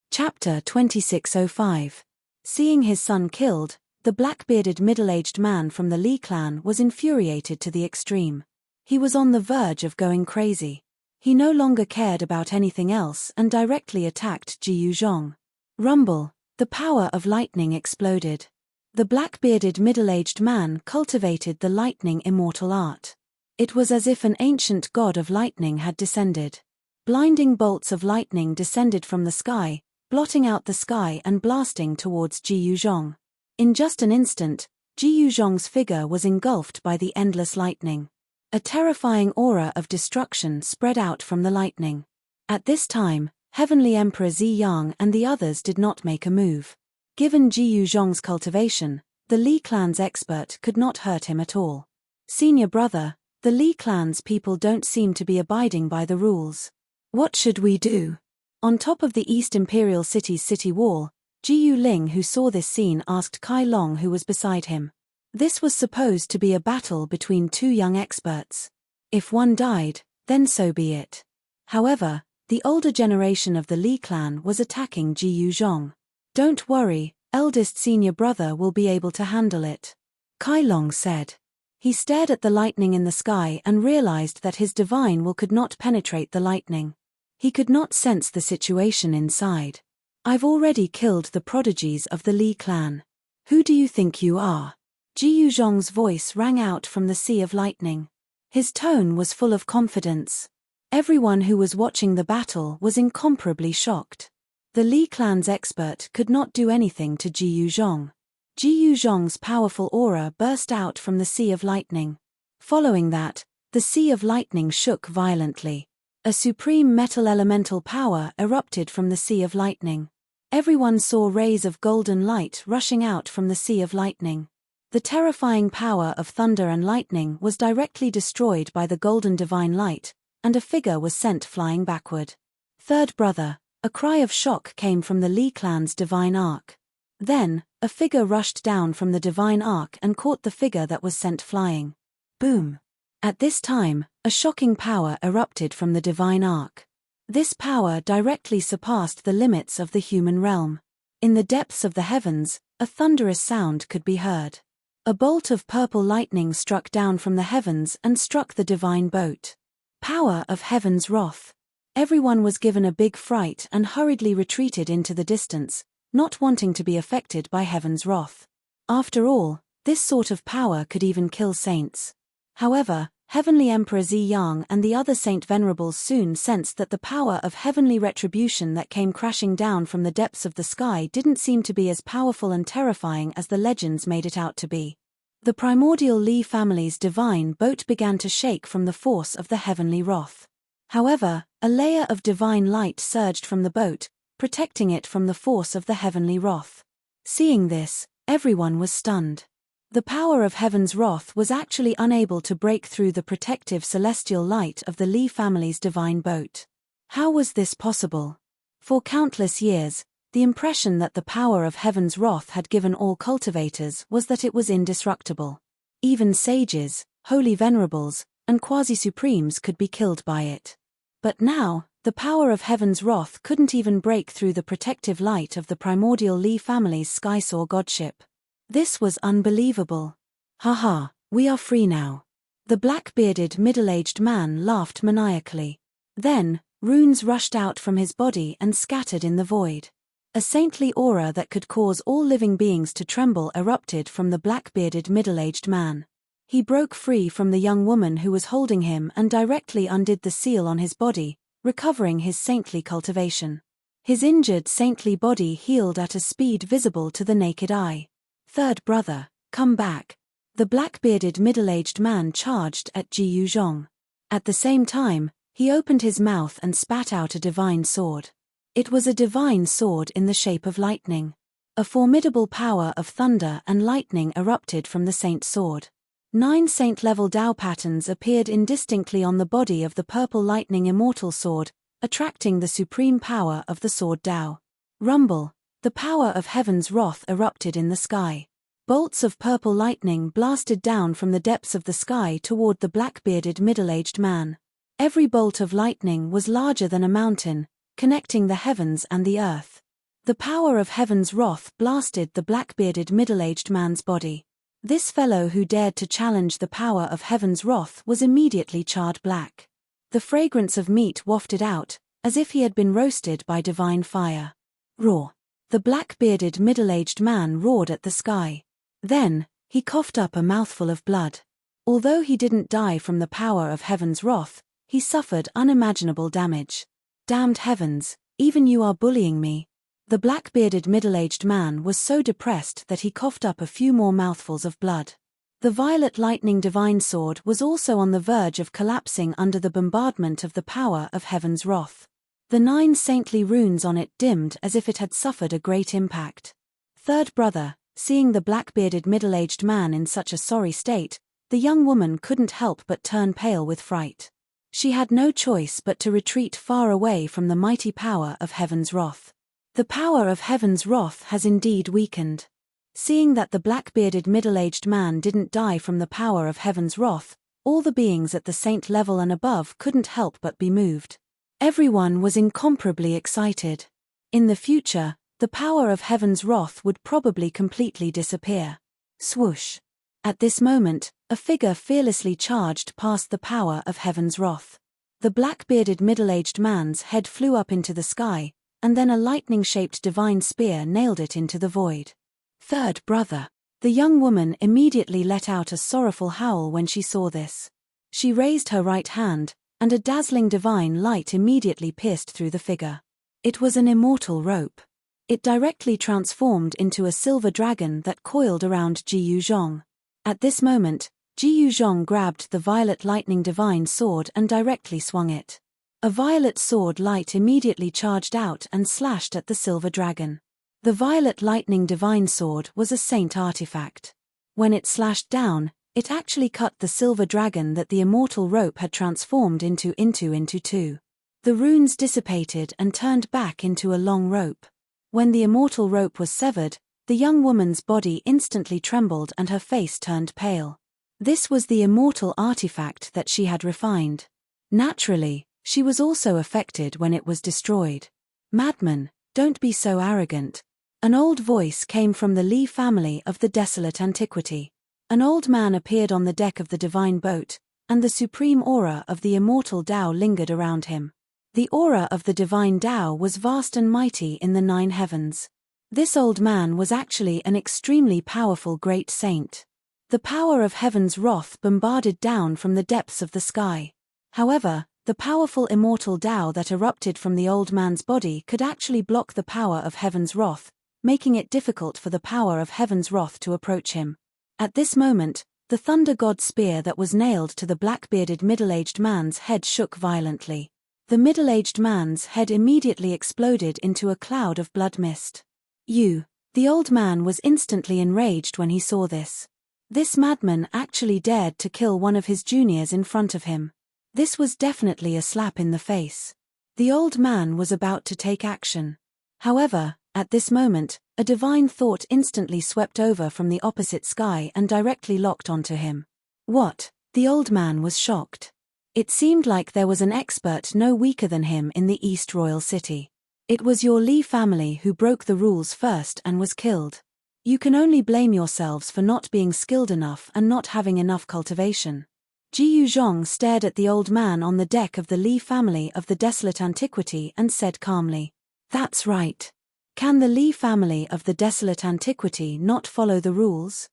Chapter 2605. Seeing his son killed, the black-bearded middle-aged man from the Li clan was infuriated to the extreme. He was on the verge of going crazy. He no longer cared about anything else and directly attacked Ji Yuzhong. Rumble, the power of lightning exploded. The black-bearded middle-aged man cultivated the lightning immortal art. It was as if an ancient god of lightning had descended. Blinding bolts of lightning descended from the sky, blotting out the sky and blasting towards Ji Yuzhong. In just an instant, Ji Yuzhong's figure was engulfed by the endless lightning. A terrifying aura of destruction spread out from the lightning. At this time, Heavenly Emperor Ziyang and the others did not make a move. Given Ji Yuzhong's cultivation, the Li clan's expert could not hurt him at all. Senior brother, the Li clan's people don't seem to be abiding by the rules. What should we do? On top of the East Imperial City's city wall, Ji Yuling, who saw this scene, asked Kai Long, who was beside him. This was supposed to be a battle between two young experts. If one died, then so be it. However, the older generation of the Li clan was attacking Ji Yuzhong. Don't worry, eldest senior brother will be able to handle it. Kai Long said. He stared at the lightning in the sky and realized that his divine will could not penetrate the lightning. He could not sense the situation inside. I've already killed the prodigies of the Li clan. Who do you think you are? Ji Yuzhong's voice rang out from the sea of lightning. His tone was full of confidence. Everyone who was watching the battle was incomparably shocked. The Li clan's expert could not do anything to Ji Yuzhong. Ji Yuzhong's powerful aura burst out from the sea of lightning. Following that, the sea of lightning shook violently. A supreme metal elemental power erupted from the sea of lightning. Everyone saw rays of golden light rushing out from the sea of lightning. The terrifying power of thunder and lightning was directly destroyed by the golden divine light, and a figure was sent flying backward. Third brother, a cry of shock came from the Li clan's divine arc. Then, a figure rushed down from the divine arc and caught the figure that was sent flying. Boom! At this time, a shocking power erupted from the divine arc. This power directly surpassed the limits of the human realm. In the depths of the heavens, a thunderous sound could be heard. A bolt of purple lightning struck down from the heavens and struck the divine boat. Power of heaven's wrath. Everyone was given a big fright and hurriedly retreated into the distance, not wanting to be affected by heaven's wrath. After all, this sort of power could even kill saints. However, Heavenly Emperor Zi Yang and the other saint venerables soon sensed that the power of heavenly retribution that came crashing down from the depths of the sky didn't seem to be as powerful and terrifying as the legends made it out to be. The primordial Li family's divine boat began to shake from the force of the heavenly wrath. However, a layer of divine light surged from the boat, protecting it from the force of the heavenly wrath. Seeing this, everyone was stunned. The power of heaven's wrath was actually unable to break through the protective celestial light of the Li family's divine boat. How was this possible? For countless years, the impression that the power of heaven's wrath had given all cultivators was that it was indestructible. Even sages, holy venerables, and quasi-supremes could be killed by it. But now, the power of heaven's wrath couldn't even break through the protective light of the primordial Li family's skysaw godship. This was unbelievable. Haha, we are free now. The black-bearded middle-aged man laughed maniacally. Then, runes rushed out from his body and scattered in the void. A saintly aura that could cause all living beings to tremble erupted from the black-bearded middle-aged man. He broke free from the young woman who was holding him and directly undid the seal on his body, recovering his saintly cultivation. His injured saintly body healed at a speed visible to the naked eye. Third brother, come back. The black-bearded middle-aged man charged at Ji Yuzhong. At the same time, he opened his mouth and spat out a divine sword. It was a divine sword in the shape of lightning. A formidable power of thunder and lightning erupted from the saint's sword. 9 saint-level Dao patterns appeared indistinctly on the body of the purple lightning immortal sword, attracting the supreme power of the sword Dao. Rumble. The power of heaven's wrath erupted in the sky. Bolts of purple lightning blasted down from the depths of the sky toward the black-bearded middle-aged man. Every bolt of lightning was larger than a mountain, connecting the heavens and the earth. The power of heaven's wrath blasted the black-bearded middle-aged man's body. This fellow who dared to challenge the power of heaven's wrath was immediately charred black. The fragrance of meat wafted out, as if he had been roasted by divine fire. Roar! The black-bearded middle-aged man roared at the sky. Then, he coughed up a mouthful of blood. Although he didn't die from the power of heaven's wrath, he suffered unimaginable damage. Damned heavens, even you are bullying me. The black-bearded middle-aged man was so depressed that he coughed up a few more mouthfuls of blood. The violet lightning divine sword was also on the verge of collapsing under the bombardment of the power of heaven's wrath. The 9 saintly runes on it dimmed as if it had suffered a great impact. Third brother, seeing the black-bearded middle-aged man in such a sorry state, the young woman couldn't help but turn pale with fright. She had no choice but to retreat far away from the mighty power of heaven's wrath. The power of heaven's wrath has indeed weakened. Seeing that the black-bearded middle-aged man didn't die from the power of heaven's wrath, all the beings at the saint level and above couldn't help but be moved. Everyone was incomparably excited. In the future, the power of heaven's wrath would probably completely disappear. Swoosh! At this moment, a figure fearlessly charged past the power of heaven's wrath. The black-bearded middle-aged man's head flew up into the sky, and then a lightning-shaped divine spear nailed it into the void. Third brother. The young woman immediately let out a sorrowful howl when she saw this. She raised her right hand, and a dazzling divine light immediately pierced through the figure. It was an immortal rope. It directly transformed into a silver dragon that coiled around Ji Yuzhong. At this moment, Ji Yuzhong grabbed the violet lightning divine sword and directly swung it. A violet sword light immediately charged out and slashed at the silver dragon. The violet lightning divine sword was a saint artifact. When it slashed down, it actually cut the silver dragon that the immortal rope had transformed into two. The runes dissipated and turned back into a long rope. When the immortal rope was severed, the young woman's body instantly trembled and her face turned pale. This was the immortal artifact that she had refined. Naturally, she was also affected when it was destroyed. "Madman, don't be so arrogant." An old voice came from the Li family of the desolate antiquity. An old man appeared on the deck of the divine boat, and the supreme aura of the immortal Tao lingered around him. The aura of the divine Tao was vast and mighty in the 9 heavens. This old man was actually an extremely powerful great saint. The power of heaven's wrath bombarded down from the depths of the sky. However, the powerful immortal Tao that erupted from the old man's body could actually block the power of heaven's wrath, making it difficult for the power of heaven's wrath to approach him. At this moment, the thunder god's spear that was nailed to the black-bearded middle-aged man's head shook violently. The middle-aged man's head immediately exploded into a cloud of blood mist. The old man was instantly enraged when he saw this. This madman actually dared to kill one of his juniors in front of him. This was definitely a slap in the face. The old man was about to take action. However, at this moment, a divine thought instantly swept over from the opposite sky and directly locked onto him. What? The old man was shocked. It seemed like there was an expert no weaker than him in the East Royal City. It was your Li family who broke the rules first and was killed. You can only blame yourselves for not being skilled enough and not having enough cultivation. Ji Yuzhong stared at the old man on the deck of the Li family of the desolate antiquity and said calmly, "That's right. Can the Li family of the desolate antiquity not follow the rules?"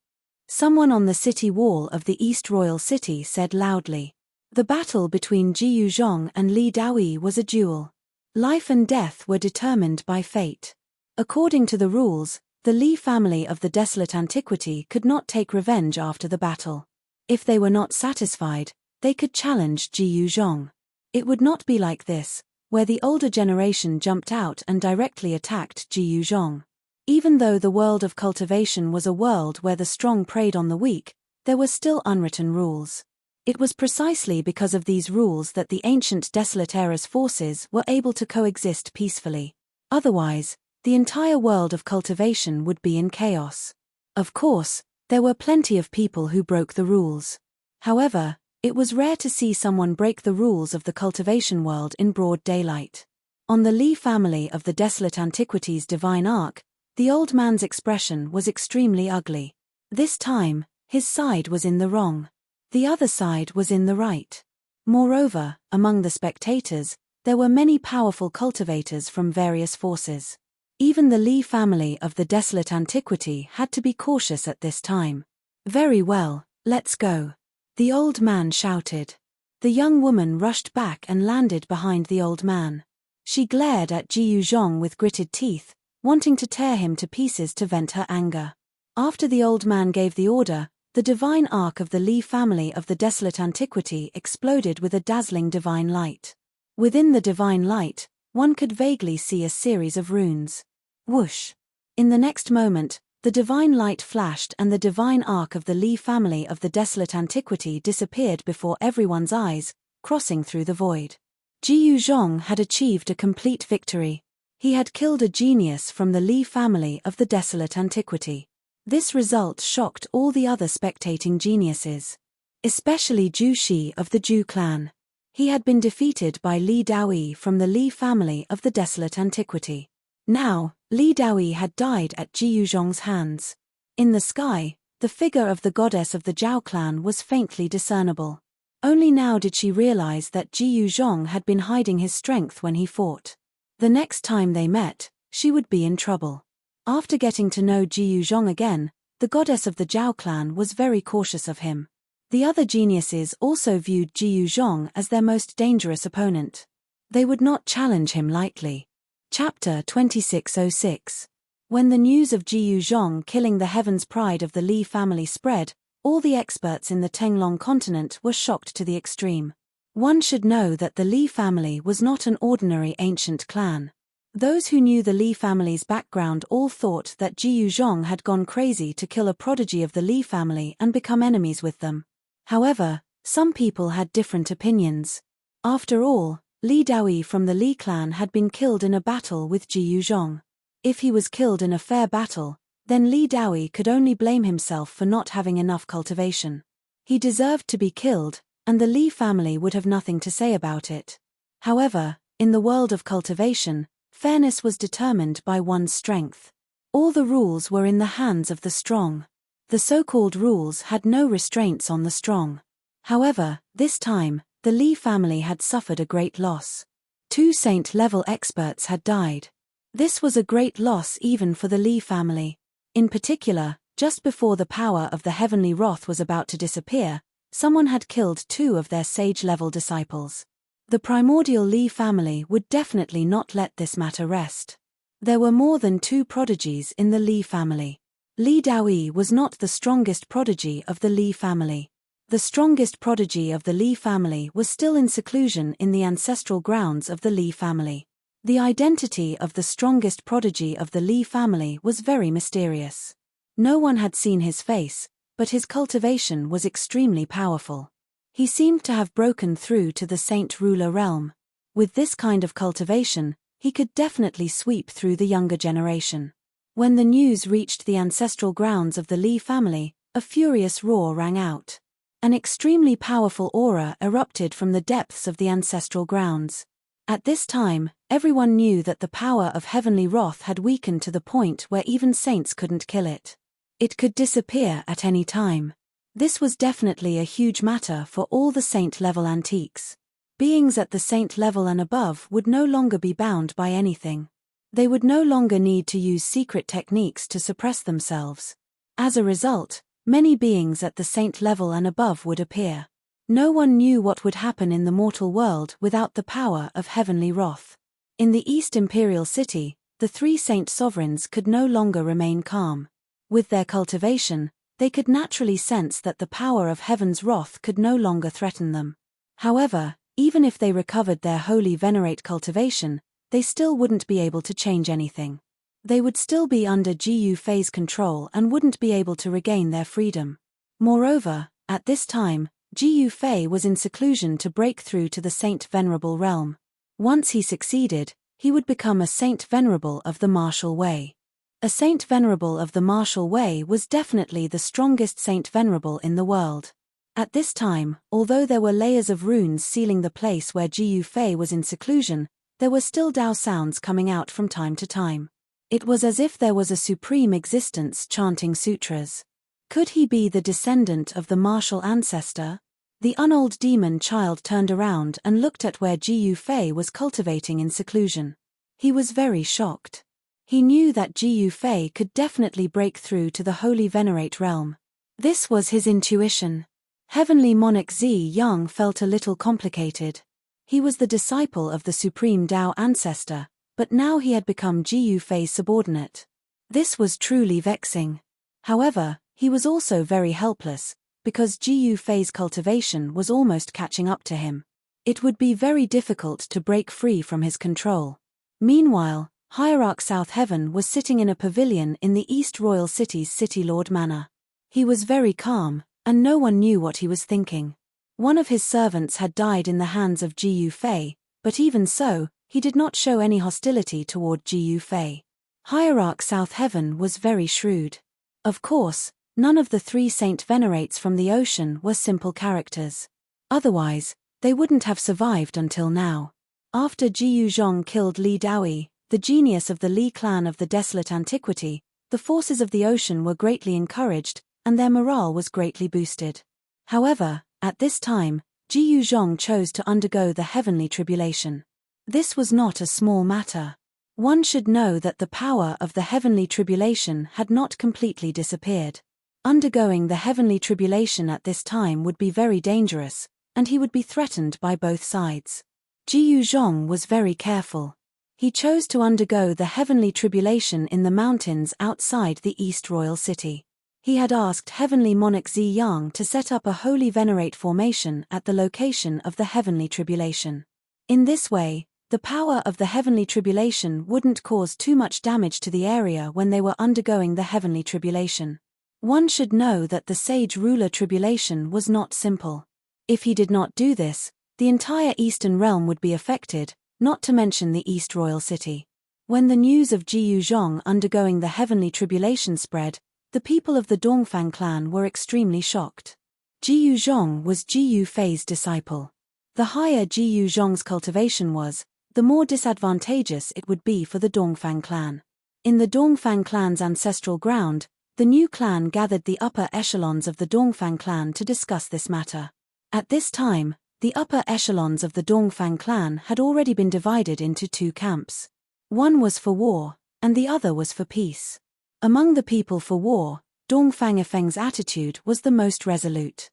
Someone on the city wall of the East Royal City said loudly. The battle between Ji Yuzhong and Li Daoyi was a duel. Life and death were determined by fate. According to the rules, the Li family of the desolate antiquity could not take revenge after the battle. If they were not satisfied, they could challenge Ji Yuzhong. It would not be like this, where the older generation jumped out and directly attacked Ji Yuzhong. Even though the world of cultivation was a world where the strong preyed on the weak, there were still unwritten rules. It was precisely because of these rules that the ancient Desolate Era's forces were able to coexist peacefully. Otherwise, the entire world of cultivation would be in chaos. Of course, there were plenty of people who broke the rules. However, it was rare to see someone break the rules of the cultivation world in broad daylight. On the Li family of the desolate antiquity's divine ark, the old man's expression was extremely ugly. This time, his side was in the wrong. The other side was in the right. Moreover, among the spectators, there were many powerful cultivators from various forces. Even the Li family of the desolate antiquity had to be cautious at this time. "Very well, let's go," the old man shouted. The young woman rushed back and landed behind the old man. She glared at Ji Yuzhong with gritted teeth, wanting to tear him to pieces to vent her anger. After the old man gave the order, the divine ark of the Li family of the desolate antiquity exploded with a dazzling divine light. Within the divine light, one could vaguely see a series of runes. Whoosh! In the next moment, the divine light flashed and the divine ark of the Li family of the desolate antiquity disappeared before everyone's eyes, crossing through the void. Ji Yuzhong had achieved a complete victory. He had killed a genius from the Li family of the desolate antiquity. This result shocked all the other spectating geniuses. Especially Zhu Shi of the Zhu clan. He had been defeated by Li Daoyi from the Li family of the desolate antiquity. Now, Li Daoyi had died at Ji Yuzhong's hands. In the sky, the figure of the goddess of the Zhao clan was faintly discernible. Only now did she realize that Ji Yuzhong had been hiding his strength when he fought. The next time they met, she would be in trouble. After getting to know Ji Yuzhong again, the goddess of the Zhao clan was very cautious of him. The other geniuses also viewed Ji Yuzhong as their most dangerous opponent. They would not challenge him lightly. Chapter 2606. When the news of Ji Yuzhong killing the heaven's pride of the Li family spread, all the experts in the Tenglong continent were shocked to the extreme. One should know that the Li family was not an ordinary ancient clan. Those who knew the Li family's background all thought that Jiyu Zhong had gone crazy to kill a prodigy of the Li family and become enemies with them. However, some people had different opinions. After all, Li Daoyi from the Li clan had been killed in a battle with Jiyu Zhong. If he was killed in a fair battle, then Li Daoyi could only blame himself for not having enough cultivation. He deserved to be killed, and the Li family would have nothing to say about it. However, in the world of cultivation, fairness was determined by one's strength. All the rules were in the hands of the strong. The so-called rules had no restraints on the strong. However, this time, the Li family had suffered a great loss. 2 saint-level experts had died. This was a great loss even for the Li family. In particular, just before the power of the heavenly wrath was about to disappear, someone had killed 2 of their sage-level disciples. The primordial Li family would definitely not let this matter rest. There were more than 2 prodigies in the Li family. Li Daoyi was not the strongest prodigy of the Li family. The strongest prodigy of the Li family was still in seclusion in the ancestral grounds of the Li family. The identity of the strongest prodigy of the Li family was very mysterious. No one had seen his face, but his cultivation was extremely powerful. He seemed to have broken through to the Saint Ruler realm. With this kind of cultivation, he could definitely sweep through the younger generation. When the news reached the ancestral grounds of the Li family, a furious roar rang out. An extremely powerful aura erupted from the depths of the ancestral grounds. At this time, everyone knew that the power of heavenly wrath had weakened to the point where even saints couldn't kill it. It could disappear at any time. This was definitely a huge matter for all the saint-level antiques. Beings at the saint level and above would no longer be bound by anything. They would no longer need to use secret techniques to suppress themselves. As a result, many beings at the saint level and above would appear. No one knew what would happen in the mortal world without the power of heavenly wrath. In the East Imperial City, the 3 saint sovereigns could no longer remain calm. With their cultivation, they could naturally sense that the power of heaven's wrath could no longer threaten them. However, even if they recovered their holy venerate cultivation, they still wouldn't be able to change anything. They would still be under Jiyu Fei's control and wouldn't be able to regain their freedom. Moreover, at this time, Jiyu Fei was in seclusion to break through to the Saint Venerable realm. Once he succeeded, he would become a Saint Venerable of the Martial Way. A Saint Venerable of the Martial Way was definitely the strongest Saint Venerable in the world. At this time, although there were layers of runes sealing the place where Jiyu Fei was in seclusion, there were still Dao sounds coming out from time to time. It was as if there was a supreme existence chanting sutras. Could he be the descendant of the martial ancestor? The unold demon child turned around and looked at where Jiyu Fei was cultivating in seclusion. He was very shocked. He knew that Jiyu Fei could definitely break through to the Holy Venerate realm. This was his intuition. Heavenly Monarch Zi Yang felt a little complicated. He was the disciple of the Supreme Dao ancestor, but now he had become Jiyu Fei's subordinate. This was truly vexing. However, he was also very helpless, because Jiyu Fei's cultivation was almost catching up to him. It would be very difficult to break free from his control. Meanwhile, Hierarch South Heaven was sitting in a pavilion in the East Royal City's City Lord Manor. He was very calm, and no one knew what he was thinking. One of his servants had died in the hands of Jiyu Fei, but even so, he did not show any hostility toward Jiyu Fei. Hierarch South Heaven was very shrewd. Of course, none of the 3 saint venerates from the ocean were simple characters. Otherwise, they wouldn't have survived until now. After Jiyu Zhong killed Li Daoyi, the genius of the Li clan of the desolate antiquity, the forces of the ocean were greatly encouraged, and their morale was greatly boosted. However, at this time, Jiyu Zhong chose to undergo the heavenly tribulation. This was not a small matter. One should know that the power of the heavenly tribulation had not completely disappeared. Undergoing the heavenly tribulation at this time would be very dangerous, and he would be threatened by both sides. Jiyu Zhong was very careful. He chose to undergo the heavenly tribulation in the mountains outside the East Royal City. He had asked heavenly monarch Zi Yang to set up a holy venerate formation at the location of the heavenly tribulation. In this way, the power of the heavenly tribulation wouldn't cause too much damage to the area when they were undergoing the heavenly tribulation. One should know that the sage ruler tribulation was not simple. If he did not do this, the entire eastern realm would be affected, not to mention the East Royal City. When the news of Jiyu Zhong undergoing the heavenly tribulation spread, the people of the Dongfang clan were extremely shocked. Jiyu Zhong was Jiyu Fei's disciple. The higher Jiyu Zhong's cultivation was, the more disadvantageous it would be for the Dongfang clan. In the Dongfang clan's ancestral ground, the new clan gathered the upper echelons of the Dongfang clan to discuss this matter. At this time, the upper echelons of the Dongfang clan had already been divided into two camps. One was for war, and the other was for peace. Among the people for war, Dongfang Yifeng's attitude was the most resolute.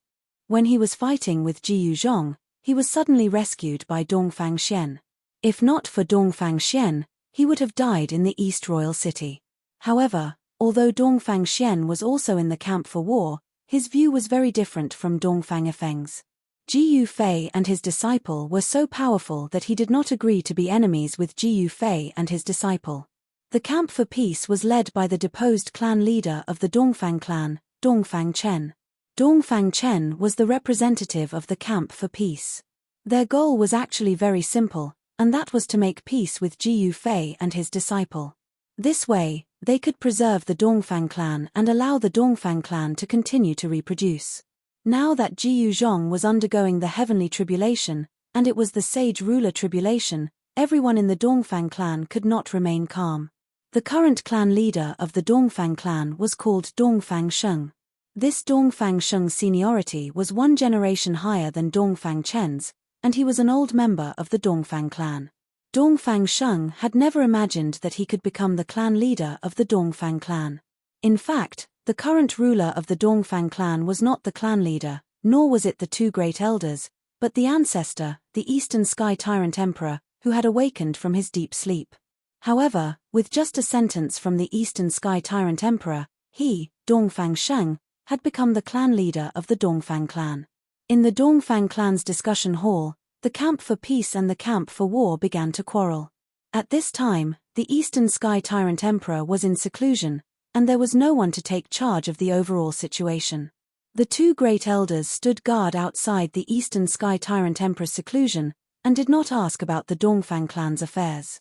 When he was fighting with Jiyu Zhong, he was suddenly rescued by Dongfang Xian. If not for Dongfang Xian, he would have died in the East Royal City. However, although Dongfang Xian was also in the camp for war, his view was very different from Dongfang Yifeng's. Jiyu Fei and his disciple were so powerful that he did not agree to be enemies with Jiyu Fei and his disciple. The camp for peace was led by the deposed clan leader of the Dongfang clan, Dongfang Chen. Dongfang Chen was the representative of the camp for peace. Their goal was actually very simple, and that was to make peace with Jiyu Fei and his disciple. This way, they could preserve the Dongfang clan and allow the Dongfang clan to continue to reproduce. Now that Jiyu Zhong was undergoing the heavenly tribulation, and it was the sage ruler tribulation, everyone in the Dongfang clan could not remain calm. The current clan leader of the Dongfang clan was called Dongfang Sheng. This Dongfang Sheng's seniority was one generation higher than Dongfang Chen's, and he was an old member of the Dongfang clan. Dongfang Sheng had never imagined that he could become the clan leader of the Dongfang clan. In fact, the current ruler of the Dongfang clan was not the clan leader, nor was it the two great elders, but the ancestor, the Eastern Sky Tyrant Emperor, who had awakened from his deep sleep. However, with just a sentence from the Eastern Sky Tyrant Emperor, he, Dongfang Sheng, had become the clan leader of the Dongfang clan. In the Dongfang clan's discussion hall, the camp for peace and the camp for war began to quarrel. At this time, the Eastern Sky Tyrant Emperor was in seclusion, and there was no one to take charge of the overall situation. The two great elders stood guard outside the Eastern Sky Tyrant Emperor's seclusion, and did not ask about the Dongfang clan's affairs.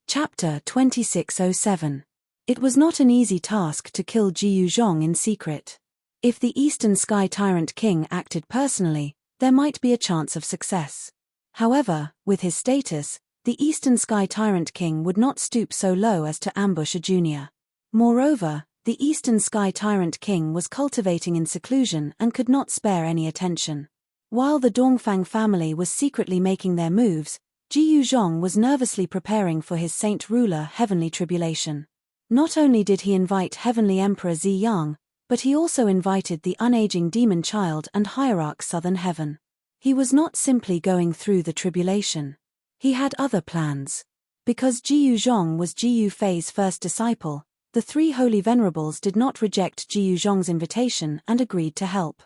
Chapter 2607. It was not an easy task to kill Jiyu Zhong in secret. If the Eastern Sky Tyrant King acted personally, there might be a chance of success. However, with his status, the Eastern Sky Tyrant King would not stoop so low as to ambush a junior. Moreover, the Eastern Sky Tyrant King was cultivating in seclusion and could not spare any attention. While the Dongfang family was secretly making their moves, Jiyu Zhong was nervously preparing for his saint ruler heavenly tribulation. Not only did he invite Heavenly Emperor Zi Yang, but he also invited the unaging demon child and hierarch Southern Heaven. He was not simply going through the tribulation. He had other plans. Because Jiyu Zhong was Jiyu Fei's first disciple, the three holy venerables did not reject Jiyu Zhong's invitation and agreed to help.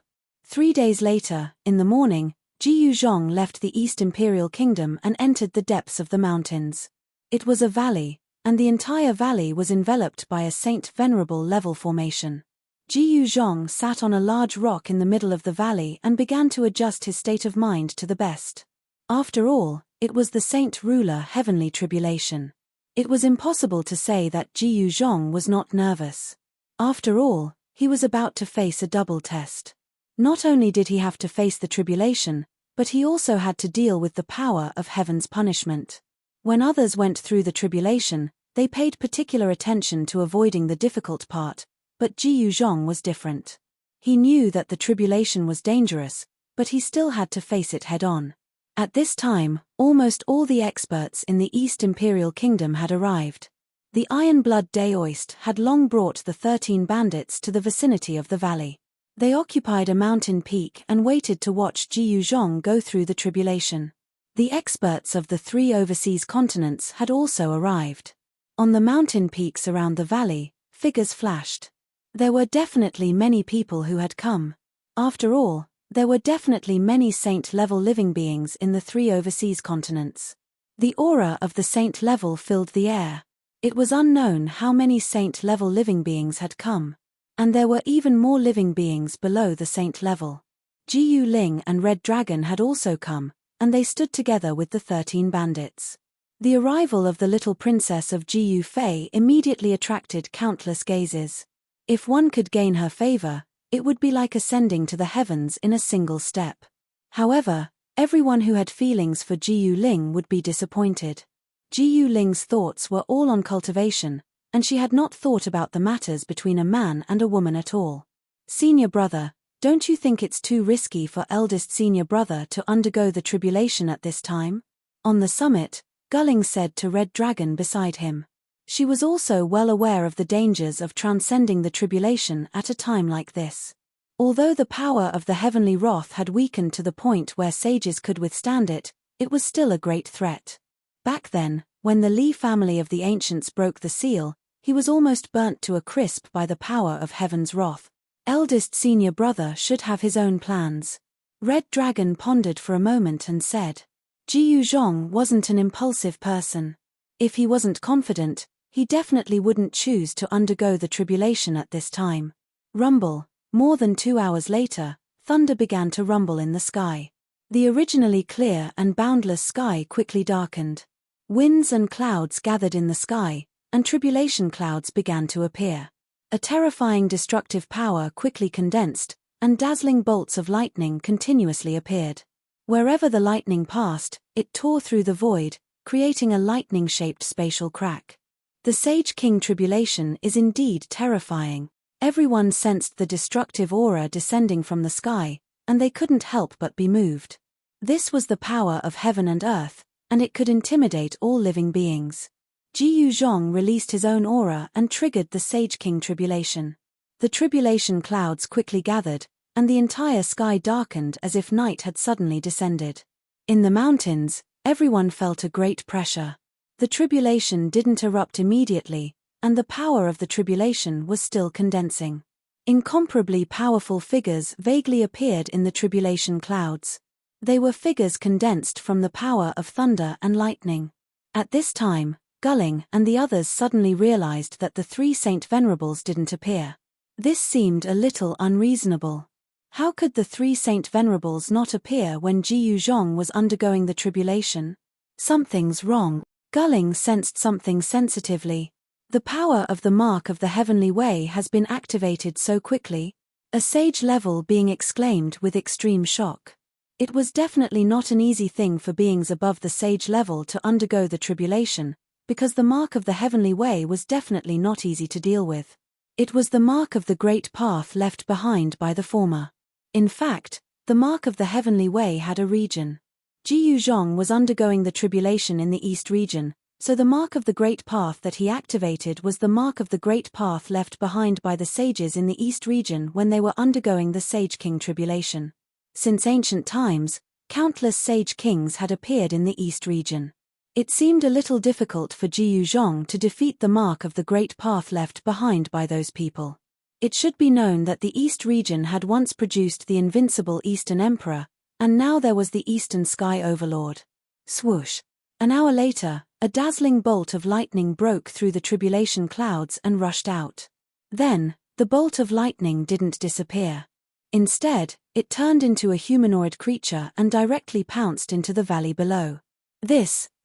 3 days later, in the morning, Jiyu Zhong left the East Imperial Kingdom and entered the depths of the mountains. It was a valley, and the entire valley was enveloped by a Saint Venerable level formation. Jiyu Zhong sat on a large rock in the middle of the valley and began to adjust his state of mind to the best. After all, it was the Saint Ruler heavenly tribulation. It was impossible to say that Jiyu Zhong was not nervous. After all, he was about to face a double test. Not only did he have to face the tribulation, but he also had to deal with the power of heaven's punishment. When others went through the tribulation, they paid particular attention to avoiding the difficult part, but Jiyu Zhong was different. He knew that the tribulation was dangerous, but he still had to face it head-on. At this time, almost all the experts in the East Imperial Kingdom had arrived. The Iron Blood Daoist had long brought the 13 bandits to the vicinity of the valley. They occupied a mountain peak and waited to watch Jiyu Zhong go through the tribulation. The experts of the 3 overseas continents had also arrived. On the mountain peaks around the valley, figures flashed. There were definitely many people who had come. After all, there were definitely many saint-level living beings in the 3 overseas continents. The aura of the saint level filled the air. It was unknown how many saint-level living beings had come. And there were even more living beings below the saint level. Jiyu Ling and Red Dragon had also come, and they stood together with the 13 bandits. The arrival of the little princess of Jiyu Fei immediately attracted countless gazes. If one could gain her favor, it would be like ascending to the heavens in a single step. However, everyone who had feelings for Jiyu Ling would be disappointed. Jiyu Ling's thoughts were all on cultivation, and she had not thought about the matters between a man and a woman at all. Senior brother, don't you think it's too risky for eldest senior brother to undergo the tribulation at this time? On the summit, Gulling said to Red Dragon beside him. She was also well aware of the dangers of transcending the tribulation at a time like this. Although the power of the heavenly wrath had weakened to the point where sages could withstand it, it was still a great threat. Back then, when the Li family of the ancients broke the seal, he was almost burnt to a crisp by the power of heaven's wrath. Eldest senior brother should have his own plans. Red Dragon pondered for a moment and said. Jiyu Zhong wasn't an impulsive person. If he wasn't confident, he definitely wouldn't choose to undergo the tribulation at this time. Rumble. More than 2 hours later, thunder began to rumble in the sky. The originally clear and boundless sky quickly darkened. Winds and clouds gathered in the sky, and tribulation clouds began to appear. A terrifying destructive power quickly condensed, and dazzling bolts of lightning continuously appeared. Wherever the lightning passed, it tore through the void, creating a lightning-shaped spatial crack. The Sage King tribulation is indeed terrifying. Everyone sensed the destructive aura descending from the sky, and they couldn't help but be moved. This was the power of heaven and earth, and it could intimidate all living beings. Jiyu Zhong released his own aura and triggered the Sage King tribulation. The tribulation clouds quickly gathered, and the entire sky darkened as if night had suddenly descended. In the mountains, everyone felt a great pressure. The tribulation didn't erupt immediately, and the power of the tribulation was still condensing. Incomparably powerful figures vaguely appeared in the tribulation clouds. They were figures condensed from the power of thunder and lightning. At this time, Gulling and the others suddenly realized that the 3 Saint Venerables didn't appear. This seemed a little unreasonable. How could the 3 Saint Venerables not appear when Jiyu Zhong was undergoing the tribulation? Something's wrong. Gulling sensed something sensitively. The power of the mark of the heavenly way has been activated so quickly. A sage level being exclaimed with extreme shock. It was definitely not an easy thing for beings above the sage level to undergo the tribulation, because the mark of the heavenly way was definitely not easy to deal with. It was the mark of the great path left behind by the former. In fact, the mark of the heavenly way had a region. Jiyu Zhong was undergoing the tribulation in the east region, so the mark of the great path that he activated was the mark of the great path left behind by the sages in the east region when they were undergoing the Sage King tribulation. Since ancient times, countless sage kings had appeared in the east region. It seemed a little difficult for Jiyu Zhong to defeat the mark of the great path left behind by those people. It should be known that the East region had once produced the invincible Eastern Emperor, and now there was the Eastern Sky Overlord. Swoosh! An hour later, a dazzling bolt of lightning broke through the tribulation clouds and rushed out. Then, the bolt of lightning didn't disappear. Instead, it turned into a humanoid creature and directly pounced into the valley below.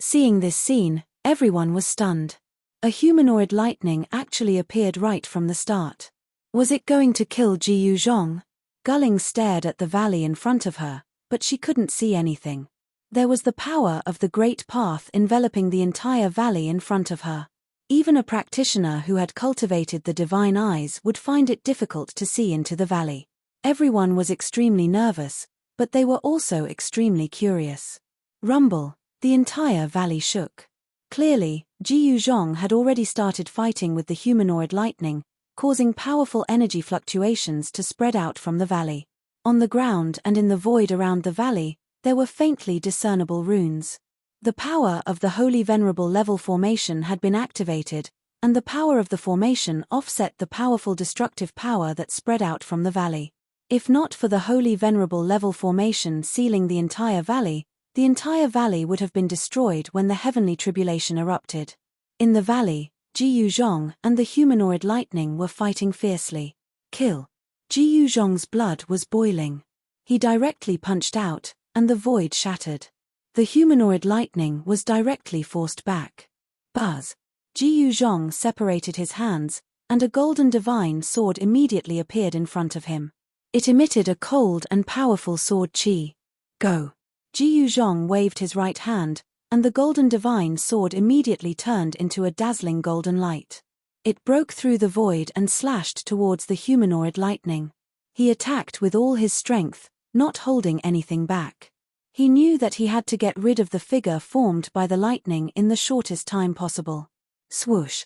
Seeing this scene, everyone was stunned. A humanoid lightning actually appeared right from the start. Was it going to kill Jiyu Zhong? Gulling stared at the valley in front of her, but she couldn't see anything. There was the power of the great path enveloping the entire valley in front of her. Even a practitioner who had cultivated the divine eyes would find it difficult to see into the valley. Everyone was extremely nervous, but they were also extremely curious. Rumble. The entire valley shook. Clearly, Jiyu Zhong had already started fighting with the humanoid lightning, causing powerful energy fluctuations to spread out from the valley. On the ground and in the void around the valley, there were faintly discernible runes. The power of the Holy Venerable level formation had been activated, and the power of the formation offset the powerful destructive power that spread out from the valley. If not for the holy venerable level formation sealing the entire valley would have been destroyed when the heavenly tribulation erupted. In the valley, Jiyu Zhong and the humanoid lightning were fighting fiercely. Kill. Jiyu Zhong's blood was boiling. He directly punched out, and the void shattered. The humanoid lightning was directly forced back. Buzz. Jiyu Zhong separated his hands, and a golden divine sword immediately appeared in front of him. It emitted a cold and powerful sword chi. Go. Jiyu Zhong waved his right hand, and the golden divine sword immediately turned into a dazzling golden light. It broke through the void and slashed towards the humanoid lightning. He attacked with all his strength, not holding anything back. He knew that he had to get rid of the figure formed by the lightning in the shortest time possible. Swoosh.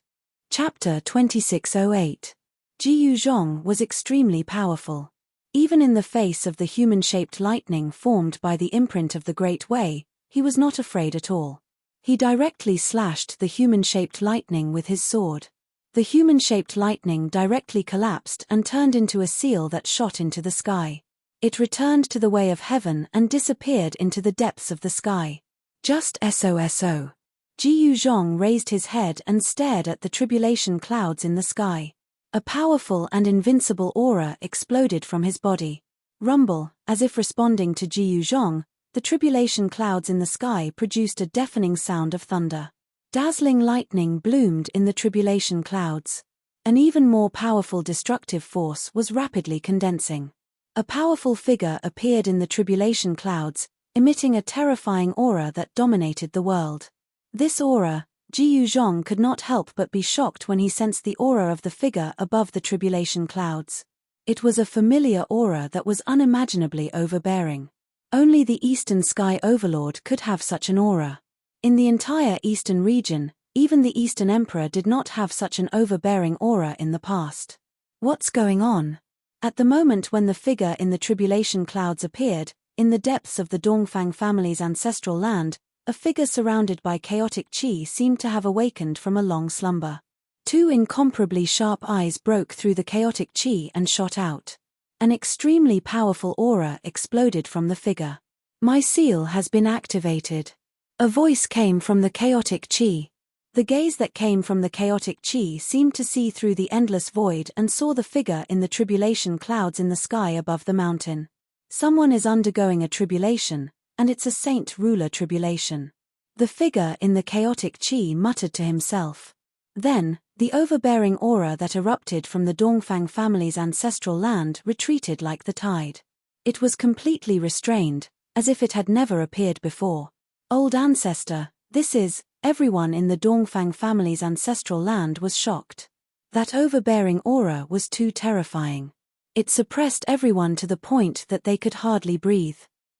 Chapter 2608. Jiyu Zhong was extremely powerful. Even in the face of the human-shaped lightning formed by the imprint of the Great Way, he was not afraid at all. He directly slashed the human-shaped lightning with his sword. The human-shaped lightning directly collapsed and turned into a seal that shot into the sky. It returned to the way of heaven and disappeared into the depths of the sky. Just SOSO. Jiyu Zhong raised his head and stared at the tribulation clouds in the sky. A powerful and invincible aura exploded from his body. Rumble, as if responding to Jiyu Zhong, the tribulation clouds in the sky produced a deafening sound of thunder. Dazzling lightning bloomed in the tribulation clouds. An even more powerful destructive force was rapidly condensing. A powerful figure appeared in the tribulation clouds, emitting a terrifying aura that dominated the world. This aura, Jiyu Zhong could not help but be shocked when he sensed the aura of the figure above the tribulation clouds. It was a familiar aura that was unimaginably overbearing. Only the Eastern Sky Overlord could have such an aura. In the entire Eastern region, even the Eastern Emperor did not have such an overbearing aura in the past. What's going on? At the moment when the figure in the tribulation clouds appeared, in the depths of the Dongfang family's ancestral land, a figure surrounded by chaotic qi seemed to have awakened from a long slumber. Two incomparably sharp eyes broke through the chaotic qi and shot out. An extremely powerful aura exploded from the figure. My seal has been activated. A voice came from the chaotic qi. The gaze that came from the chaotic qi seemed to see through the endless void and saw the figure in the tribulation clouds in the sky above the mountain. Someone is undergoing a tribulation, and it's a saint ruler tribulation. The figure in the chaotic qi muttered to himself. Then, the overbearing aura that erupted from the Dongfang family's ancestral land retreated like the tide. It was completely restrained, as if it had never appeared before. Old ancestor, this is, everyone in the Dongfang family's ancestral land was shocked. That overbearing aura was too terrifying. It suppressed everyone to the point that they could hardly breathe.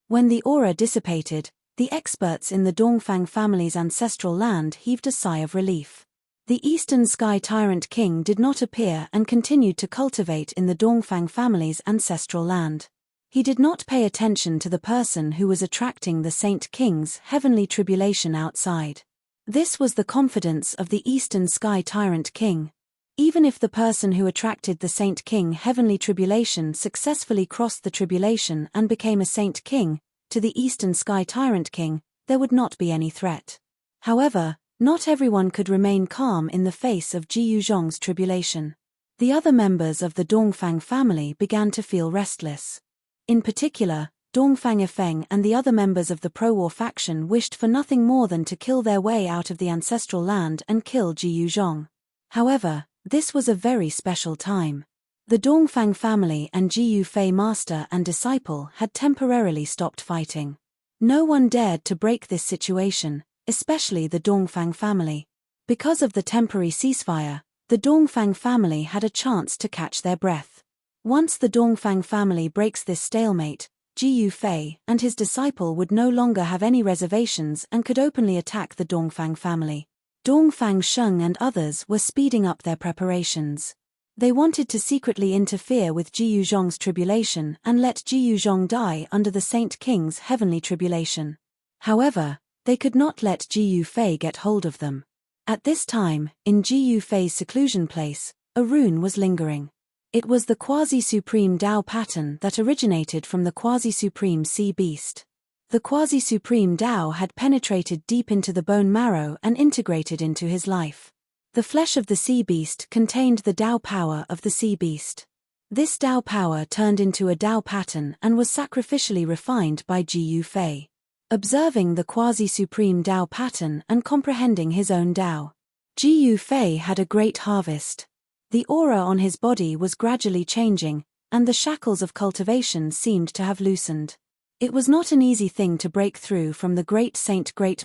When the aura dissipated, the experts in the Dongfang family's ancestral land heaved a sigh of relief. The Eastern Sky Tyrant King did not appear and continued to cultivate in the Dongfang family's ancestral land. He did not pay attention to the person who was attracting the Saint King's heavenly tribulation outside. This was the confidence of the Eastern Sky Tyrant King. Even if the person who attracted the Saint King heavenly tribulation successfully crossed the tribulation and became a Saint King, to the Eastern Sky Tyrant King, there would not be any threat. However, not everyone could remain calm in the face of Jiyu Zhong's tribulation. The other members of the Dongfang family began to feel restless. In particular, Dongfang Ifeng and the other members of the pro-war faction wished for nothing more than to kill their way out of the ancestral land and kill Jiyu Zhong. However, this was a very special time. The Dongfang family and Jiyu Fei master and disciple had temporarily stopped fighting. No one dared to break this situation, especially the Dongfang family. Because of the temporary ceasefire, the Dongfang family had a chance to catch their breath. Once the Dongfang family breaks this stalemate, Jiyu Fei and his disciple would no longer have any reservations and could openly attack the Dongfang family. Dongfang Sheng and others were speeding up their preparations. They wanted to secretly interfere with Jiyu Zhong's tribulation and let Jiyu Zhong die under the Saint King's heavenly tribulation. However, they could not let Jiyu Fei get hold of them. At this time, in Ji Yufei's seclusion place, a rune was lingering. It was the quasi-supreme Tao pattern that originated from the quasi-supreme sea beast. The quasi-supreme Tao had penetrated deep into the bone marrow and integrated into his life. The flesh of the sea beast contained the Tao power of the sea beast. This Tao power turned into a Tao pattern and was sacrificially refined by Ji Yufei. Observing the quasi-supreme Tao pattern and comprehending his own Tao, Ji Yufei had a great harvest. The aura on his body was gradually changing, and the shackles of cultivation seemed to have loosened. It was not an easy thing to break through from the Great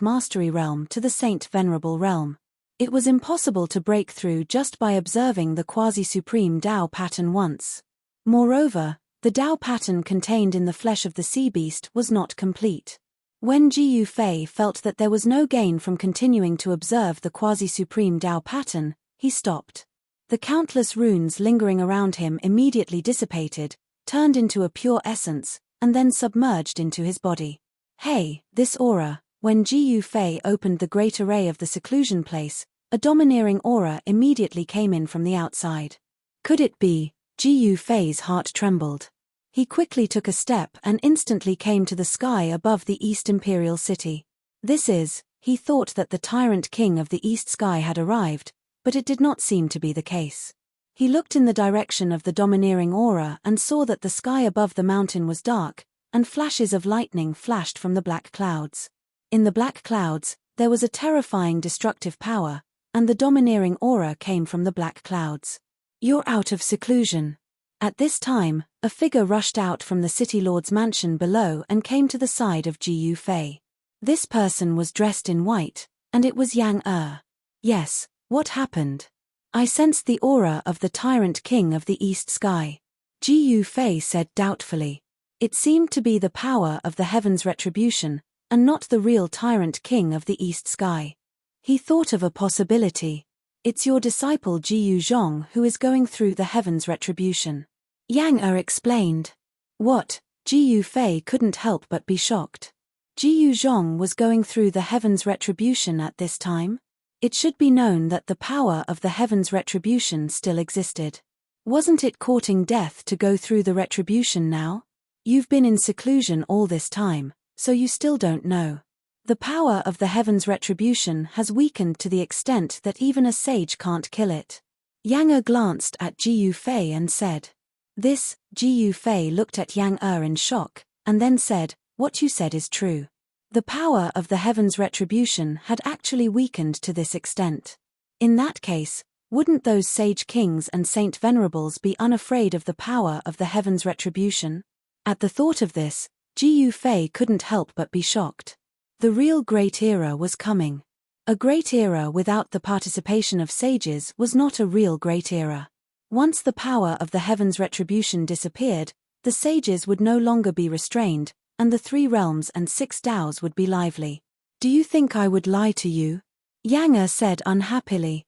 Mastery realm to the Saint Venerable realm. It was impossible to break through just by observing the quasi-supreme Tao pattern once. Moreover, the Tao pattern contained in the flesh of the sea beast was not complete. When Ji Yufei felt that there was no gain from continuing to observe the quasi-supreme Tao pattern, he stopped. The countless runes lingering around him immediately dissipated, turned into a pure essence, and then submerged into his body. Hey, this aura! When Ji Yufei opened the great array of the seclusion place, a domineering aura immediately came in from the outside. Could it be? Ji Yufei's heart trembled. He quickly took a step and instantly came to the sky above the East Imperial City. He thought that the tyrant king of the East Sky had arrived, but it did not seem to be the case. He looked in the direction of the domineering aura and saw that the sky above the mountain was dark, and flashes of lightning flashed from the black clouds. In the black clouds, there was a terrifying destructive power, and the domineering aura came from the black clouds. You're out of seclusion. At this time, a figure rushed out from the city lord's mansion below and came to the side of Ji Yufei. This person was dressed in white, and it was Yang Er. Yes, what happened? I sensed the aura of the tyrant king of the East Sky. Ji Yufei said doubtfully. It seemed to be the power of the heaven's retribution, and not the real tyrant king of the East Sky. He thought of a possibility. It's your disciple Ji Yuzhong who is going through the heaven's retribution. Yang Er explained. What? Ji Yufei couldn't help but be shocked. Ji Yuzhong was going through the heaven's retribution at this time? It should be known that the power of the heaven's retribution still existed. Wasn't it courting death to go through the retribution now? You've been in seclusion all this time, so you still don't know. The power of the heaven's retribution has weakened to the extent that even a sage can't kill it. Yang Er glanced at Ji Yufei and said. This, Ji Yufei looked at Yang Er in shock, and then said, what you said is true. The power of the heaven's retribution had actually weakened to this extent. In that case, wouldn't those sage kings and saint venerables be unafraid of the power of the heaven's retribution? At the thought of this, Ji Yufei couldn't help but be shocked. The real great era was coming. A great era without the participation of sages was not a real great era. Once the power of the heaven's retribution disappeared, the sages would no longer be restrained, and the 3 realms and 6 Taos would be lively. Do you think I would lie to you? Yang Er said unhappily.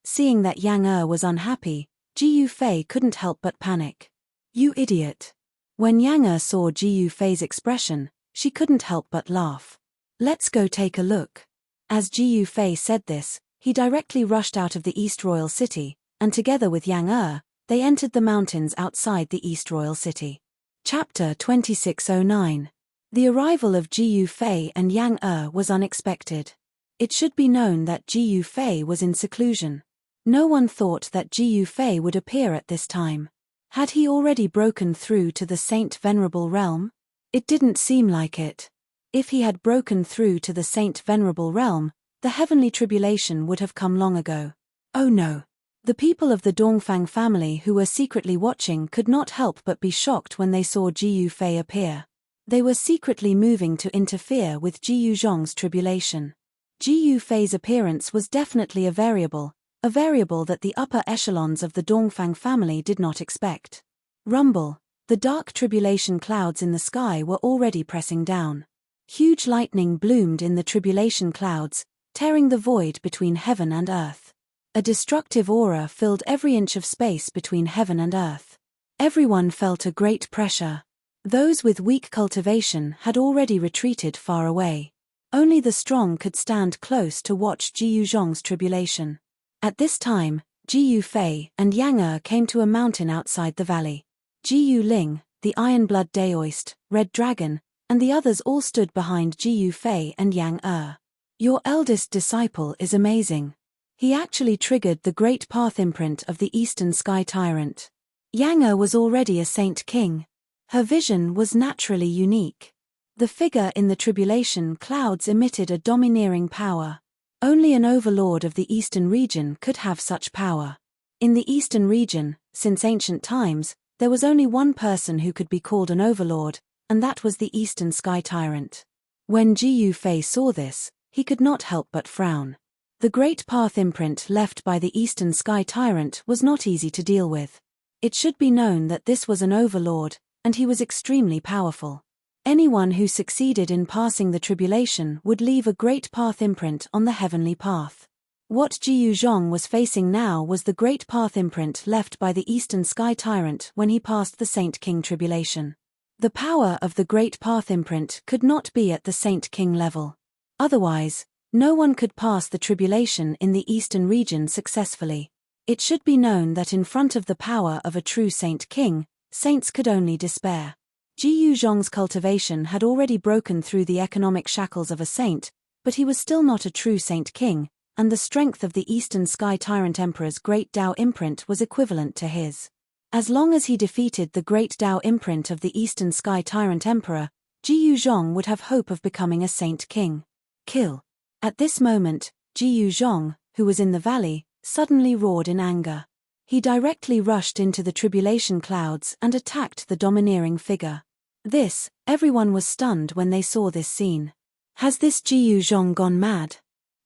Seeing that Yang Er was unhappy, Ji Yufei couldn't help but panic. You idiot. When Yang Er saw Ji Yufei's expression, she couldn't help but laugh. Let's go take a look. As Ji Yufei said this, he directly rushed out of the East Royal City, and together with Yang Er, they entered the mountains outside the East Royal City. Chapter 2609. The arrival of Ji Yufei and Yang Er was unexpected. It should be known that Ji Yufei was in seclusion. No one thought that Ji Yufei would appear at this time. Had he already broken through to the Saint Venerable realm? It didn't seem like it. If he had broken through to the Saint Venerable realm, the heavenly tribulation would have come long ago. Oh no. The people of the Dongfang family who were secretly watching could not help but be shocked when they saw Ji Yufei appear. They were secretly moving to interfere with Ji Yuzhong's tribulation. Ji Yufei's appearance was definitely a variable that the upper echelons of the Dongfang family did not expect. Rumble. The dark tribulation clouds in the sky were already pressing down. Huge lightning bloomed in the tribulation clouds, tearing the void between heaven and earth. A destructive aura filled every inch of space between heaven and earth. Everyone felt a great pressure. Those with weak cultivation had already retreated far away. Only the strong could stand close to watch Ji Yuzhong's tribulation. At this time, Ji Yufei and Yang Er came to a mountain outside the valley. Ji Yuling, the Iron-Blood Daoist, Red Dragon, and the others all stood behind Ji Yufei and Yang Er. Your eldest disciple is amazing. He actually triggered the great path imprint of the Eastern Sky Tyrant. Yang Er was already a Saint King. Her vision was naturally unique. The figure in the tribulation clouds emitted a domineering power. Only an overlord of the Eastern region could have such power. In the Eastern region, since ancient times, there was only one person who could be called an overlord, and that was the Eastern Sky Tyrant. When Ji Yufei saw this, he could not help but frown. The great path imprint left by the Eastern Sky Tyrant was not easy to deal with. It should be known that this was an overlord, and he was extremely powerful. Anyone who succeeded in passing the tribulation would leave a great path imprint on the heavenly path. What Ji Yuzhong was facing now was the great path imprint left by the Eastern Sky Tyrant when he passed the Saint King tribulation. The power of the great path imprint could not be at the Saint King level. Otherwise, no one could pass the tribulation in the Eastern region successfully. It should be known that in front of the power of a true Saint King, saints could only despair. Ji Yuzhong's cultivation had already broken through the economic shackles of a saint, but he was still not a true Saint King, and the strength of the Eastern Sky Tyrant Emperor's great Tao imprint was equivalent to his. As long as he defeated the great Tao imprint of the Eastern Sky Tyrant Emperor, Ji Yuzhong would have hope of becoming a Saint King. Kill. At this moment, Ji Yuzhong, who was in the valley, suddenly roared in anger. He directly rushed into the tribulation clouds and attacked the domineering figure. Everyone was stunned when they saw this scene. Has this Ji Yuzhong gone mad?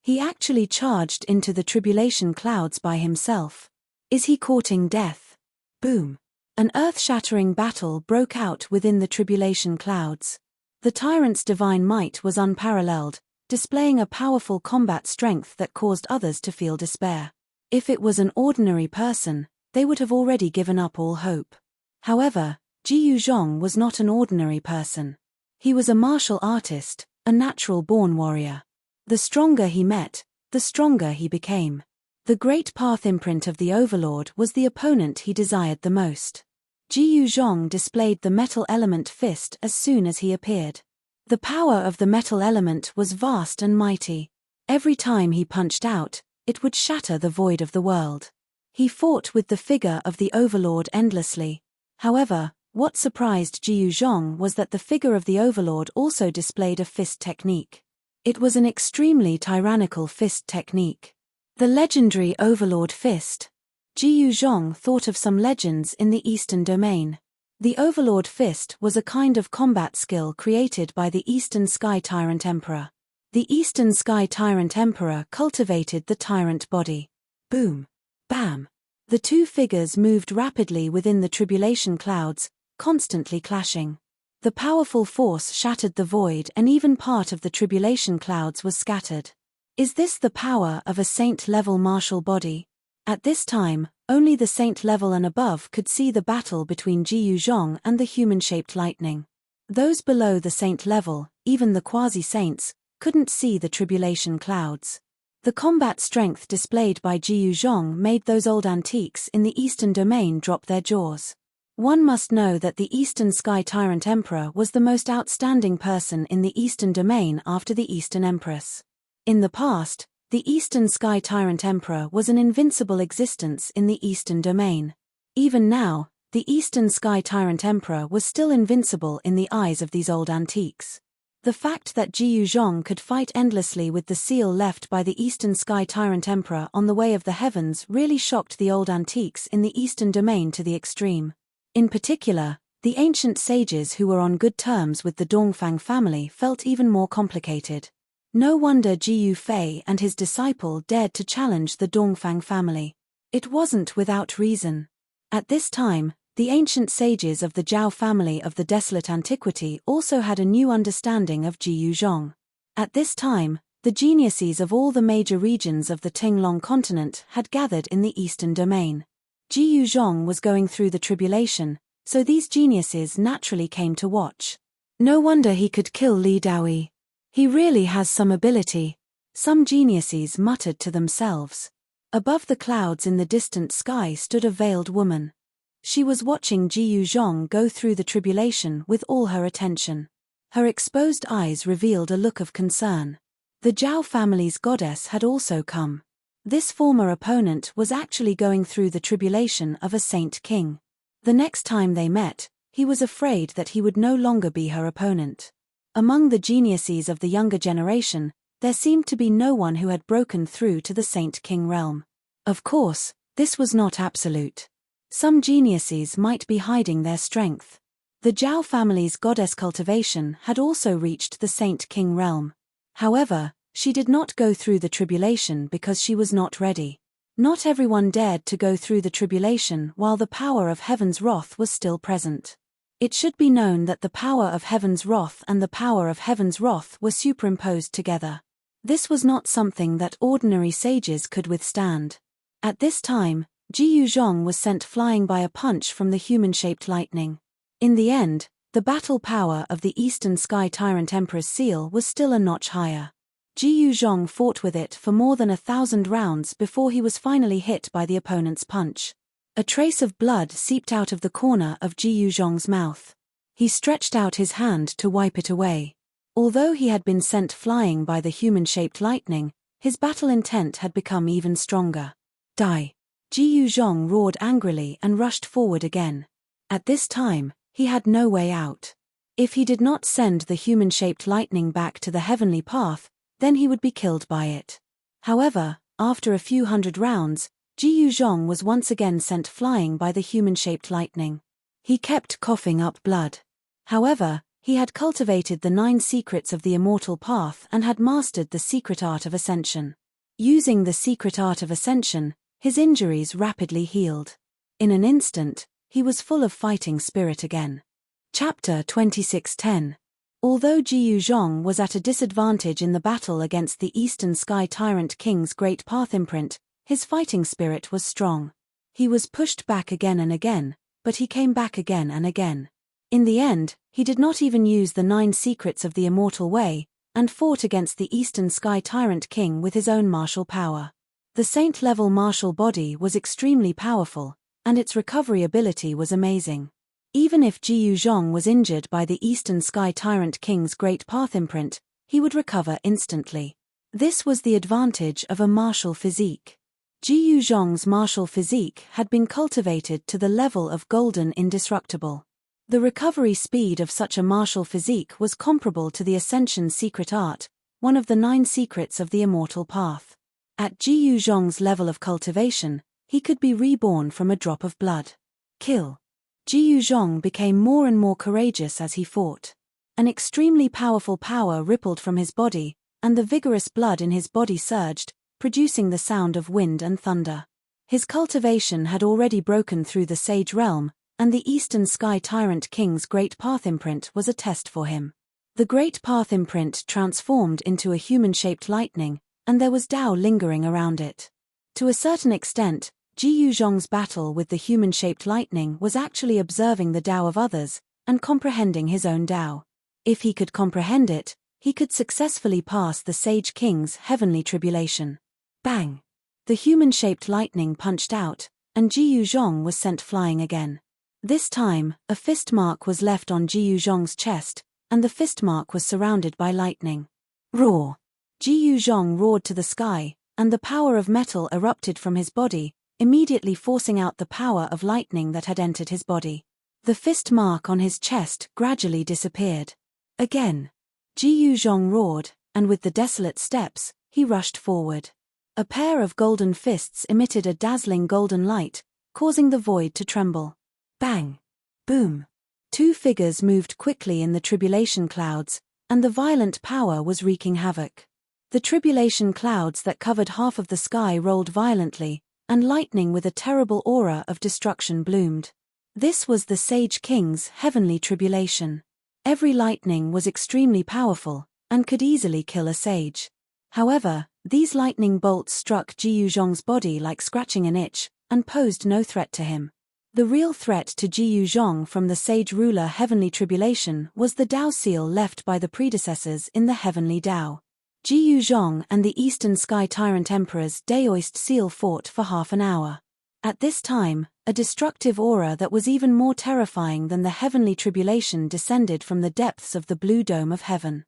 He actually charged into the tribulation clouds by himself. Is he courting death? Boom! An earth-shattering battle broke out within the tribulation clouds. The tyrant's divine might was unparalleled, displaying a powerful combat strength that caused others to feel despair. If it was an ordinary person, they would have already given up all hope. However, Ji Yuzhong was not an ordinary person. He was a martial artist, a natural-born warrior. The stronger he met, the stronger he became. The great path imprint of the Overlord was the opponent he desired the most. Ji Yuzhong displayed the metal element fist as soon as he appeared. The power of the metal element was vast and mighty. Every time he punched out, it would shatter the void of the world. He fought with the figure of the Overlord endlessly. However, what surprised Ji Yuzhong was that the figure of the Overlord also displayed a fist technique. It was an extremely tyrannical fist technique. The legendary Overlord Fist. Ji Yuzhong thought of some legends in the Eastern domain. The Overlord Fist was a kind of combat skill created by the Eastern Sky Tyrant Emperor. The Eastern Sky Tyrant Emperor cultivated the tyrant body. Boom! Bam! The two figures moved rapidly within the tribulation clouds, constantly clashing. The powerful force shattered the void and even part of the tribulation clouds was scattered. Is this the power of a saint-level martial body? At this time, only the saint level and above could see the battle between Ji Yuzhong and the human-shaped lightning. Those below the saint level, even the quasi-saints, couldn't see the tribulation clouds. The combat strength displayed by Ji Yuzhong made those old antiques in the Eastern domain drop their jaws. One must know that the Eastern Sky Tyrant Emperor was the most outstanding person in the Eastern domain after the Eastern Empress. In the past, the Eastern Sky Tyrant Emperor was an invincible existence in the Eastern domain. Even now, the Eastern Sky Tyrant Emperor was still invincible in the eyes of these old antiques. The fact that Ji Yuzhong could fight endlessly with the seal left by the Eastern Sky Tyrant Emperor on the way of the heavens really shocked the old antiques in the Eastern domain to the extreme. In particular, the ancient sages who were on good terms with the Dongfang family felt even more complicated. No wonder Ji Yufei and his disciple dared to challenge the Dongfang family. It wasn't without reason. At this time, the ancient sages of the Zhao family of the desolate antiquity also had a new understanding of Ji Yuzhong. At this time, the geniuses of all the major regions of the Tinglong continent had gathered in the Eastern domain. Ji Yuzhong was going through the tribulation, so these geniuses naturally came to watch. No wonder he could kill Li Daoyi. He really has some ability, some geniuses muttered to themselves. Above the clouds in the distant sky stood a veiled woman. She was watching Ji Yuzhong go through the tribulation with all her attention. Her exposed eyes revealed a look of concern. The Zhao family's goddess had also come. This former opponent was actually going through the tribulation of a saint king. The next time they met, he was afraid that he would no longer be her opponent. Among the geniuses of the younger generation, there seemed to be no one who had broken through to the saint king realm. Of course, this was not absolute. Some geniuses might be hiding their strength. The Zhao family's goddess cultivation had also reached the saint king realm. However, she did not go through the tribulation because she was not ready. Not everyone dared to go through the tribulation while the power of heaven's wrath was still present. It should be known that the power of heaven's wrath and the power of heaven's wrath were superimposed together. This was not something that ordinary sages could withstand. At this time, Ji Yuzhong was sent flying by a punch from the human-shaped lightning. In the end, the battle power of the Eastern Sky Tyrant Emperor's seal was still a notch higher. Ji Yuzhong fought with it for more than 1,000 rounds before he was finally hit by the opponent's punch. A trace of blood seeped out of the corner of Ji Yuzhong's mouth. He stretched out his hand to wipe it away. Although he had been sent flying by the human-shaped lightning, his battle intent had become even stronger. Die! Ji Yuzhong roared angrily and rushed forward again. At this time, he had no way out. If he did not send the human-shaped lightning back to the heavenly path, then he would be killed by it. However, after a few hundred rounds, Ji Yuzhong was once again sent flying by the human-shaped lightning. He kept coughing up blood. However, he had cultivated the 9 secrets of the immortal path and had mastered the secret art of ascension. Using the secret art of ascension, his injuries rapidly healed. In an instant, he was full of fighting spirit again. Chapter 26:10. Although Ji Yuzhong was at a disadvantage in the battle against the Eastern Sky Tyrant King's great path imprint, his fighting spirit was strong. He was pushed back again and again, but he came back again and again. In the end, he did not even use the 9 secrets of the immortal way, and fought against the Eastern Sky Tyrant King with his own martial power. The saint-level martial body was extremely powerful, and its recovery ability was amazing. Even if Ji Yuzhong was injured by the Eastern Sky Tyrant King's great path imprint, he would recover instantly. This was the advantage of a martial physique. Ji Yuzhong's martial physique had been cultivated to the level of golden indestructible. The recovery speed of such a martial physique was comparable to the Ascension secret art, one of the 9 secrets of the immortal path. At Ji Yuzhong's level of cultivation, he could be reborn from a drop of blood. Kill. Ji Yuzhong became more and more courageous as he fought. An extremely powerful power rippled from his body, and the vigorous blood in his body surged, producing the sound of wind and thunder. His cultivation had already broken through the sage realm, and the Eastern Sky Tyrant King's great path imprint was a test for him. The great path imprint transformed into a human-shaped lightning, and there was Tao lingering around it. To a certain extent, Ji Yuzhong's battle with the human-shaped lightning was actually observing the Tao of others, and comprehending his own Tao. If he could comprehend it, he could successfully pass the Sage King's heavenly tribulation. Bang! The human-shaped lightning punched out, and Ji Yuzhong was sent flying again. This time, a fist mark was left on Ji Yuzhong's chest, and the fist mark was surrounded by lightning. Roar! Ji Yuzhong roared to the sky, and the power of metal erupted from his body, immediately forcing out the power of lightning that had entered his body. The fist mark on his chest gradually disappeared. Again. Ji Yuzhong roared, and with the desolate steps, he rushed forward. A pair of golden fists emitted a dazzling golden light, causing the void to tremble. Bang! Boom! 2 figures moved quickly in the tribulation clouds, and the violent power was wreaking havoc. The tribulation clouds that covered half of the sky rolled violently, and lightning with a terrible aura of destruction bloomed. This was the Sage King's heavenly tribulation. Every lightning was extremely powerful, and could easily kill a sage. However, these lightning bolts struck Ji Yuzhong's body like scratching an itch, and posed no threat to him. The real threat to Ji Yuzhong from the sage ruler Heavenly Tribulation was the Dao seal left by the predecessors in the Heavenly Dao. Ji Yuzhong and the Eastern Sky Tyrant Emperor's Daoist seal fought for half an hour. At this time, a destructive aura that was even more terrifying than the Heavenly Tribulation descended from the depths of the blue dome of heaven.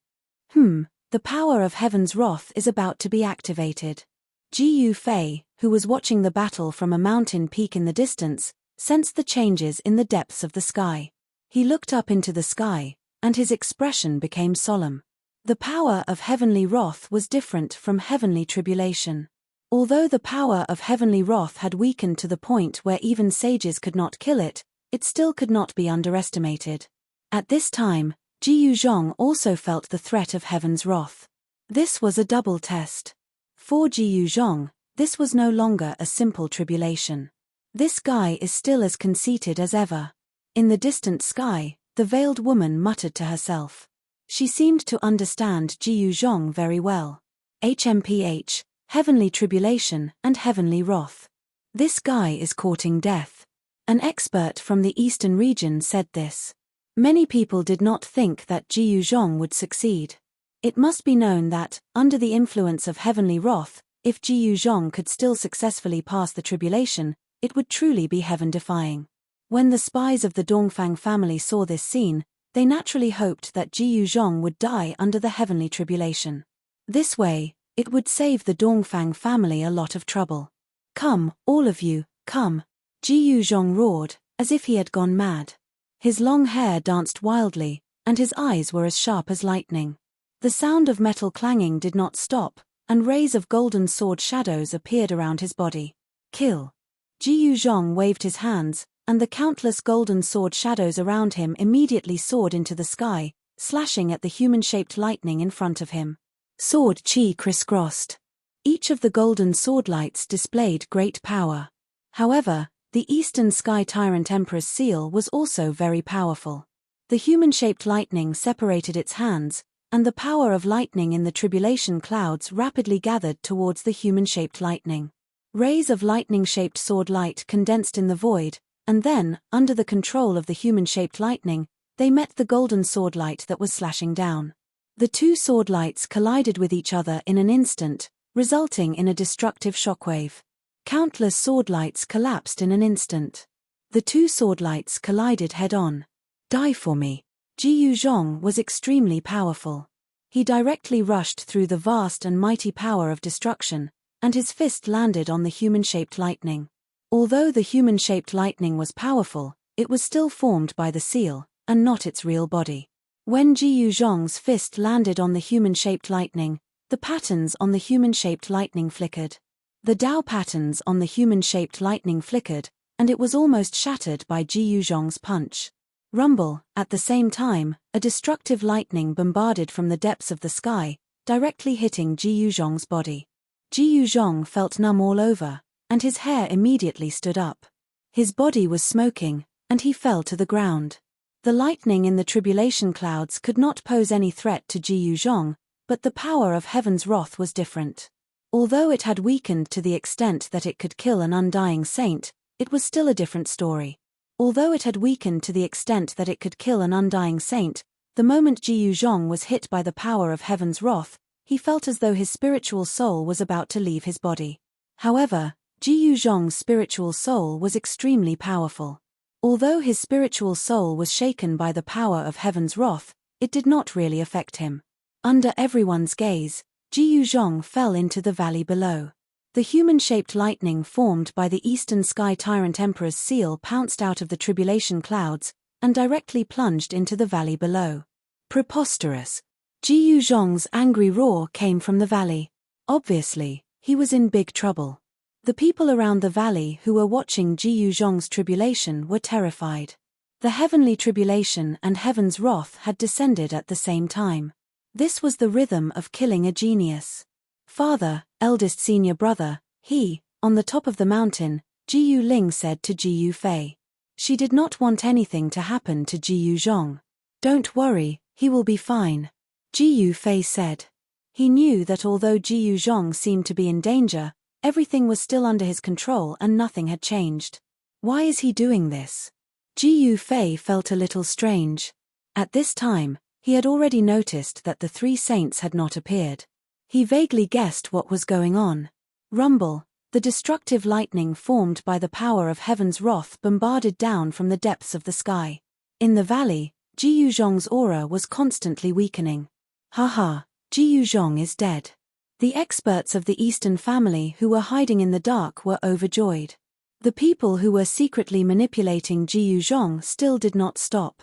The power of heaven's wrath is about to be activated. Ji Yufei, who was watching the battle from a mountain peak in the distance, sensed the changes in the depths of the sky. He looked up into the sky, and his expression became solemn. The power of heavenly wrath was different from heavenly tribulation. Although the power of heavenly wrath had weakened to the point where even sages could not kill it, it still could not be underestimated. At this time, Ji Yuzhong also felt the threat of heaven's wrath. This was a double test. For Ji Yuzhong, this was no longer a simple tribulation. This guy is still as conceited as ever. In the distant sky, the veiled woman muttered to herself. She seemed to understand Ji Yuzhong very well. HMPH, heavenly tribulation and heavenly wrath. This guy is courting death. An expert from the eastern region said this. Many people did not think that Ji Yuzhong would succeed. It must be known that, under the influence of heavenly wrath, if Ji Yuzhong could still successfully pass the tribulation, it would truly be heaven-defying. When the spies of the Dongfang family saw this scene, they naturally hoped that Ji Yuzhong would die under the heavenly tribulation. This way, it would save the Dongfang family a lot of trouble. Come, all of you, come. Ji Yuzhong roared, as if he had gone mad. His long hair danced wildly, and his eyes were as sharp as lightning. The sound of metal clanging did not stop, and rays of golden sword shadows appeared around his body. Kill. Ji Yuzhong waved his hands, and the countless golden sword shadows around him immediately soared into the sky, slashing at the human-shaped lightning in front of him. Sword chi crisscrossed. Each of the golden sword lights displayed great power. However, the Eastern Sky Tyrant Emperor's seal was also very powerful. The human-shaped lightning separated its hands, and the power of lightning in the tribulation clouds rapidly gathered towards the human-shaped lightning. Rays of lightning-shaped sword light condensed in the void, and then, under the control of the human-shaped lightning, they met the golden sword light that was slashing down. The two sword lights collided with each other in an instant, resulting in a destructive shockwave. Countless sword lights collapsed in an instant. The two sword lights collided head-on. Die for me. Ji Yuzhong was extremely powerful. He directly rushed through the vast and mighty power of destruction, and his fist landed on the human-shaped lightning. Although the human-shaped lightning was powerful, it was still formed by the seal, and not its real body. When Ji Yuzhong's fist landed on the human-shaped lightning, the patterns on the human-shaped lightning flickered. The Dao patterns on the human-shaped lightning flickered, and it was almost shattered by Ji Yuzhong's punch. Rumble, at the same time, a destructive lightning bombarded from the depths of the sky, directly hitting Ji Yuzhong's body. Ji Yuzhong felt numb all over, and his hair immediately stood up. His body was smoking, and he fell to the ground. The lightning in the tribulation clouds could not pose any threat to Ji Yuzhong, but the power of heaven's wrath was different. Although it had weakened to the extent that it could kill an undying saint, it was still a different story. Although it had weakened to the extent that it could kill an undying saint, the moment Ji Yuzhong was hit by the power of heaven's wrath, he felt as though his spiritual soul was about to leave his body. However, Ji Yuzhong's spiritual soul was extremely powerful. Although his spiritual soul was shaken by the power of heaven's wrath, it did not really affect him. Under everyone's gaze, Ji Yuzhong fell into the valley below. The human-shaped lightning formed by the Eastern Sky Tyrant Emperor's seal pounced out of the tribulation clouds, and directly plunged into the valley below. Preposterous! Ji Yuzhong's angry roar came from the valley. Obviously, he was in big trouble. The people around the valley who were watching Ji Yuzhong's tribulation were terrified. The heavenly tribulation and heaven's wrath had descended at the same time. This was the rhythm of killing a genius. Father, eldest senior brother, he, on the top of the mountain, Ji Yuling said to Ji Yufei. She did not want anything to happen to Ji Yuzhong. Don't worry, he will be fine. Ji Yufei said. He knew that although Ji Yuzhong seemed to be in danger, everything was still under his control and nothing had changed. Why is he doing this? Ji Yufei felt a little strange. At this time, he had already noticed that the three saints had not appeared. He vaguely guessed what was going on. Rumble, the destructive lightning formed by the power of heaven's wrath bombarded down from the depths of the sky. In the valley, Ji Yuzhong's aura was constantly weakening. Haha, Ji Yuzhong is dead. The experts of the Eastern family who were hiding in the dark were overjoyed. The people who were secretly manipulating Ji Yuzhong still did not stop.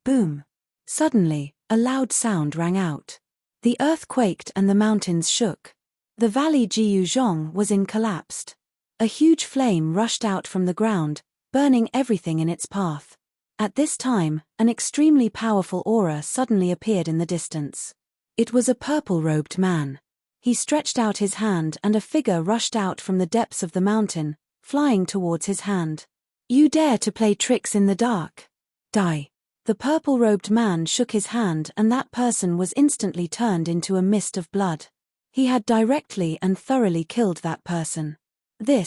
Boom! Suddenly, a loud sound rang out. The earth quaked and the mountains shook. The valley Ji Yuzhong was in collapsed. A huge flame rushed out from the ground, burning everything in its path. At this time, an extremely powerful aura suddenly appeared in the distance. It was a purple-robed man. He stretched out his hand and a figure rushed out from the depths of the mountain, flying towards his hand. You dare to play tricks in the dark? Die. The purple-robed man shook his hand and that person was instantly turned into a mist of blood. He had directly and thoroughly killed that person. The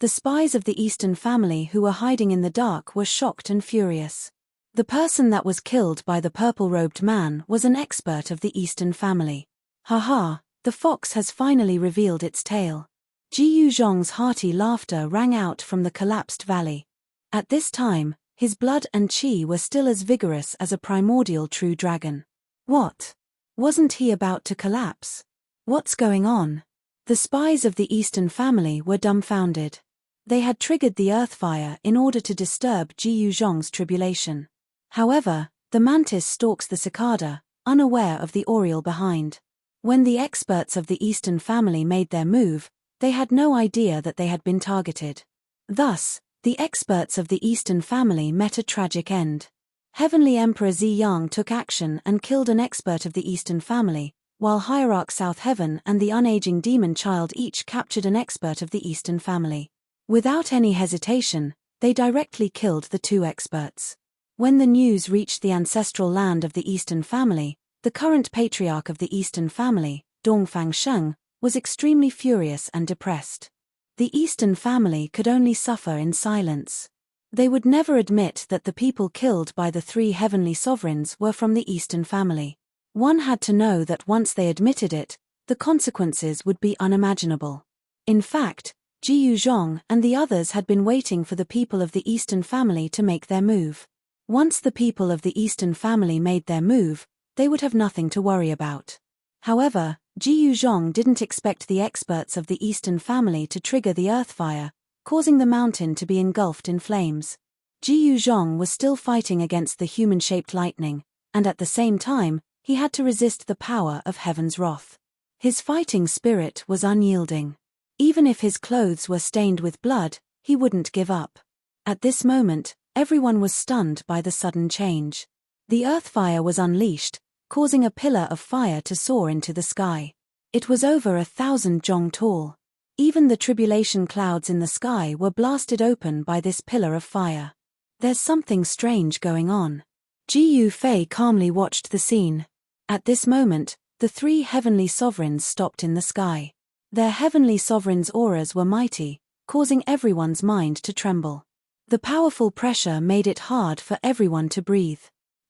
spies of the Eastern family who were hiding in the dark were shocked and furious. The person that was killed by the purple-robed man was an expert of the Eastern family. Haha, the fox has finally revealed its tail. Ji Yuzhong's hearty laughter rang out from the collapsed valley. At this time, his blood and qi were still as vigorous as a primordial true dragon. What? Wasn't he about to collapse? What's going on? The spies of the Eastern family were dumbfounded. They had triggered the earth fire in order to disturb Ji Yuzhong's tribulation. However, the mantis stalks the cicada, unaware of the oriole behind. When the experts of the Eastern family made their move, they had no idea that they had been targeted. Thus, the experts of the Eastern family met a tragic end. Heavenly Emperor Ziyang took action and killed an expert of the Eastern family, while Hierarch South Heaven and the unaging demon child each captured an expert of the Eastern family. Without any hesitation, they directly killed the two experts. When the news reached the ancestral land of the Eastern family, the current patriarch of the Eastern family, Dongfang Sheng, was extremely furious and depressed. The Eastern family could only suffer in silence. They would never admit that the people killed by the three heavenly sovereigns were from the Eastern family. One had to know that once they admitted it, the consequences would be unimaginable. In fact, Ji Yuzhong and the others had been waiting for the people of the Eastern family to make their move. Once the people of the Eastern family made their move, they would have nothing to worry about. However, Ji Yuzhong didn't expect the experts of the Eastern family to trigger the earth fire, causing the mountain to be engulfed in flames. Ji Yuzhong was still fighting against the human-shaped lightning, and at the same time, he had to resist the power of heaven's wrath. His fighting spirit was unyielding. Even if his clothes were stained with blood, he wouldn't give up. At this moment, everyone was stunned by the sudden change. The earth fire was unleashed, causing a pillar of fire to soar into the sky. It was over 1,000 zhong tall. Even the tribulation clouds in the sky were blasted open by this pillar of fire. There's something strange going on. Ji Yufei calmly watched the scene. At this moment, the three heavenly sovereigns stopped in the sky. Their heavenly sovereigns' auras were mighty, causing everyone's mind to tremble. The powerful pressure made it hard for everyone to breathe.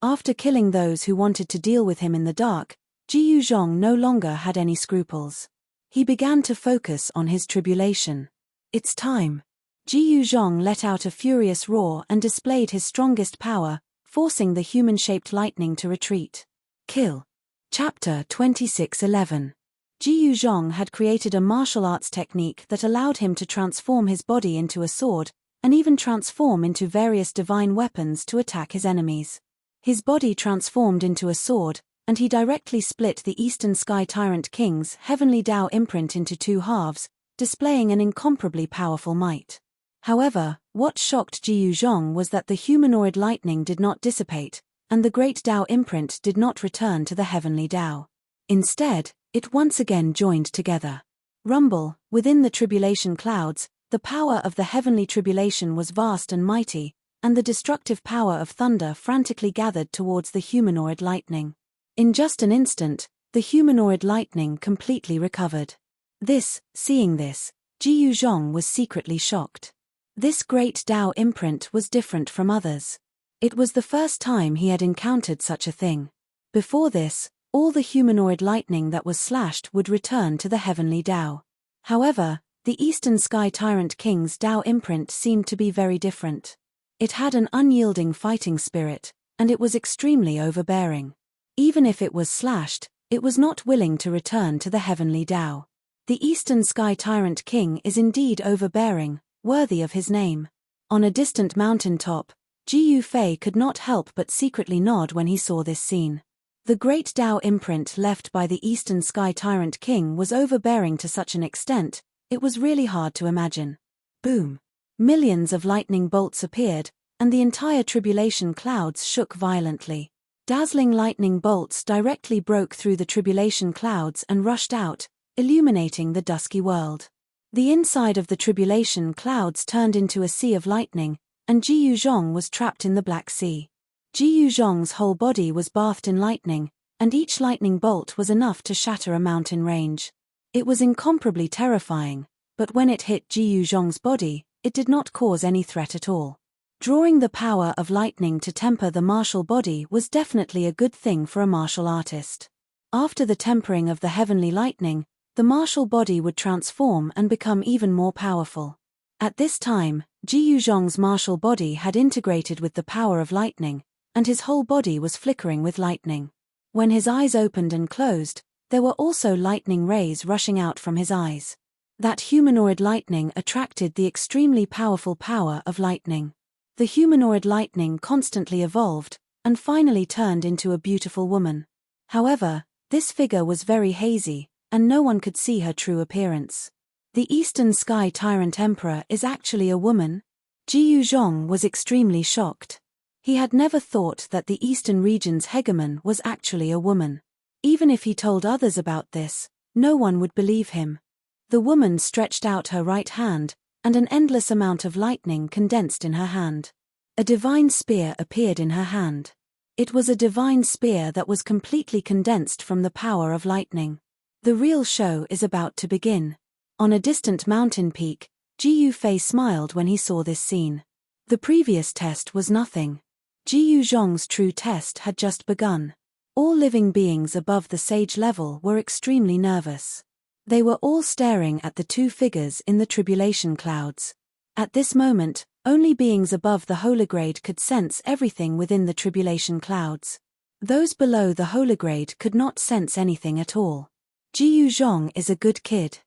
After killing those who wanted to deal with him in the dark, Ji Yuzhong no longer had any scruples. He began to focus on his tribulation. It's time. Ji Yuzhong let out a furious roar and displayed his strongest power, forcing the human-shaped lightning to retreat. Kill. Chapter 26:11. Ji Yuzhong had created a martial arts technique that allowed him to transform his body into a sword, and even transform into various divine weapons to attack his enemies. His body transformed into a sword, and he directly split the Eastern Sky Tyrant King's heavenly Tao imprint into two halves, displaying an incomparably powerful might. However, what shocked Ji Yuzhong was that the humanoid lightning did not dissipate, and the great Tao imprint did not return to the heavenly Tao. Instead, it once again joined together. Rumble, within the tribulation clouds, the power of the heavenly tribulation was vast and mighty, and the destructive power of thunder frantically gathered towards the humanoid lightning. In just an instant, the humanoid lightning completely recovered. Seeing this, Ji Yuzhong was secretly shocked. This great Tao imprint was different from others. It was the first time he had encountered such a thing. Before this, all the humanoid lightning that was slashed would return to the heavenly Tao. However, the Eastern Sky Tyrant King's Tao imprint seemed to be very different. It had an unyielding fighting spirit, and it was extremely overbearing. Even if it was slashed, it was not willing to return to the heavenly Tao. The Eastern Sky Tyrant King is indeed overbearing, worthy of his name. On a distant mountain top, Ji Yufei could not help but secretly nod when he saw this scene. The great Tao imprint left by the Eastern Sky Tyrant King was overbearing to such an extent, it was really hard to imagine. Boom! Millions of lightning bolts appeared, and the entire tribulation clouds shook violently. Dazzling lightning bolts directly broke through the tribulation clouds and rushed out, illuminating the dusky world. The inside of the tribulation clouds turned into a sea of lightning, and Ji Yuzhong was trapped in the Black Sea. Ji Yuzhong's whole body was bathed in lightning, and each lightning bolt was enough to shatter a mountain range. It was incomparably terrifying, but when it hit Ji Yuzhong's body, it did not cause any threat at all. Drawing the power of lightning to temper the martial body was definitely a good thing for a martial artist. After the tempering of the heavenly lightning, the martial body would transform and become even more powerful. At this time, Ji Yuzhong's martial body had integrated with the power of lightning, and his whole body was flickering with lightning. When his eyes opened and closed, there were also lightning rays rushing out from his eyes. That humanoid lightning attracted the extremely powerful power of lightning. The humanoid lightning constantly evolved, and finally turned into a beautiful woman. However, this figure was very hazy, and no one could see her true appearance. The Eastern Sky Tyrant Emperor is actually a woman? Ji Yuzhong was extremely shocked. He had never thought that the Eastern region's hegemon was actually a woman. Even if he told others about this, no one would believe him. The woman stretched out her right hand, and an endless amount of lightning condensed in her hand. A divine spear appeared in her hand. It was a divine spear that was completely condensed from the power of lightning. The real show is about to begin. On a distant mountain peak, Ji Yufei smiled when he saw this scene. The previous test was nothing. Ji Yuzhong's true test had just begun. All living beings above the sage level were extremely nervous. They were all staring at the two figures in the tribulation clouds. At this moment, only beings above the holograde could sense everything within the tribulation clouds. Those below the holograde could not sense anything at all. Ji Yuzhong is a good kid.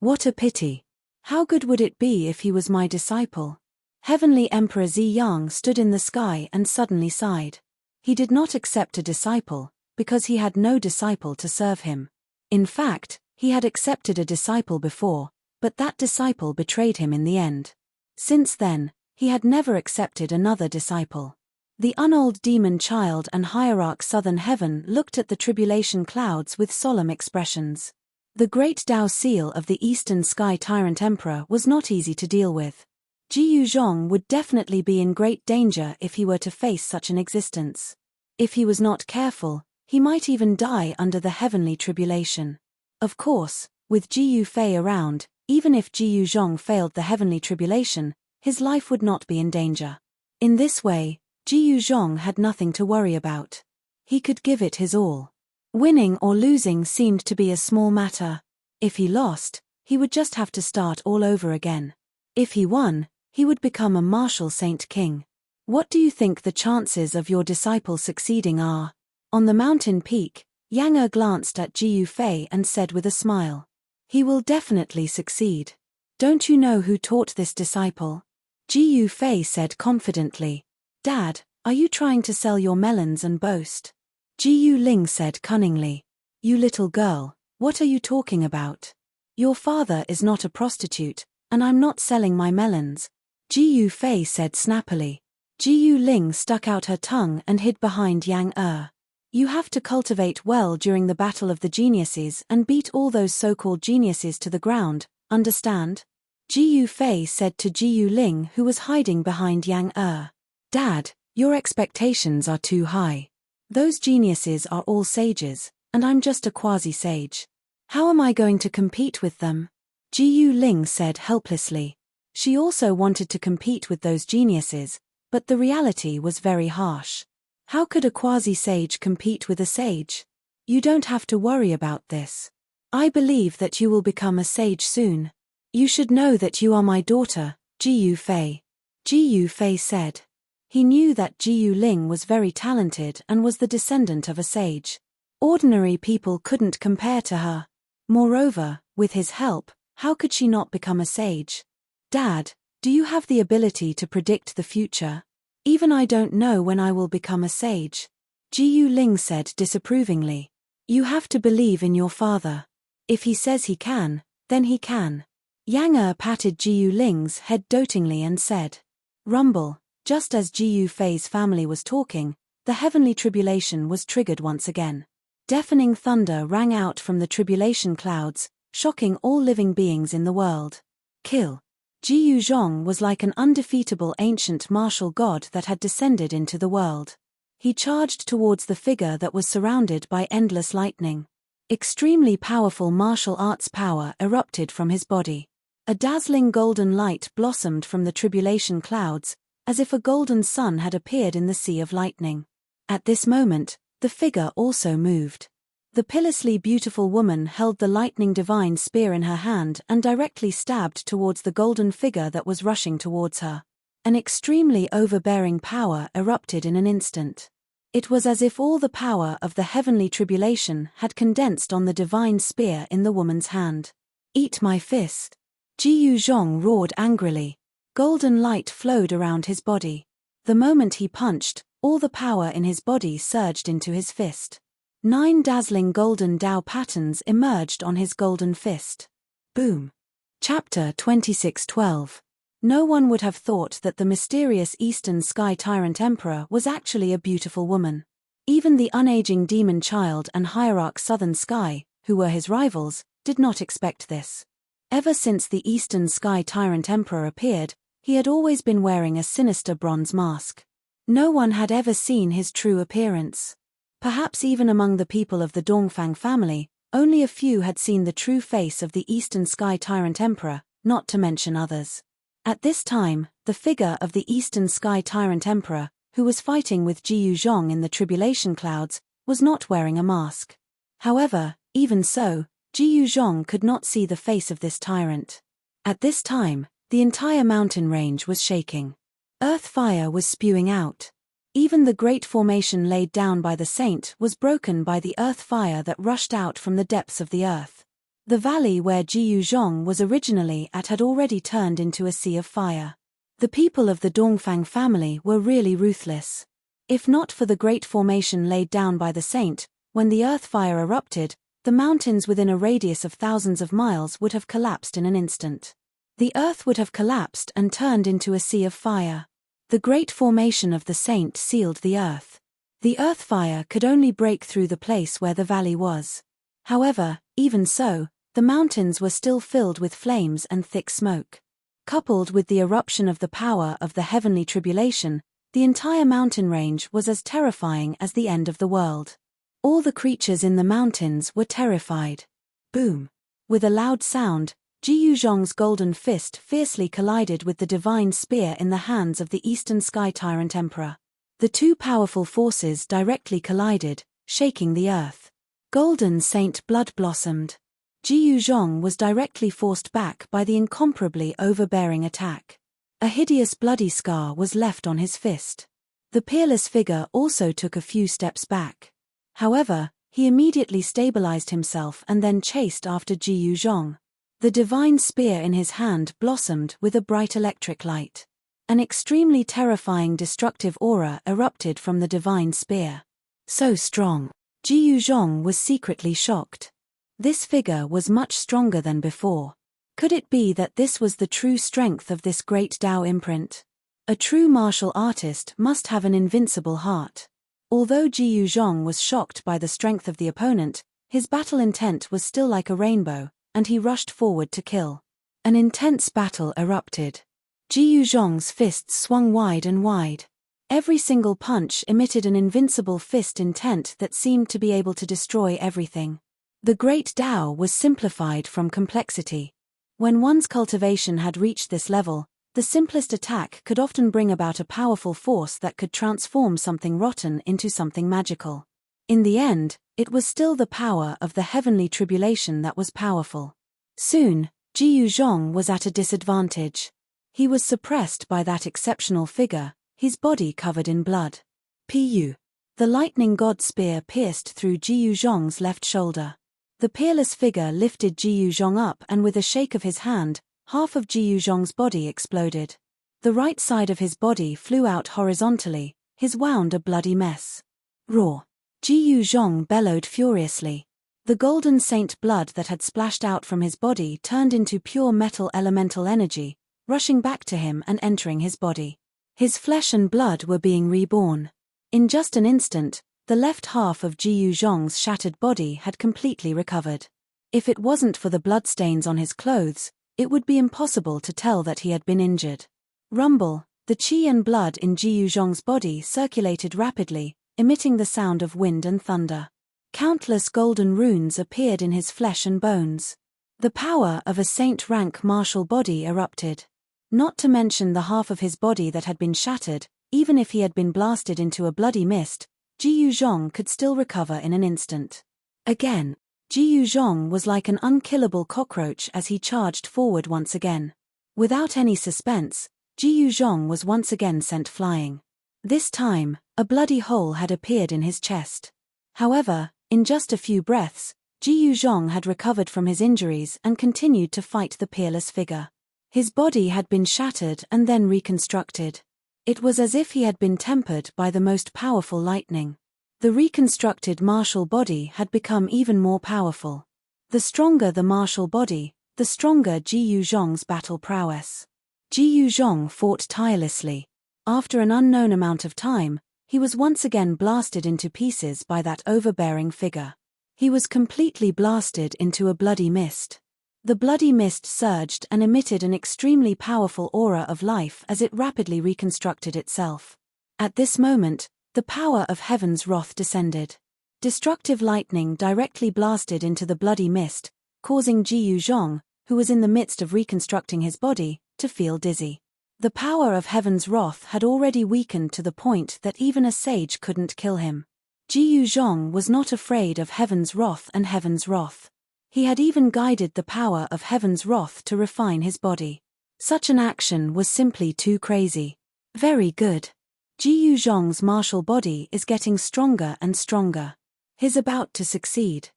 What a pity. How good would it be if he was my disciple? Heavenly Emperor Ziyang stood in the sky and suddenly sighed. He did not accept a disciple, because he had no disciple to serve him. In fact, he had accepted a disciple before, but that disciple betrayed him in the end. Since then, he had never accepted another disciple. The unold demon child and hierarch Southern Heaven looked at the tribulation clouds with solemn expressions. The great Tao seal of the Eastern Sky Tyrant Emperor was not easy to deal with. Ji Yuzhong would definitely be in great danger if he were to face such an existence. If he was not careful, he might even die under the heavenly tribulation. Of course, with Ji Yufei around, even if Ji Yuzhong failed the heavenly tribulation, his life would not be in danger. In this way, Ji Yuzhong had nothing to worry about. He could give it his all. Winning or losing seemed to be a small matter. If he lost, he would just have to start all over again. If he won, he would become a martial saint king. What do you think the chances of your disciple succeeding are? On the mountain peak, Yang Er glanced at Ji Yufei and said with a smile, "He will definitely succeed. Don't you know who taught this disciple?" Ji Yufei said confidently, "Dad, are you trying to sell your melons and boast?" Ji Yuling said cunningly, "You little girl, what are you talking about? Your father is not a prostitute, and I'm not selling my melons." Ji Yufei said snappily. Ji Yuling stuck out her tongue and hid behind Yang Er. "You have to cultivate well during the battle of the geniuses and beat all those so-called geniuses to the ground, understand?" Ji Yufei said to Ji Yuling, who was hiding behind Yang Er. "Dad, your expectations are too high. Those geniuses are all sages, and I'm just a quasi-sage. How am I going to compete with them?" Ji Yuling said helplessly. She also wanted to compete with those geniuses, but the reality was very harsh. How could a quasi-sage compete with a sage? You don't have to worry about this. I believe that you will become a sage soon. You should know that you are my daughter, Jiyu Fei. Jiyu Fei said. He knew that Jiyu Ling was very talented and was the descendant of a sage. Ordinary people couldn't compare to her. Moreover, with his help, how could she not become a sage? Dad, do you have the ability to predict the future? Even I don't know when I will become a sage. Jiyu Ling said disapprovingly. You have to believe in your father. If he says he can, then he can. Yang Er patted Jiyu Ling's head dotingly and said. Rumble. Just as Jiyu Fei's family was talking, the heavenly tribulation was triggered once again. Deafening thunder rang out from the tribulation clouds, shocking all living beings in the world. Kill. Jiyu Zhong was like an undefeatable ancient martial god that had descended into the world. He charged towards the figure that was surrounded by endless lightning. Extremely powerful martial arts power erupted from his body. A dazzling golden light blossomed from the tribulation clouds, as if a golden sun had appeared in the sea of lightning. At this moment, the figure also moved. The pitilessly beautiful woman held the lightning divine spear in her hand and directly stabbed towards the golden figure that was rushing towards her. An extremely overbearing power erupted in an instant. It was as if all the power of the heavenly tribulation had condensed on the divine spear in the woman's hand. Eat my fist. Jiyu Zhong roared angrily. Golden light flowed around his body. The moment he punched, all the power in his body surged into his fist. 9 dazzling golden Dao patterns emerged on his golden fist. Boom. Chapter 26:12. No one would have thought that the mysterious Eastern Sky Tyrant Emperor was actually a beautiful woman. Even the unaging demon child and hierarch Southern Sky, who were his rivals, did not expect this. Ever since the Eastern Sky Tyrant Emperor appeared, he had always been wearing a sinister bronze mask. No one had ever seen his true appearance. Perhaps even among the people of the Dongfang family, only a few had seen the true face of the Eastern Sky Tyrant Emperor, not to mention others. At this time, the figure of the Eastern Sky Tyrant Emperor, who was fighting with Jiyu Zhong in the tribulation clouds, was not wearing a mask. However, even so, Jiyu Zhong could not see the face of this tyrant. At this time, the entire mountain range was shaking. Earth fire was spewing out. Even the great formation laid down by the saint was broken by the earth fire that rushed out from the depths of the earth. The valley where Jiyu Zhong was originally at had already turned into a sea of fire. The people of the Dongfang family were really ruthless. If not for the great formation laid down by the saint, when the earth fire erupted, the mountains within a radius of thousands of miles would have collapsed in an instant. The earth would have collapsed and turned into a sea of fire. The great formation of the saint sealed the earth. The earth fire could only break through the place where the valley was. However, even so, the mountains were still filled with flames and thick smoke. Coupled with the eruption of the power of the heavenly tribulation, the entire mountain range was as terrifying as the end of the world. All the creatures in the mountains were terrified. Boom! With a loud sound, Jiyu Zhong's golden fist fiercely collided with the divine spear in the hands of the Eastern Sky Tyrant Emperor. The two powerful forces directly collided, shaking the earth. Golden Saint blood blossomed. Jiyu Zhong was directly forced back by the incomparably overbearing attack. A hideous bloody scar was left on his fist. The peerless figure also took a few steps back. However, he immediately stabilized himself and then chased after Jiyu Zhong. The divine spear in his hand blossomed with a bright electric light. An extremely terrifying destructive aura erupted from the divine spear. So strong. Jiyu Zhong was secretly shocked. This figure was much stronger than before. Could it be that this was the true strength of this great Tao imprint? A true martial artist must have an invincible heart. Although Jiyu Zhong was shocked by the strength of the opponent, his battle intent was still like a rainbow, and he rushed forward to kill. An intense battle erupted. Jiyu Zhong's fists swung wide and wide. Every single punch emitted an invincible fist intent that seemed to be able to destroy everything. The great Tao was simplified from complexity. When one's cultivation had reached this level, the simplest attack could often bring about a powerful force that could transform something rotten into something magical. In the end, it was still the power of the heavenly tribulation that was powerful. Soon, Jiyu Zhong was at a disadvantage. He was suppressed by that exceptional figure, his body covered in blood. Pu. The lightning god spear pierced through Jiyu Zhong's left shoulder. The peerless figure lifted Jiyu Zhong up, and with a shake of his hand, half of Jiyu Zhong's body exploded. The right side of his body flew out horizontally, his wound a bloody mess. Roar! Jiyu Zhong bellowed furiously. The golden saint blood that had splashed out from his body turned into pure metal elemental energy, rushing back to him and entering his body. His flesh and blood were being reborn. In just an instant, the left half of Jiyu Zhong's shattered body had completely recovered. If it wasn't for the bloodstains on his clothes, it would be impossible to tell that he had been injured. Rumble, the qi and blood in Jiyu Zhong's body circulated rapidly, emitting the sound of wind and thunder. Countless golden runes appeared in his flesh and bones. The power of a saint-rank martial body erupted. Not to mention the half of his body that had been shattered, even if he had been blasted into a bloody mist, Jiyu Zhong could still recover in an instant. Again, Jiyu Zhong was like an unkillable cockroach as he charged forward once again. Without any suspense, Jiyu Zhong was once again sent flying. This time, a bloody hole had appeared in his chest. However, in just a few breaths, Jiyu Zhong had recovered from his injuries and continued to fight the peerless figure. His body had been shattered and then reconstructed. It was as if he had been tempered by the most powerful lightning. The reconstructed martial body had become even more powerful. The stronger the martial body, the stronger Jiyu Zhong's battle prowess. Jiyu Zhong fought tirelessly. After an unknown amount of time, he was once again blasted into pieces by that overbearing figure. He was completely blasted into a bloody mist. The bloody mist surged and emitted an extremely powerful aura of life as it rapidly reconstructed itself. At this moment, the power of heaven's wrath descended. Destructive lightning directly blasted into the bloody mist, causing Jiyu Zhong, who was in the midst of reconstructing his body, to feel dizzy. The power of heaven's wrath had already weakened to the point that even a sage couldn't kill him. Jiyu Zhong was not afraid of heaven's wrath and heaven's wrath. He had even guided the power of heaven's wrath to refine his body. Such an action was simply too crazy. Very good. Jiyu Zhong's martial body is getting stronger and stronger. He's about to succeed.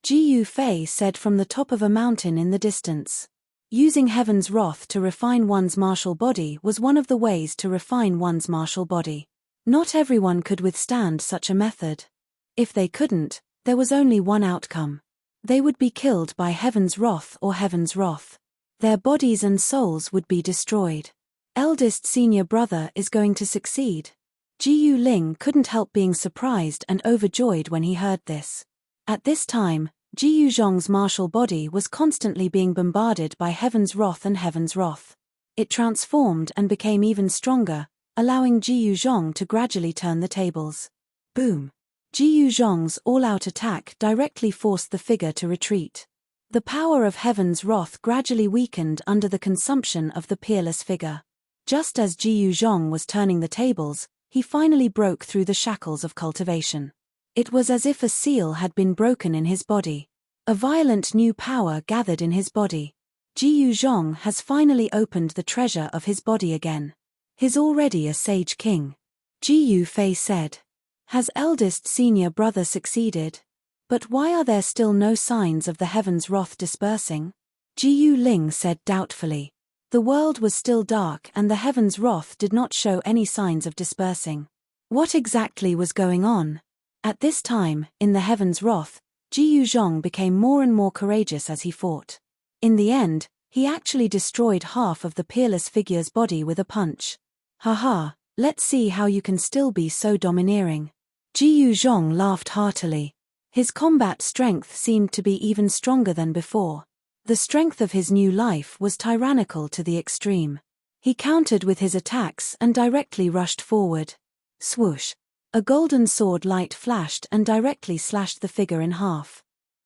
Jiyu Fei said from the top of a mountain in the distance. Using heaven's wrath to refine one's martial body was one of the ways to refine one's martial body. Not everyone could withstand such a method. If they couldn't, there was only one outcome. They would be killed by heaven's wrath or heaven's wrath. Their bodies and souls would be destroyed. Eldest senior brother is going to succeed. Jiyu Ling couldn't help being surprised and overjoyed when he heard this. At this time, Jiyu Zhong's martial body was constantly being bombarded by heaven's wrath and heaven's wrath. It transformed and became even stronger, allowing Jiyu Zhong to gradually turn the tables. Boom! Jiyu Zhong's all-out attack directly forced the figure to retreat. The power of heaven's wrath gradually weakened under the consumption of the peerless figure. Just as Jiyu Zhong was turning the tables, he finally broke through the shackles of cultivation. It was as if a seal had been broken in his body. A violent new power gathered in his body. Jiyu Zhong has finally opened the treasure of his body again. He's already a sage king. Jiyu Fei said. Has eldest senior brother succeeded? But why are there still no signs of the heaven's wrath dispersing? Jiyu Ling said doubtfully. The world was still dark and the heaven's wrath did not show any signs of dispersing. What exactly was going on? At this time, in the heaven's wrath, Jiyu Zhong became more and more courageous as he fought. In the end, he actually destroyed half of the peerless figure's body with a punch. Haha, let's see how you can still be so domineering. Jiyu Zhong laughed heartily. His combat strength seemed to be even stronger than before. The strength of his new life was tyrannical to the extreme. He countered with his attacks and directly rushed forward. Swoosh! A golden sword light flashed and directly slashed the figure in half.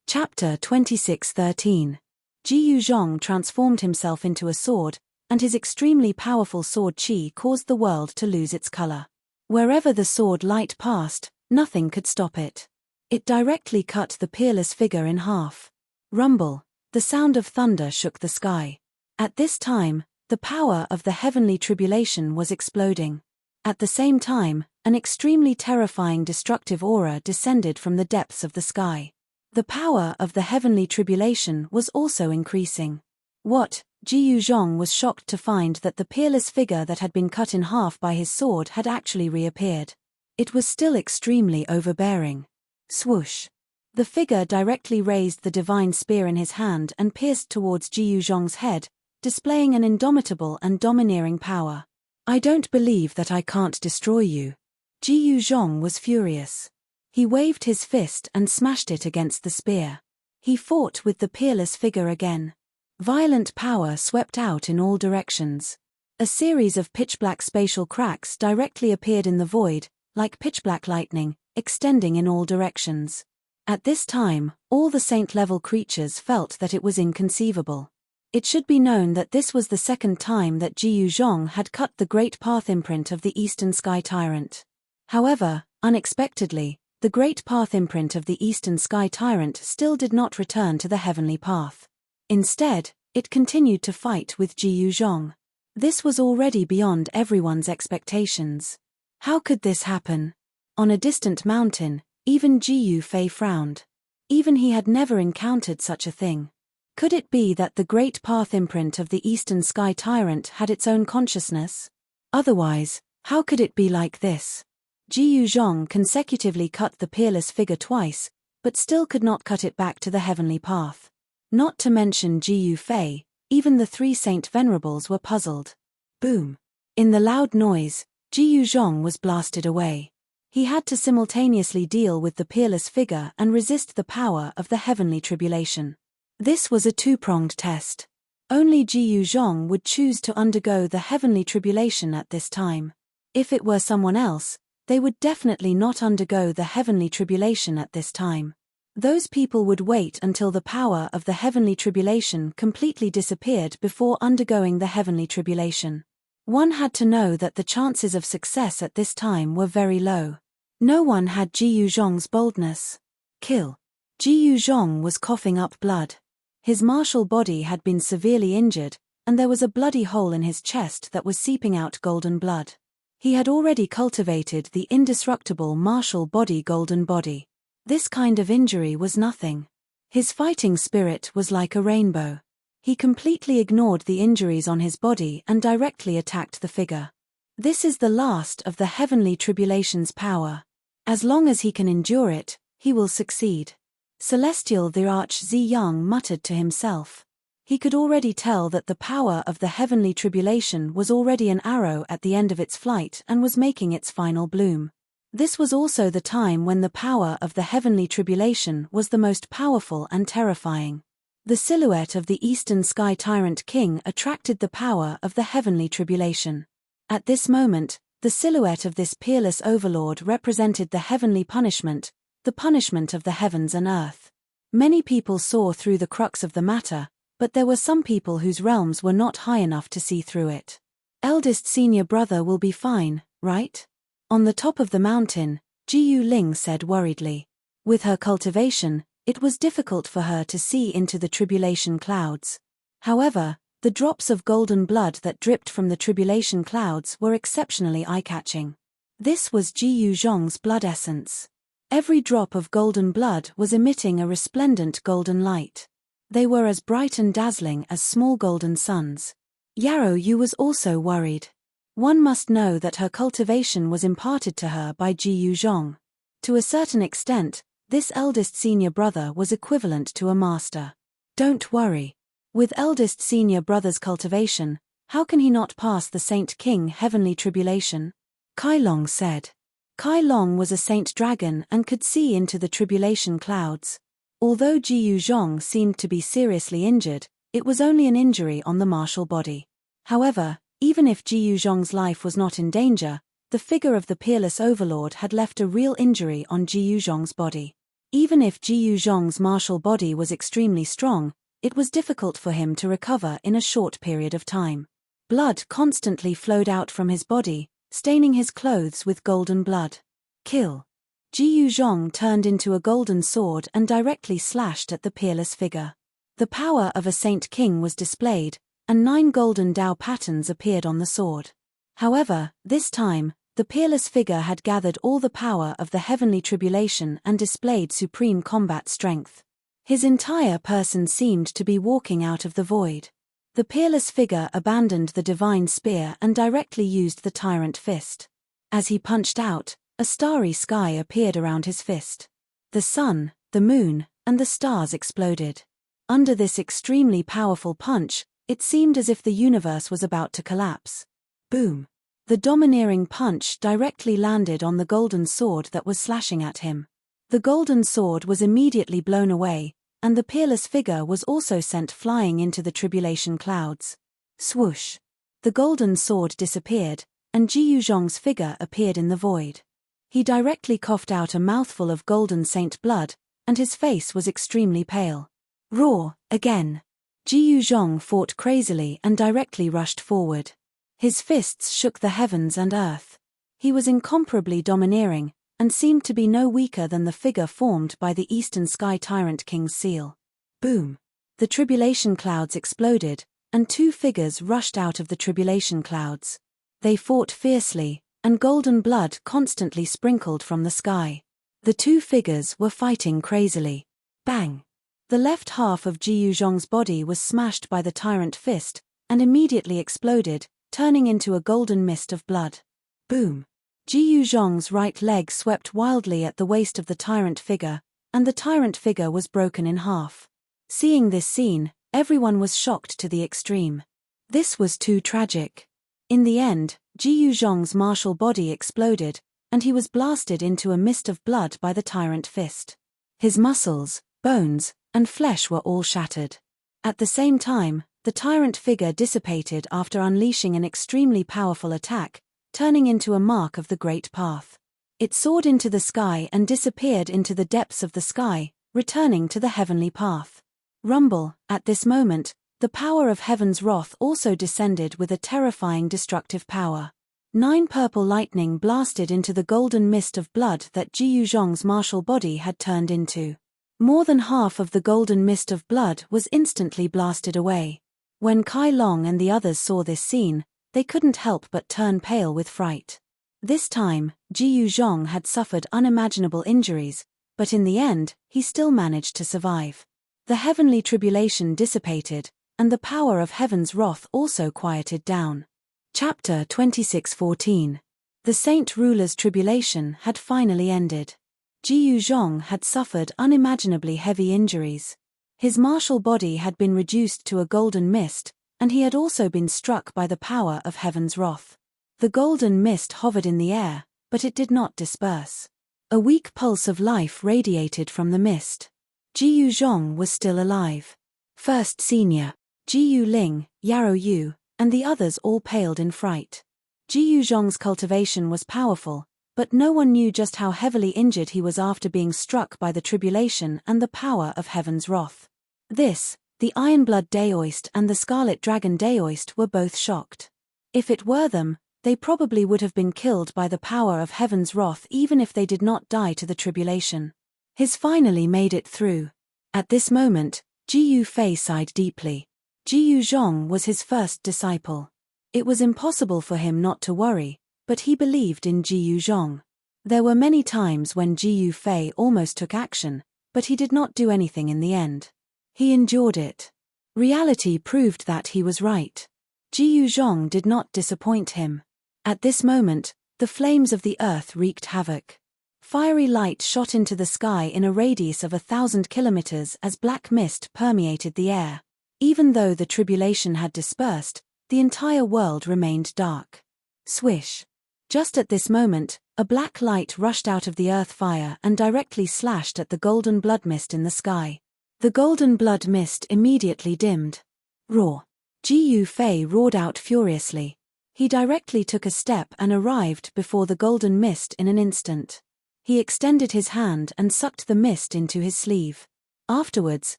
Chapter 26:13. Ji Yuzhong transformed himself into a sword, and his extremely powerful sword qi caused the world to lose its color. Wherever the sword light passed, nothing could stop it. It directly cut the peerless figure in half. Rumble. The sound of thunder shook the sky. At this time, the power of the heavenly tribulation was exploding. At the same time, an extremely terrifying destructive aura descended from the depths of the sky. The power of the heavenly tribulation was also increasing. What? Ji Yuzhong was shocked to find that the peerless figure that had been cut in half by his sword had actually reappeared. It was still extremely overbearing. Swoosh. The figure directly raised the divine spear in his hand and pierced towards Ji Yuzhong's head, displaying an indomitable and domineering power. I don't believe that I can't destroy you. Ji Yuzhong was furious. He waved his fist and smashed it against the spear. He fought with the peerless figure again. Violent power swept out in all directions. A series of pitch-black spatial cracks directly appeared in the void, like pitch-black lightning, extending in all directions. At this time, all the saint-level creatures felt that it was inconceivable. It should be known that this was the second time that Ji Yuzhong had cut the great path imprint of the Eastern Sky Tyrant. However, unexpectedly, the great path imprint of the Eastern Sky Tyrant still did not return to the heavenly path. Instead, it continued to fight with Ji Yuzhong. This was already beyond everyone's expectations. How could this happen? On a distant mountain, even Ji Yufei frowned. Even he had never encountered such a thing. Could it be that the great path imprint of the Eastern Sky Tyrant had its own consciousness? Otherwise, how could it be like this? Ji Yuzhong consecutively cut the peerless figure twice, but still could not cut it back to the heavenly path. Not to mention Ji Yufei, even the three Saint Venerables were puzzled. Boom! In the loud noise, Ji Yuzhong was blasted away. He had to simultaneously deal with the peerless figure and resist the power of the heavenly tribulation. This was a two-pronged test. Only Ji Yuzhong would choose to undergo the heavenly tribulation at this time. If it were someone else, they would definitely not undergo the heavenly tribulation at this time. Those people would wait until the power of the heavenly tribulation completely disappeared before undergoing the heavenly tribulation. One had to know that the chances of success at this time were very low. No one had Ji Yuzhong's boldness. Kill. Ji Yuzhong was coughing up blood. His martial body had been severely injured, and there was a bloody hole in his chest that was seeping out golden blood. He had already cultivated the indestructible martial body golden body. This kind of injury was nothing. His fighting spirit was like a rainbow. He completely ignored the injuries on his body and directly attacked the figure. This is the last of the heavenly tribulation's power. As long as he can endure it, he will succeed. Celestial the Arch-Zi-Yang muttered to himself. He could already tell that the power of the heavenly tribulation was already an arrow at the end of its flight and was making its final bloom. This was also the time when the power of the heavenly tribulation was the most powerful and terrifying. The silhouette of the Eastern Sky Tyrant King attracted the power of the heavenly tribulation. At this moment, the silhouette of this peerless overlord represented the heavenly punishment, the punishment of the heavens and earth. Many people saw through the crux of the matter, but there were some people whose realms were not high enough to see through it. Eldest senior brother will be fine, right? On the top of the mountain, Ji Yuling said worriedly. With her cultivation, it was difficult for her to see into the tribulation clouds. However, the drops of golden blood that dripped from the tribulation clouds were exceptionally eye-catching. This was Ji Yuzhong's blood essence. Every drop of golden blood was emitting a resplendent golden light. They were as bright and dazzling as small golden suns. Yarrow Yu was also worried. One must know that her cultivation was imparted to her by Ji Yuzhong. To a certain extent, this eldest senior brother was equivalent to a master. Don't worry. With eldest senior brother's cultivation, how can he not pass the Saint King heavenly tribulation? Kai Long said. Kai Long was a saint dragon and could see into the tribulation clouds. Although Ji Yuzhong seemed to be seriously injured, it was only an injury on the martial body. However, even if Ji Yuzhong's life was not in danger, the figure of the peerless overlord had left a real injury on Ji Yuzhong's body. Even if Ji Yuzhong's martial body was extremely strong, it was difficult for him to recover in a short period of time. Blood constantly flowed out from his body, staining his clothes with golden blood. Kill. Ji Yuzhong turned into a golden sword and directly slashed at the peerless figure. The power of a saint king was displayed, and 9 golden Dao patterns appeared on the sword. However, this time, the peerless figure had gathered all the power of the heavenly tribulation and displayed supreme combat strength. His entire person seemed to be walking out of the void. The peerless figure abandoned the divine spear and directly used the tyrant fist. As he punched out, a starry sky appeared around his fist. The sun, the moon, and the stars exploded. Under this extremely powerful punch, it seemed as if the universe was about to collapse. Boom! The domineering punch directly landed on the golden sword that was slashing at him. The golden sword was immediately blown away, and the peerless figure was also sent flying into the tribulation clouds. Swoosh! The golden sword disappeared, and Ji Yuzhong's figure appeared in the void. He directly coughed out a mouthful of golden saint blood, and his face was extremely pale. Roar, again! Ji Yuzhong fought crazily and directly rushed forward. His fists shook the heavens and earth. He was incomparably domineering, and seemed to be no weaker than the figure formed by the Eastern Sky Tyrant King's seal. Boom! The tribulation clouds exploded, and 2 figures rushed out of the tribulation clouds. They fought fiercely, and golden blood constantly sprinkled from the sky. The 2 figures were fighting crazily. Bang! The left half of Ji Yuzhong's body was smashed by the tyrant fist, and immediately exploded, turning into a golden mist of blood. Boom! Ji Yuzhong's right leg swept wildly at the waist of the tyrant figure, and the tyrant figure was broken in half. Seeing this scene, everyone was shocked to the extreme. This was too tragic. In the end, Ji Yuzhong's martial body exploded, and he was blasted into a mist of blood by the tyrant fist. His muscles, bones, and flesh were all shattered. At the same time, the tyrant figure dissipated after unleashing an extremely powerful attack, turning into a mark of the Great Path. It soared into the sky and disappeared into the depths of the sky, returning to the heavenly path. Rumble, at this moment, the power of heaven's wrath also descended with a terrifying destructive power. 9 purple lightning blasted into the golden mist of blood that Ji Yuzhong's martial body had turned into. More than half of the golden mist of blood was instantly blasted away. When Kai Long and the others saw this scene, they couldn't help but turn pale with fright. This time, Ji Yuzhong had suffered unimaginable injuries, but in the end, he still managed to survive. The heavenly tribulation dissipated, and the power of heaven's wrath also quieted down. Chapter 26:14. The Saint Ruler's tribulation had finally ended. Ji Yuzhong had suffered unimaginably heavy injuries. His martial body had been reduced to a golden mist, and he had also been struck by the power of heaven's wrath. The golden mist hovered in the air, but it did not disperse. A weak pulse of life radiated from the mist. Ji Yuzhong was still alive. First Senior, Ji Yuling, Yarrow Yu, and the others all paled in fright. Ji Yuzhong's cultivation was powerful, but no one knew just how heavily injured he was after being struck by the tribulation and the power of heaven's wrath. This, the Ironblood Daoist and the Scarlet Dragon Daoist were both shocked. If it were them, they probably would have been killed by the power of heaven's wrath even if they did not die to the tribulation. His finally made it through. At this moment, Ji Yufei sighed deeply. Ji Yuzhong was his first disciple. It was impossible for him not to worry, but he believed in Ji Yuzhong. There were many times when Ji Yufei almost took action, but he did not do anything in the end. He endured it. Reality proved that he was right. Ji Yuzhong did not disappoint him. At this moment, the flames of the earth wreaked havoc. Fiery light shot into the sky in a radius of 1,000 kilometers as black mist permeated the air. Even though the tribulation had dispersed, the entire world remained dark. Swish! Just at this moment, a black light rushed out of the earth fire and directly slashed at the golden blood mist in the sky. The golden blood mist immediately dimmed. Roar! Ji Yufei roared out furiously. He directly took a step and arrived before the golden mist in an instant. He extended his hand and sucked the mist into his sleeve. Afterwards,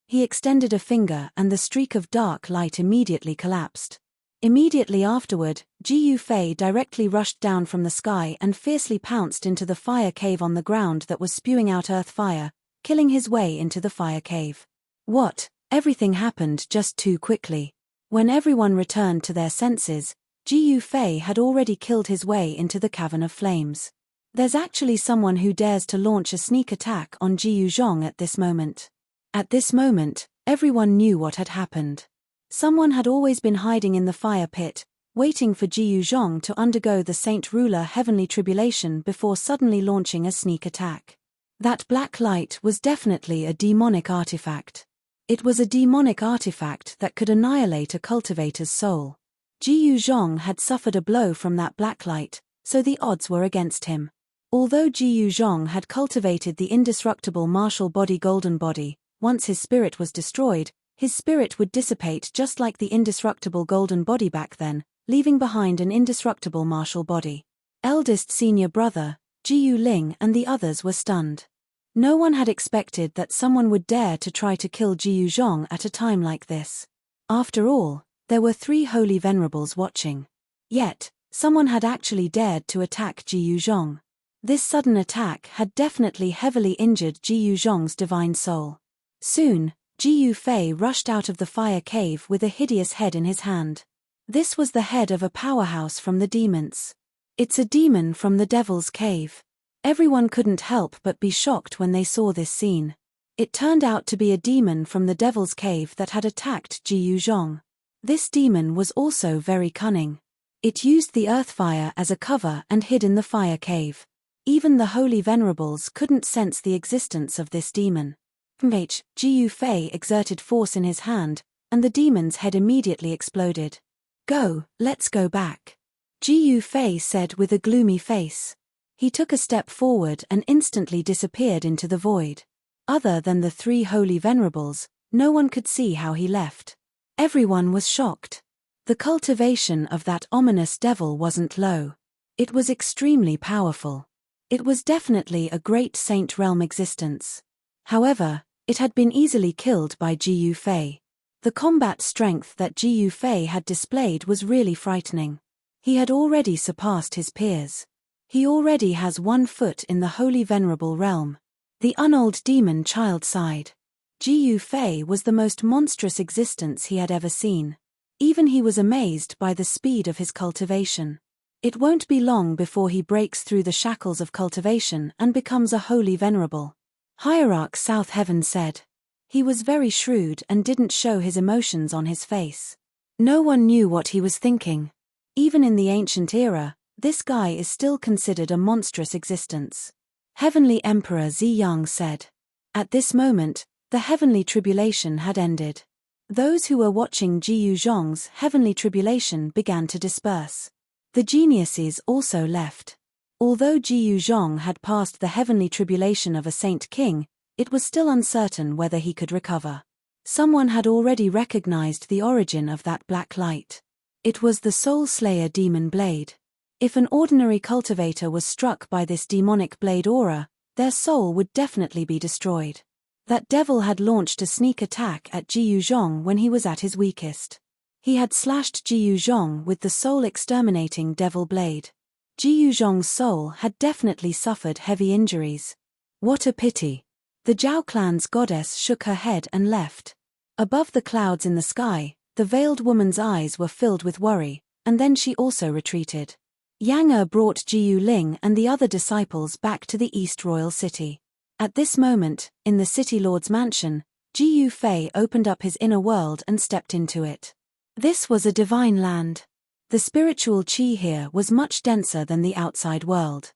He extended a finger and the streak of dark light immediately collapsed. Immediately afterward, Ji Yufei directly rushed down from the sky and fiercely pounced into the fire cave on the ground that was spewing out earth fire, killing his way into the fire cave. What? Everything happened just too quickly. When everyone returned to their senses, Ji Yufei had already killed his way into the cavern of flames. There's actually someone who dares to launch a sneak attack on Ji Yuzhong at this moment. At this moment, everyone knew what had happened. Someone had always been hiding in the fire pit, waiting for Ji Yuzhong to undergo the Saint Ruler heavenly tribulation before suddenly launching a sneak attack. That black light was definitely a demonic artifact. It was a demonic artifact that could annihilate a cultivator's soul. Ji Yuzhong had suffered a blow from that black light, so the odds were against him. Although Ji Yuzhong had cultivated the indestructible martial body golden body, once his spirit was destroyed, his spirit would dissipate just like the indestructible golden body back then, leaving behind an indestructible martial body. Eldest senior brother, Ji Yuling and the others were stunned. No one had expected that someone would dare to try to kill Ji Yuzhong at a time like this. After all, there were 3 holy venerables watching. Yet, someone had actually dared to attack Ji Yuzhong. This sudden attack had definitely heavily injured Ji Yuzhong's divine soul. Soon, Ji Yufei rushed out of the fire cave with a hideous head in his hand. This was the head of a powerhouse from the demons. It's a demon from the devil's cave. Everyone couldn't help but be shocked when they saw this scene. It turned out to be a demon from the devil's cave that had attacked Ji Yuzhong. This demon was also very cunning. It used the earth fire as a cover and hid in the fire cave. Even the holy venerables couldn't sense the existence of this demon. Ji Yufei exerted force in his hand, and the demon's head immediately exploded. "Go, let's go back," Ji Yufei said with a gloomy face. He took a step forward and instantly disappeared into the void. Other than the 3 holy venerables, no one could see how he left. Everyone was shocked. The cultivation of that ominous devil wasn't low. It was extremely powerful. It was definitely a great saint realm existence. However, it had been easily killed by Ji Yufei. The combat strength that Ji Yufei had displayed was really frightening. He had already surpassed his peers. He already has 1 foot in the holy venerable realm. The unold demon child sighed. Ji Yufei was the most monstrous existence he had ever seen. Even he was amazed by the speed of his cultivation. It won't be long before he breaks through the shackles of cultivation and becomes a holy venerable. Hierarch South Heaven said. He was very shrewd and didn't show his emotions on his face. No one knew what he was thinking. Even in the ancient era, this guy is still considered a monstrous existence. Heavenly Emperor Ziyang said. At this moment, the heavenly tribulation had ended. Those who were watching Ji Yuzhong's heavenly tribulation began to disperse. The geniuses also left. Although Ji Yuzhong had passed the heavenly tribulation of a saint king, it was still uncertain whether he could recover. Someone had already recognized the origin of that black light. It was the Soul Slayer demon blade. If an ordinary cultivator was struck by this demonic blade aura, their soul would definitely be destroyed. That devil had launched a sneak attack at Ji Yuzhong when he was at his weakest. He had slashed Ji Yuzhong with the soul-exterminating devil blade. Ji Yuzhong's soul had definitely suffered heavy injuries. What a pity. The Zhao clan's goddess shook her head and left. Above the clouds in the sky, the veiled woman's eyes were filled with worry, and then she also retreated. Yang Er brought Ji Yuling and the other disciples back to the East Royal City. At this moment, in the City Lord's mansion, Ji Yufei opened up his inner world and stepped into it. This was a divine land. The spiritual qi here was much denser than the outside world.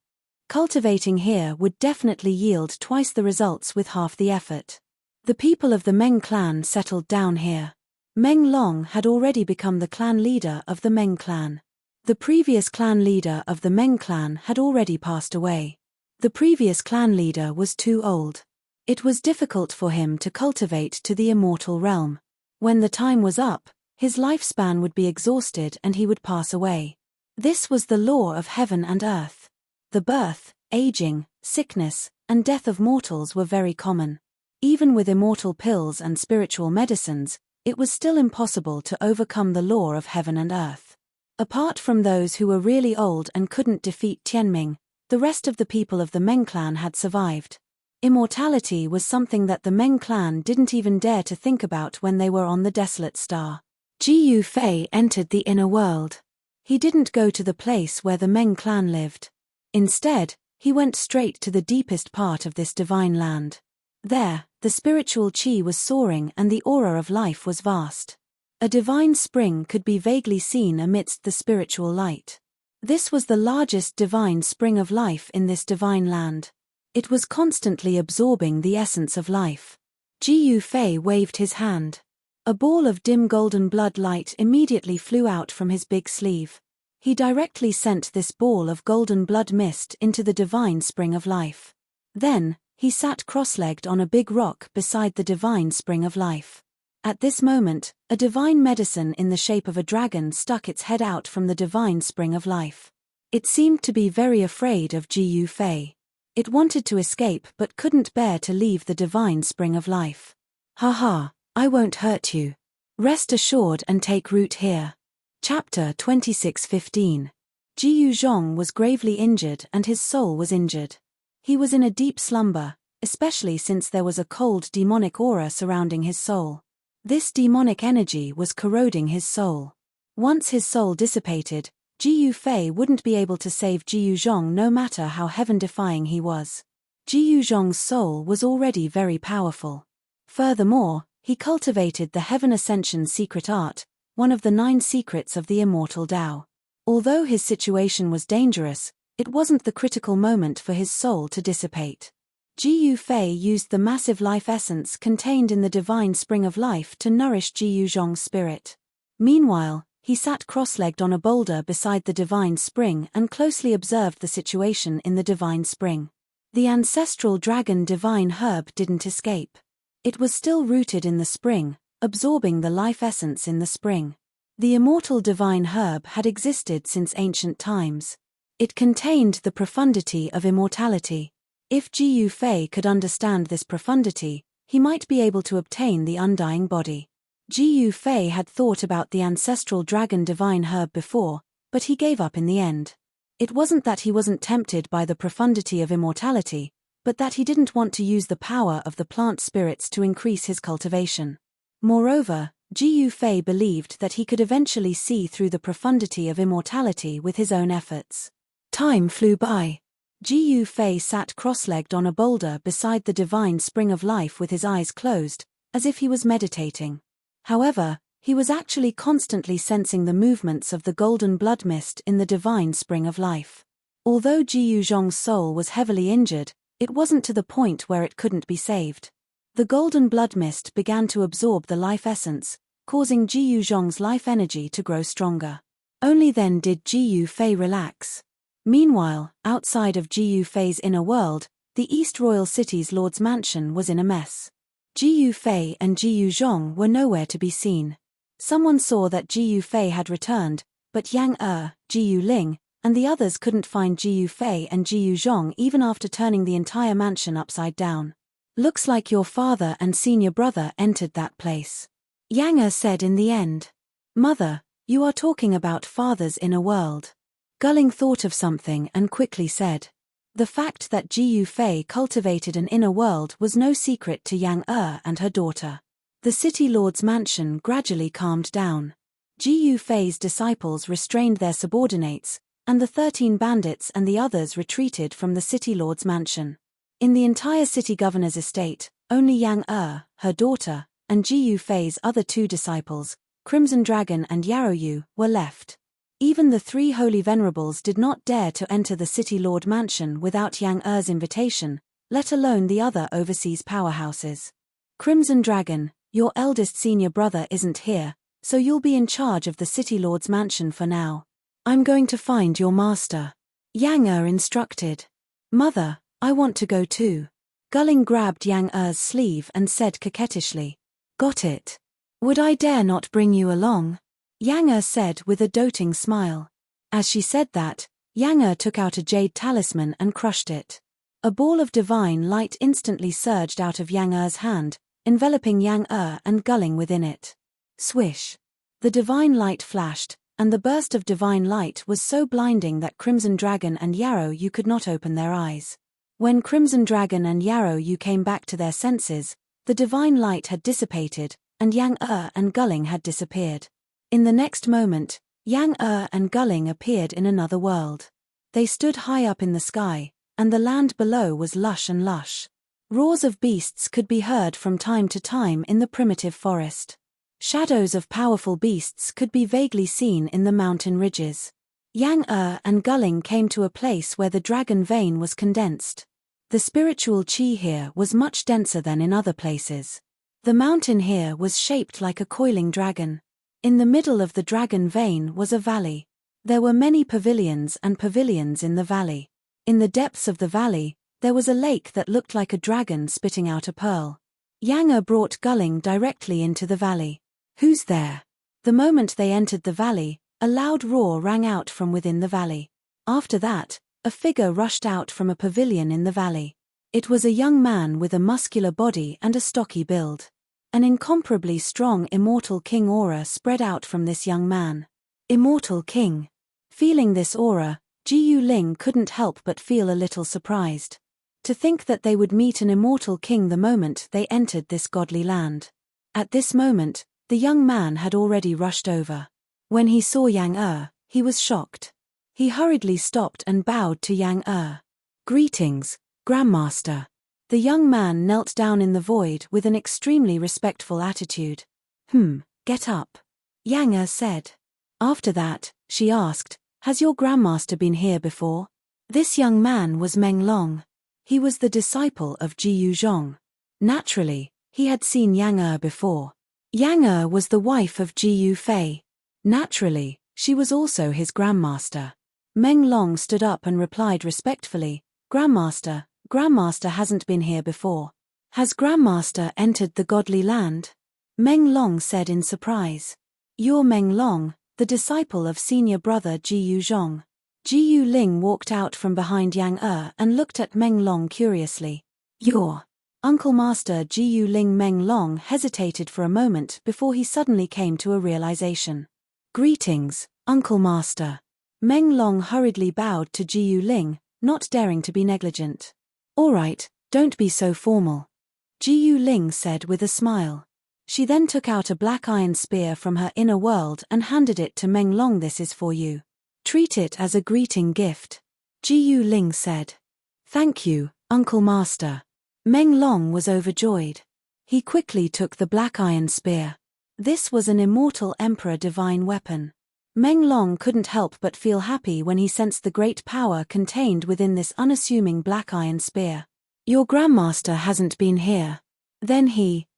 Cultivating here would definitely yield twice the results with half the effort. The people of the Meng clan settled down here. Meng Long had already become the clan leader of the Meng clan. The previous clan leader of the Meng clan had already passed away. The previous clan leader was too old. It was difficult for him to cultivate to the immortal realm. When the time was up, his lifespan would be exhausted and he would pass away. This was the law of heaven and earth. The birth, aging, sickness, and death of mortals were very common. Even with immortal pills and spiritual medicines, it was still impossible to overcome the law of heaven and earth. Apart from those who were really old and couldn't defeat Tianming, the rest of the people of the Meng clan had survived. Immortality was something that the Meng clan didn't even dare to think about when they were on the desolate star. Ji Yufei entered the inner world. He didn't go to the place where the Meng clan lived. Instead, he went straight to the deepest part of this divine land. There, the spiritual qi was soaring and the aura of life was vast. A divine spring could be vaguely seen amidst the spiritual light. This was the largest divine spring of life in this divine land. It was constantly absorbing the essence of life. Ji Yufei waved his hand. A ball of dim golden blood light immediately flew out from his big sleeve. He directly sent this ball of golden blood mist into the divine spring of life. Then, he sat cross-legged on a big rock beside the divine spring of life. At this moment, a divine medicine in the shape of a dragon stuck its head out from the divine spring of life. It seemed to be very afraid of Ji Yufei. It wanted to escape but couldn't bear to leave the divine spring of life. "Haha, I won't hurt you. Rest assured and take root here." Chapter 26:15. Ji Yuzhong was gravely injured and his soul was injured. He was in a deep slumber, especially since there was a cold demonic aura surrounding his soul. This demonic energy was corroding his soul. Once his soul dissipated, Ji Yufei wouldn't be able to save Ji Yuzhong no matter how heaven-defying he was. Ji Yuzhong's soul was already very powerful. Furthermore, he cultivated the Heaven Ascension secret art, one of the 9 secrets of the immortal Tao. Although his situation was dangerous, it wasn't the critical moment for his soul to dissipate. Ji Yufei used the massive life essence contained in the divine spring of life to nourish Ji Yuzhong's spirit. Meanwhile, he sat cross-legged on a boulder beside the divine spring and closely observed the situation in the divine spring. The ancestral dragon divine herb didn't escape. It was still rooted in the spring, absorbing the life essence in the spring. The immortal divine herb had existed since ancient times. It contained the profundity of immortality. If Ji Yufei could understand this profundity, he might be able to obtain the undying body. Ji Yufei had thought about the ancestral dragon divine herb before, but he gave up in the end. It wasn't that he wasn't tempted by the profundity of immortality, but that he didn't want to use the power of the plant spirits to increase his cultivation. Moreover, Ji Yufei believed that he could eventually see through the profundity of immortality with his own efforts. Time flew by. Ji Yufei sat cross-legged on a boulder beside the divine spring of life with his eyes closed, as if he was meditating. However, he was actually constantly sensing the movements of the golden blood mist in the divine spring of life. Although Ji Yuzhong's soul was heavily injured, it wasn't to the point where it couldn't be saved. The golden blood mist began to absorb the life essence, causing Ji Yuzhong's life energy to grow stronger. Only then did Ji Yufei relax. Meanwhile, outside of Ji Yufei's inner world, the East Royal City's Lord's mansion was in a mess. Ji Yufei and Ji Yuzhong were nowhere to be seen. Someone saw that Ji Yufei had returned, but Yang Ji Yuling, and the others couldn't find Ji Yufei and Ji Yuzhong even after turning the entire mansion upside down. "Looks like your father and senior brother entered that place," Yang said in the end. "Mother, you are talking about father's inner world." Gulling thought of something and quickly said. The fact that Ji Yufei cultivated an inner world was no secret to Yang and her daughter. The city lord's mansion gradually calmed down. Ji Yufei's disciples restrained their subordinates, and the 13 bandits and the others retreated from the city lord's mansion. In the entire city governor's estate, only Yang her daughter, and Ji Yufei's other 2 disciples, Crimson Dragon and Yaoyu, were left. Even the 3 holy venerables did not dare to enter the city lord mansion without Yang invitation, let alone the other overseas powerhouses. "Crimson Dragon, your eldest senior brother isn't here, so you'll be in charge of the city lord's mansion for now. I'm going to find your master," Yang instructed. "Mother, I want to go too." Gulling grabbed Yang sleeve and said coquettishly. "Got it. Would I dare not bring you along?" Yang said with a doting smile. As she said that, Yang took out a jade talisman and crushed it. A ball of divine light instantly surged out of Yang Er's hand, enveloping Yang Er and Gulling within it. Swish! The divine light flashed, and the burst of divine light was so blinding that Crimson Dragon and Yarrow Yu could not open their eyes. When Crimson Dragon and Yarrow Yu came back to their senses, the divine light had dissipated, and Yang Er and Gulling had disappeared. In the next moment, Yang Er and Gulling appeared in another world. They stood high up in the sky, and the land below was lush and lush. Roars of beasts could be heard from time to time in the primitive forest. Shadows of powerful beasts could be vaguely seen in the mountain ridges. Yang Er and Gulling came to a place where the dragon vein was condensed. The spiritual chi here was much denser than in other places. The mountain here was shaped like a coiling dragon. In the middle of the dragon vein was a valley. There were many pavilions and pavilions in the valley. In the depths of the valley, there was a lake that looked like a dragon spitting out a pearl. Yang Er brought Gulling directly into the valley. "Who's there?" The moment they entered the valley, a loud roar rang out from within the valley. After that, a figure rushed out from a pavilion in the valley. It was a young man with a muscular body and a stocky build. An incomparably strong immortal king aura spread out from this young man. Immortal king. Feeling this aura, Ji Ling couldn't help but feel a little surprised. To think that they would meet an immortal king the moment they entered this godly land. At this moment, the young man had already rushed over. When he saw Yang Er, he was shocked. He hurriedly stopped and bowed to Yang Er. "Greetings, Grandmaster." The young man knelt down in the void with an extremely respectful attitude. Get up," Yang Er said. After that, she asked, "Has your Grandmaster been here before?" This young man was Meng Long. He was the disciple of Ji Zhong. Naturally, he had seen Yang Er before. Yang Er was the wife of Ji Fei. Naturally, she was also his grandmaster. Meng Long stood up and replied respectfully, "Grandmaster, Grandmaster hasn't been here before. Has Grandmaster entered the godly land?" Meng Long said in surprise. "You're Meng Long, the disciple of senior brother Ji Zhong." Ji Ling walked out from behind Yang Er and looked at Meng Long curiously. "You're Uncle Master." Ji Ling. Meng Long hesitated for a moment before he suddenly came to a realization. "Greetings, Uncle Master." Meng Long hurriedly bowed to Ji Ling, not daring to be negligent. "All right, don't be so formal," Ji Ling said with a smile. She then took out a black iron spear from her inner world and handed it to Meng Long. "This is for you. Treat it as a greeting gift," Ji Ling said. "Thank you, Uncle Master." Meng Long was overjoyed. He quickly took the black iron spear. This was an immortal emperor divine weapon. Meng Long couldn't help but feel happy when he sensed the great power contained within this unassuming black iron spear. "Your Grandmaster hasn't been here." Then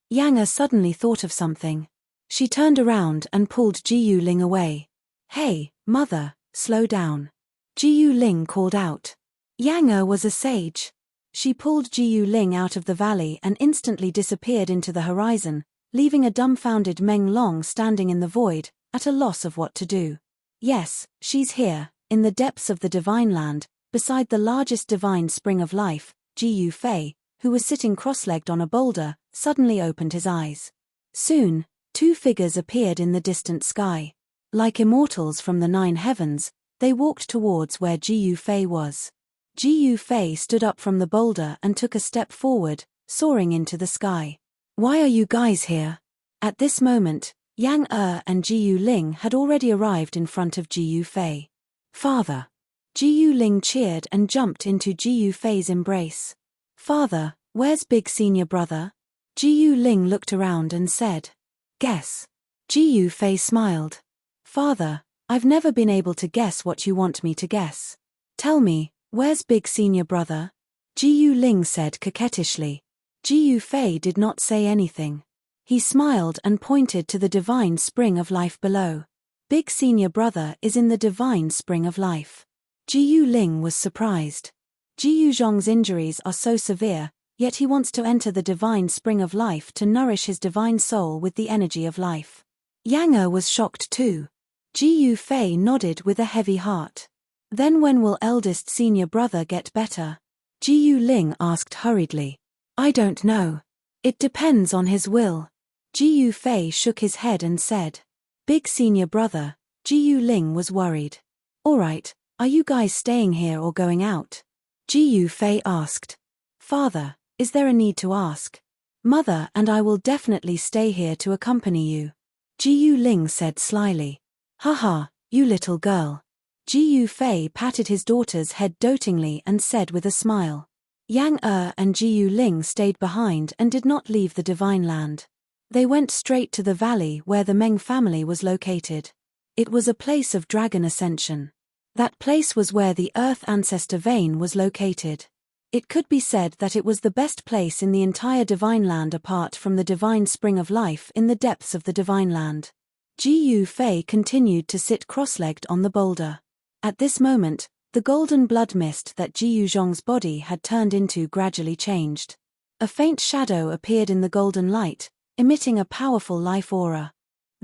Yang Er suddenly thought of something. She turned around and pulled Ji Ling away. "Hey, mother, slow down," Ji Ling called out. Yang Er was a sage. She pulled Ji Ling out of the valley and instantly disappeared into the horizon, leaving a dumbfounded Meng Long standing in the void, at a loss of what to do. Yes, she's here, in the depths of the divine land, beside the largest divine spring of life. Ji Fei, who was sitting cross-legged on a boulder, suddenly opened his eyes. Soon, two figures appeared in the distant sky. Like immortals from the 9 heavens, they walked towards where Ji Fei was. Ji Fei stood up from the boulder and took a step forward, soaring into the sky. "Why are you guys here?" At this moment, Yang Er and Ji Ling had already arrived in front of Ji Fei. "Father!" Ji Ling cheered and jumped into Ji Fei's embrace. "Father, where's big senior brother?" Ji Ling looked around and said. "Guess." Ji Fei smiled. "Father, I've never been able to guess what you want me to guess. Tell me, where's big senior brother?" Ji Ling said coquettishly. Ji Fei did not say anything. He smiled and pointed to the divine spring of life below. "Big senior brother is in the divine spring of life." Ji Ling was surprised. Ji Zhong's injuries are so severe, yet he wants to enter the divine spring of life to nourish his divine soul with the energy of life. Yang Er was shocked too. Ji Fei nodded with a heavy heart. "Then when will eldest senior brother get better?" Jiyu Ling asked hurriedly. I don't know. It depends on his will. Jiyu Fei shook his head and said. Big senior brother, Jiyu Ling was worried. Alright, are you guys staying here or going out? Jiyu Fei asked. Father, is there a need to ask? Mother and I will definitely stay here to accompany you. Jiyu Ling said slyly. Haha, you little girl. Jiyu Fei patted his daughter's head dotingly and said with a smile. Yang and Jiyu Ling stayed behind and did not leave the Divine Land. They went straight to the valley where the Meng family was located. It was a place of dragon ascension. That place was where the Earth Ancestor Vein was located. It could be said that it was the best place in the entire Divine Land apart from the Divine Spring of Life in the depths of the Divine Land. Jiyu Fei continued to sit cross-legged on the boulder. At this moment, the golden blood mist that Jiyu Zhong's body had turned into gradually changed. A faint shadow appeared in the golden light, emitting a powerful life aura.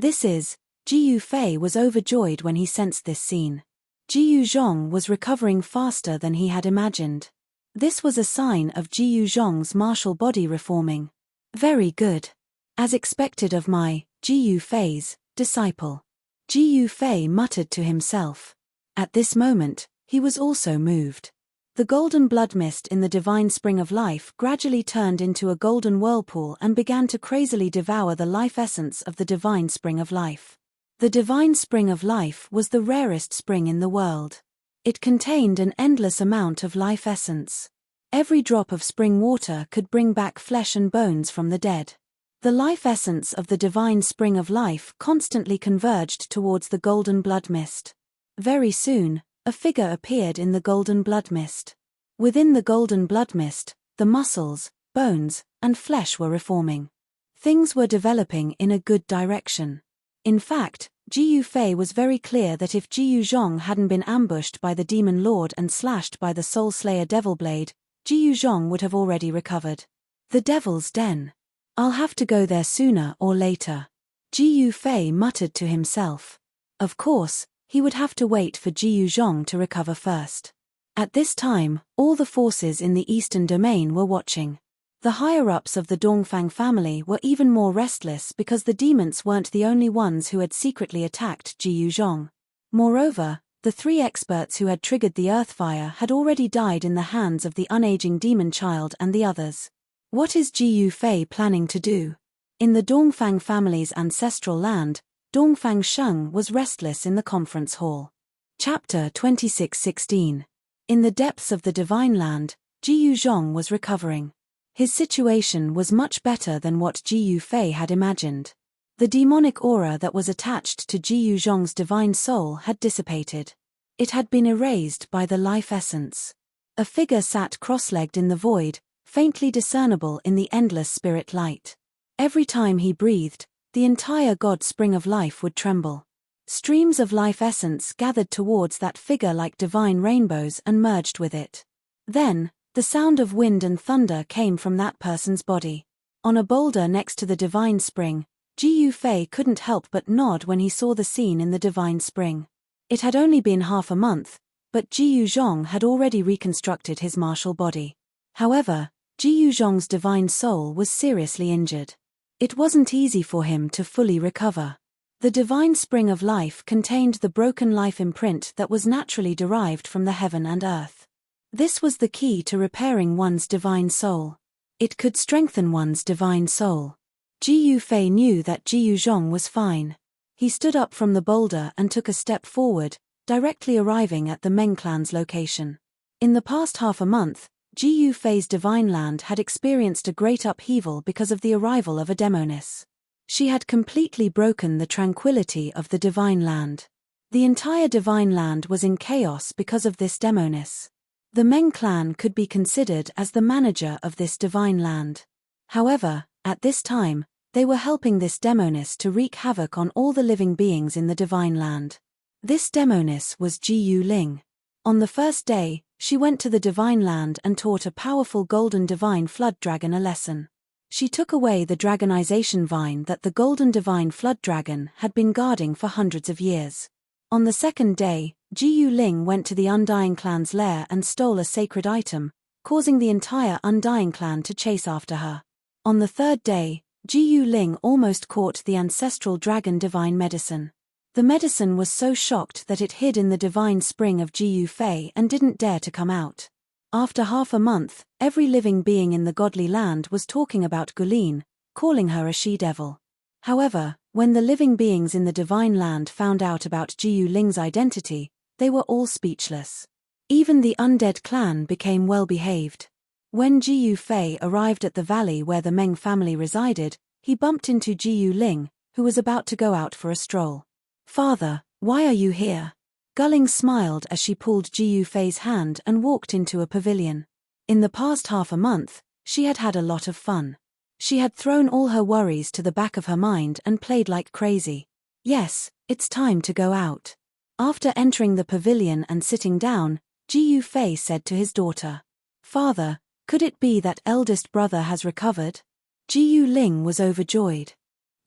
Jiyu Fei was overjoyed when he sensed this scene. Jiyu Zhong was recovering faster than he had imagined. This was a sign of Jiyu Zhong's martial body reforming. Very good. As expected of my, Jiyu Fei's, disciple. Jiyu Fei muttered to himself. At this moment, he was also moved. The golden blood mist in the divine spring of life gradually turned into a golden whirlpool and began to crazily devour the life essence of the divine spring of life. The divine spring of life was the rarest spring in the world. It contained an endless amount of life essence. Every drop of spring water could bring back flesh and bones from the dead. The life essence of the divine spring of life constantly converged towards the golden blood mist. Very soon, a figure appeared in the golden blood mist. Within the golden blood mist, the muscles, bones, and flesh were reforming. Things were developing in a good direction. In fact, Jiyu Fei was very clear that if Jiyu Zhong hadn't been ambushed by the Demon Lord and slashed by the Soul Slayer Devil Blade, Jiyu Zhong would have already recovered. The Devil's Den. I'll have to go there sooner or later. Jiyu Fei muttered to himself. Of course, he would have to wait for Jiyu Zhong to recover first. At this time, all the forces in the Eastern Domain were watching. The higher-ups of the Dongfang family were even more restless because the demons weren't the only ones who had secretly attacked Jiyu Zhong. Moreover, the 3 experts who had triggered the Earthfire had already died in the hands of the unaging demon child and the others. What is Jiyu Fei planning to do? In the Dongfang family's ancestral land, Dongfang Sheng was restless in the conference hall. Chapter 26:16. In the depths of the Divine Land, Jiyu Zhong was recovering. His situation was much better than what Jiyu Fei had imagined. The demonic aura that was attached to Jiyu Zhong's divine soul had dissipated. It had been erased by the life essence. A figure sat cross-legged in the void, faintly discernible in the endless spirit light. Every time he breathed, the entire God spring of life would tremble. Streams of life essence gathered towards that figure like divine rainbows and merged with it. Then, the sound of wind and thunder came from that person's body. On a boulder next to the divine spring, Jiyu Fei couldn't help but nod when he saw the scene in the divine spring. It had only been half a month, but Jiyu Zhong had already reconstructed his martial body. However, Jiyu Zhong's divine soul was seriously injured. It wasn't easy for him to fully recover. The divine spring of life contained the broken life imprint that was naturally derived from the heaven and earth. This was the key to repairing one's divine soul. It could strengthen one's divine soul. Jiyu Fei knew that Jiyu Zhong was fine. He stood up from the boulder and took a step forward, directly arriving at the Meng clan's location. In the past half a month, Jiyu Fei's divine land had experienced a great upheaval because of the arrival of a demoness. She had completely broken the tranquility of the divine land. The entire divine land was in chaos because of this demoness. The Meng clan could be considered as the manager of this divine land. However, at this time, they were helping this demoness to wreak havoc on all the living beings in the divine land. This demoness was Jiyu Ling. On the first day, she went to the divine land and taught a powerful golden divine flood dragon a lesson. She took away the dragonization vine that the golden divine flood dragon had been guarding for hundreds of years. On the second day, Jiyu Ling went to the Undying clan's lair and stole a sacred item, causing the entire Undying clan to chase after her. On the third day, Jiyu Ling almost caught the ancestral dragon divine medicine. The medicine was so shocked that it hid in the divine spring of Jiyu Fei and didn't dare to come out. After half a month, every living being in the godly land was talking about Guline, calling her a she-devil. However, when the living beings in the divine land found out about Jiyu Ling's identity, they were all speechless. Even the undead clan became well-behaved. When Jiyu Fei arrived at the valley where the Meng family resided, he bumped into Jiyu Ling, who was about to go out for a stroll. "Father, why are you here?" Guling smiled as she pulled Jiyu Fei's hand and walked into a pavilion. In the past half a month, she had had a lot of fun. She had thrown all her worries to the back of her mind and played like crazy. "Yes, it's time to go out." After entering the pavilion and sitting down, Jiyu Fei said to his daughter, "Father, could it be that eldest brother has recovered?" Jiyu Ling was overjoyed.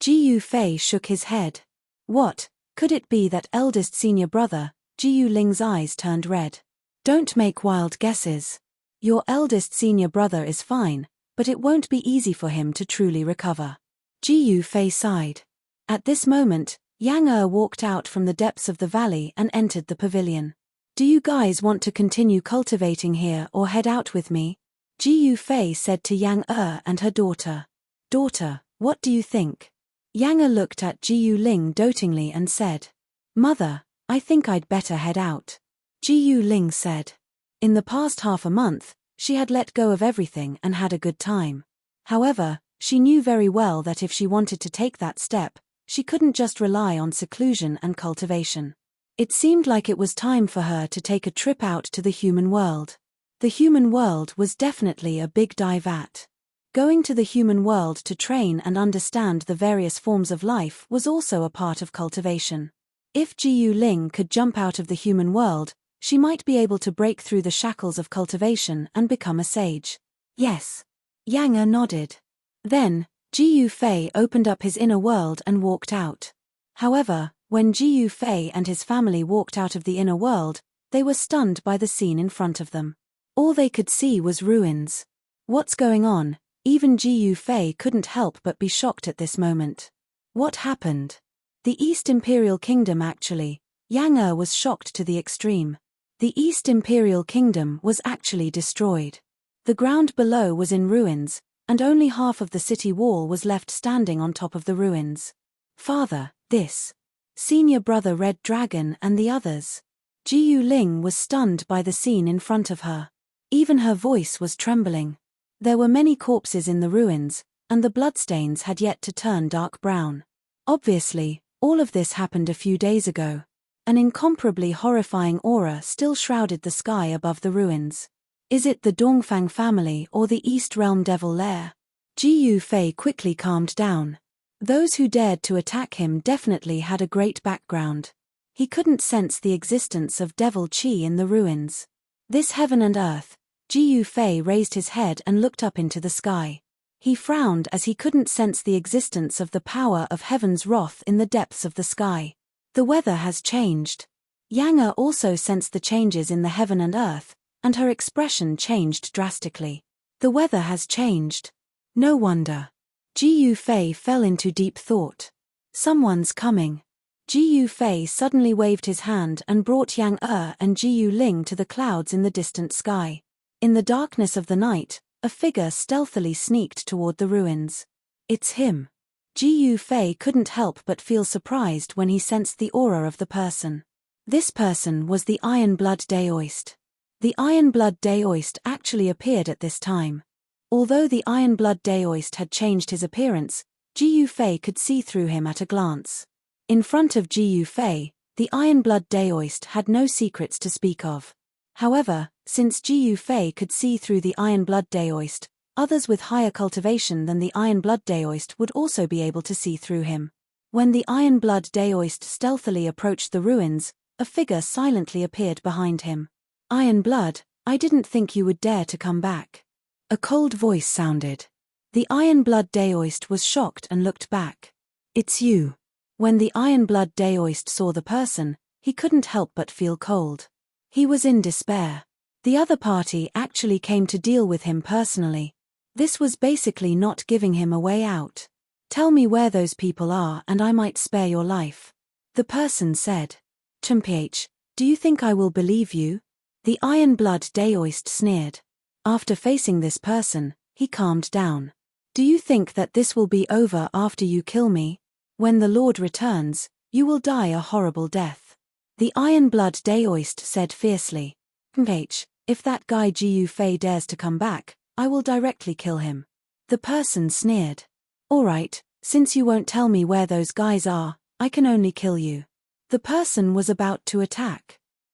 Jiyu Fei shook his head. "What, could it be that eldest senior brother?" Jiyu Ling's eyes turned red. "Don't make wild guesses. Your eldest senior brother is fine, but it won't be easy for him to truly recover." Jiyu Fei sighed. At this moment, Yang walked out from the depths of the valley and entered the pavilion. "Do you guys want to continue cultivating here or head out with me?" Jiyu Fei said to Yang and her daughter. "Daughter, what do you think?" Yang looked at Jiyu Ling dotingly and said, "Mother, I think I'd better head out." Jiyu Ling said. In the past half a month, she had let go of everything and had a good time. However, she knew very well that if she wanted to take that step, she couldn't just rely on seclusion and cultivation. It seemed like it was time for her to take a trip out to the human world. The human world was definitely a big dive at. Going to the human world to train and understand the various forms of life was also a part of cultivation. If Jiyu Ling could jump out of the human world, she might be able to break through the shackles of cultivation and become a sage. "Yes." Yang nodded. Then, Jiyu Fei opened up his inner world and walked out. However, when Jiyu Fei and his family walked out of the inner world, they were stunned by the scene in front of them. All they could see was ruins. What's going on? Even Jiyu Fei couldn't help but be shocked at this moment. What happened? The East Imperial Kingdom actually. Yang was shocked to the extreme. The East Imperial Kingdom was actually destroyed. The ground below was in ruins, and only half of the city wall was left standing on top of the ruins. "Father, this." Senior brother Red Dragon and the others. Jiyu Ling was stunned by the scene in front of her. Even her voice was trembling. There were many corpses in the ruins, and the bloodstains had yet to turn dark brown. Obviously, all of this happened a few days ago. An incomparably horrifying aura still shrouded the sky above the ruins. Is it the Dongfang family or the East Realm Devil Lair? Jiyu Fei quickly calmed down. Those who dared to attack him definitely had a great background. He couldn't sense the existence of Devil Qi in the ruins. This heaven and earth. Jiyu Fei raised his head and looked up into the sky. He frowned as he couldn't sense the existence of the power of heaven's wrath in the depths of the sky. The weather has changed. Yang also sensed the changes in the heaven and earth, and her expression changed drastically. The weather has changed. No wonder. Jiyu Fei fell into deep thought. Someone's coming. Jiyu Fei suddenly waved his hand and brought Yang and Jiyu Ling to the clouds in the distant sky. In the darkness of the night, a figure stealthily sneaked toward the ruins. "It's him." Jiyu Fei couldn't help but feel surprised when he sensed the aura of the person. This person was the Iron Blood Daoist. The Iron Blood Daoist actually appeared at this time. Although the Iron Blood Daoist had changed his appearance, Jiyu Fei could see through him at a glance. In front of Jiyu Fei, the Iron Blood Daoist had no secrets to speak of. However, since Jiyu Fei could see through the Iron Blood Daoist, others with higher cultivation than the Iron Blood Daoist would also be able to see through him. When the Iron Blood Daoist stealthily approached the ruins, a figure silently appeared behind him. "Iron Blood, I didn't think you would dare to come back." A cold voice sounded. The Iron Blood Daoist was shocked and looked back. "It's you." When the Iron Blood Daoist saw the person, he couldn't help but feel cold. He was in despair. The other party actually came to deal with him personally. This was basically not giving him a way out. Tell me where those people are and I might spare your life. The person said. Mph, do you think I will believe you? The Iron Blood Daoist sneered. After facing this person, he calmed down. Do you think that this will be over after you kill me? When the Lord returns, you will die a horrible death. The Iron Blood Daoist said fiercely. Mph, if that guy Gu Fei dares to come back, I will directly kill him. The person sneered. Alright, since you won't tell me where those guys are, I can only kill you. The person was about to attack.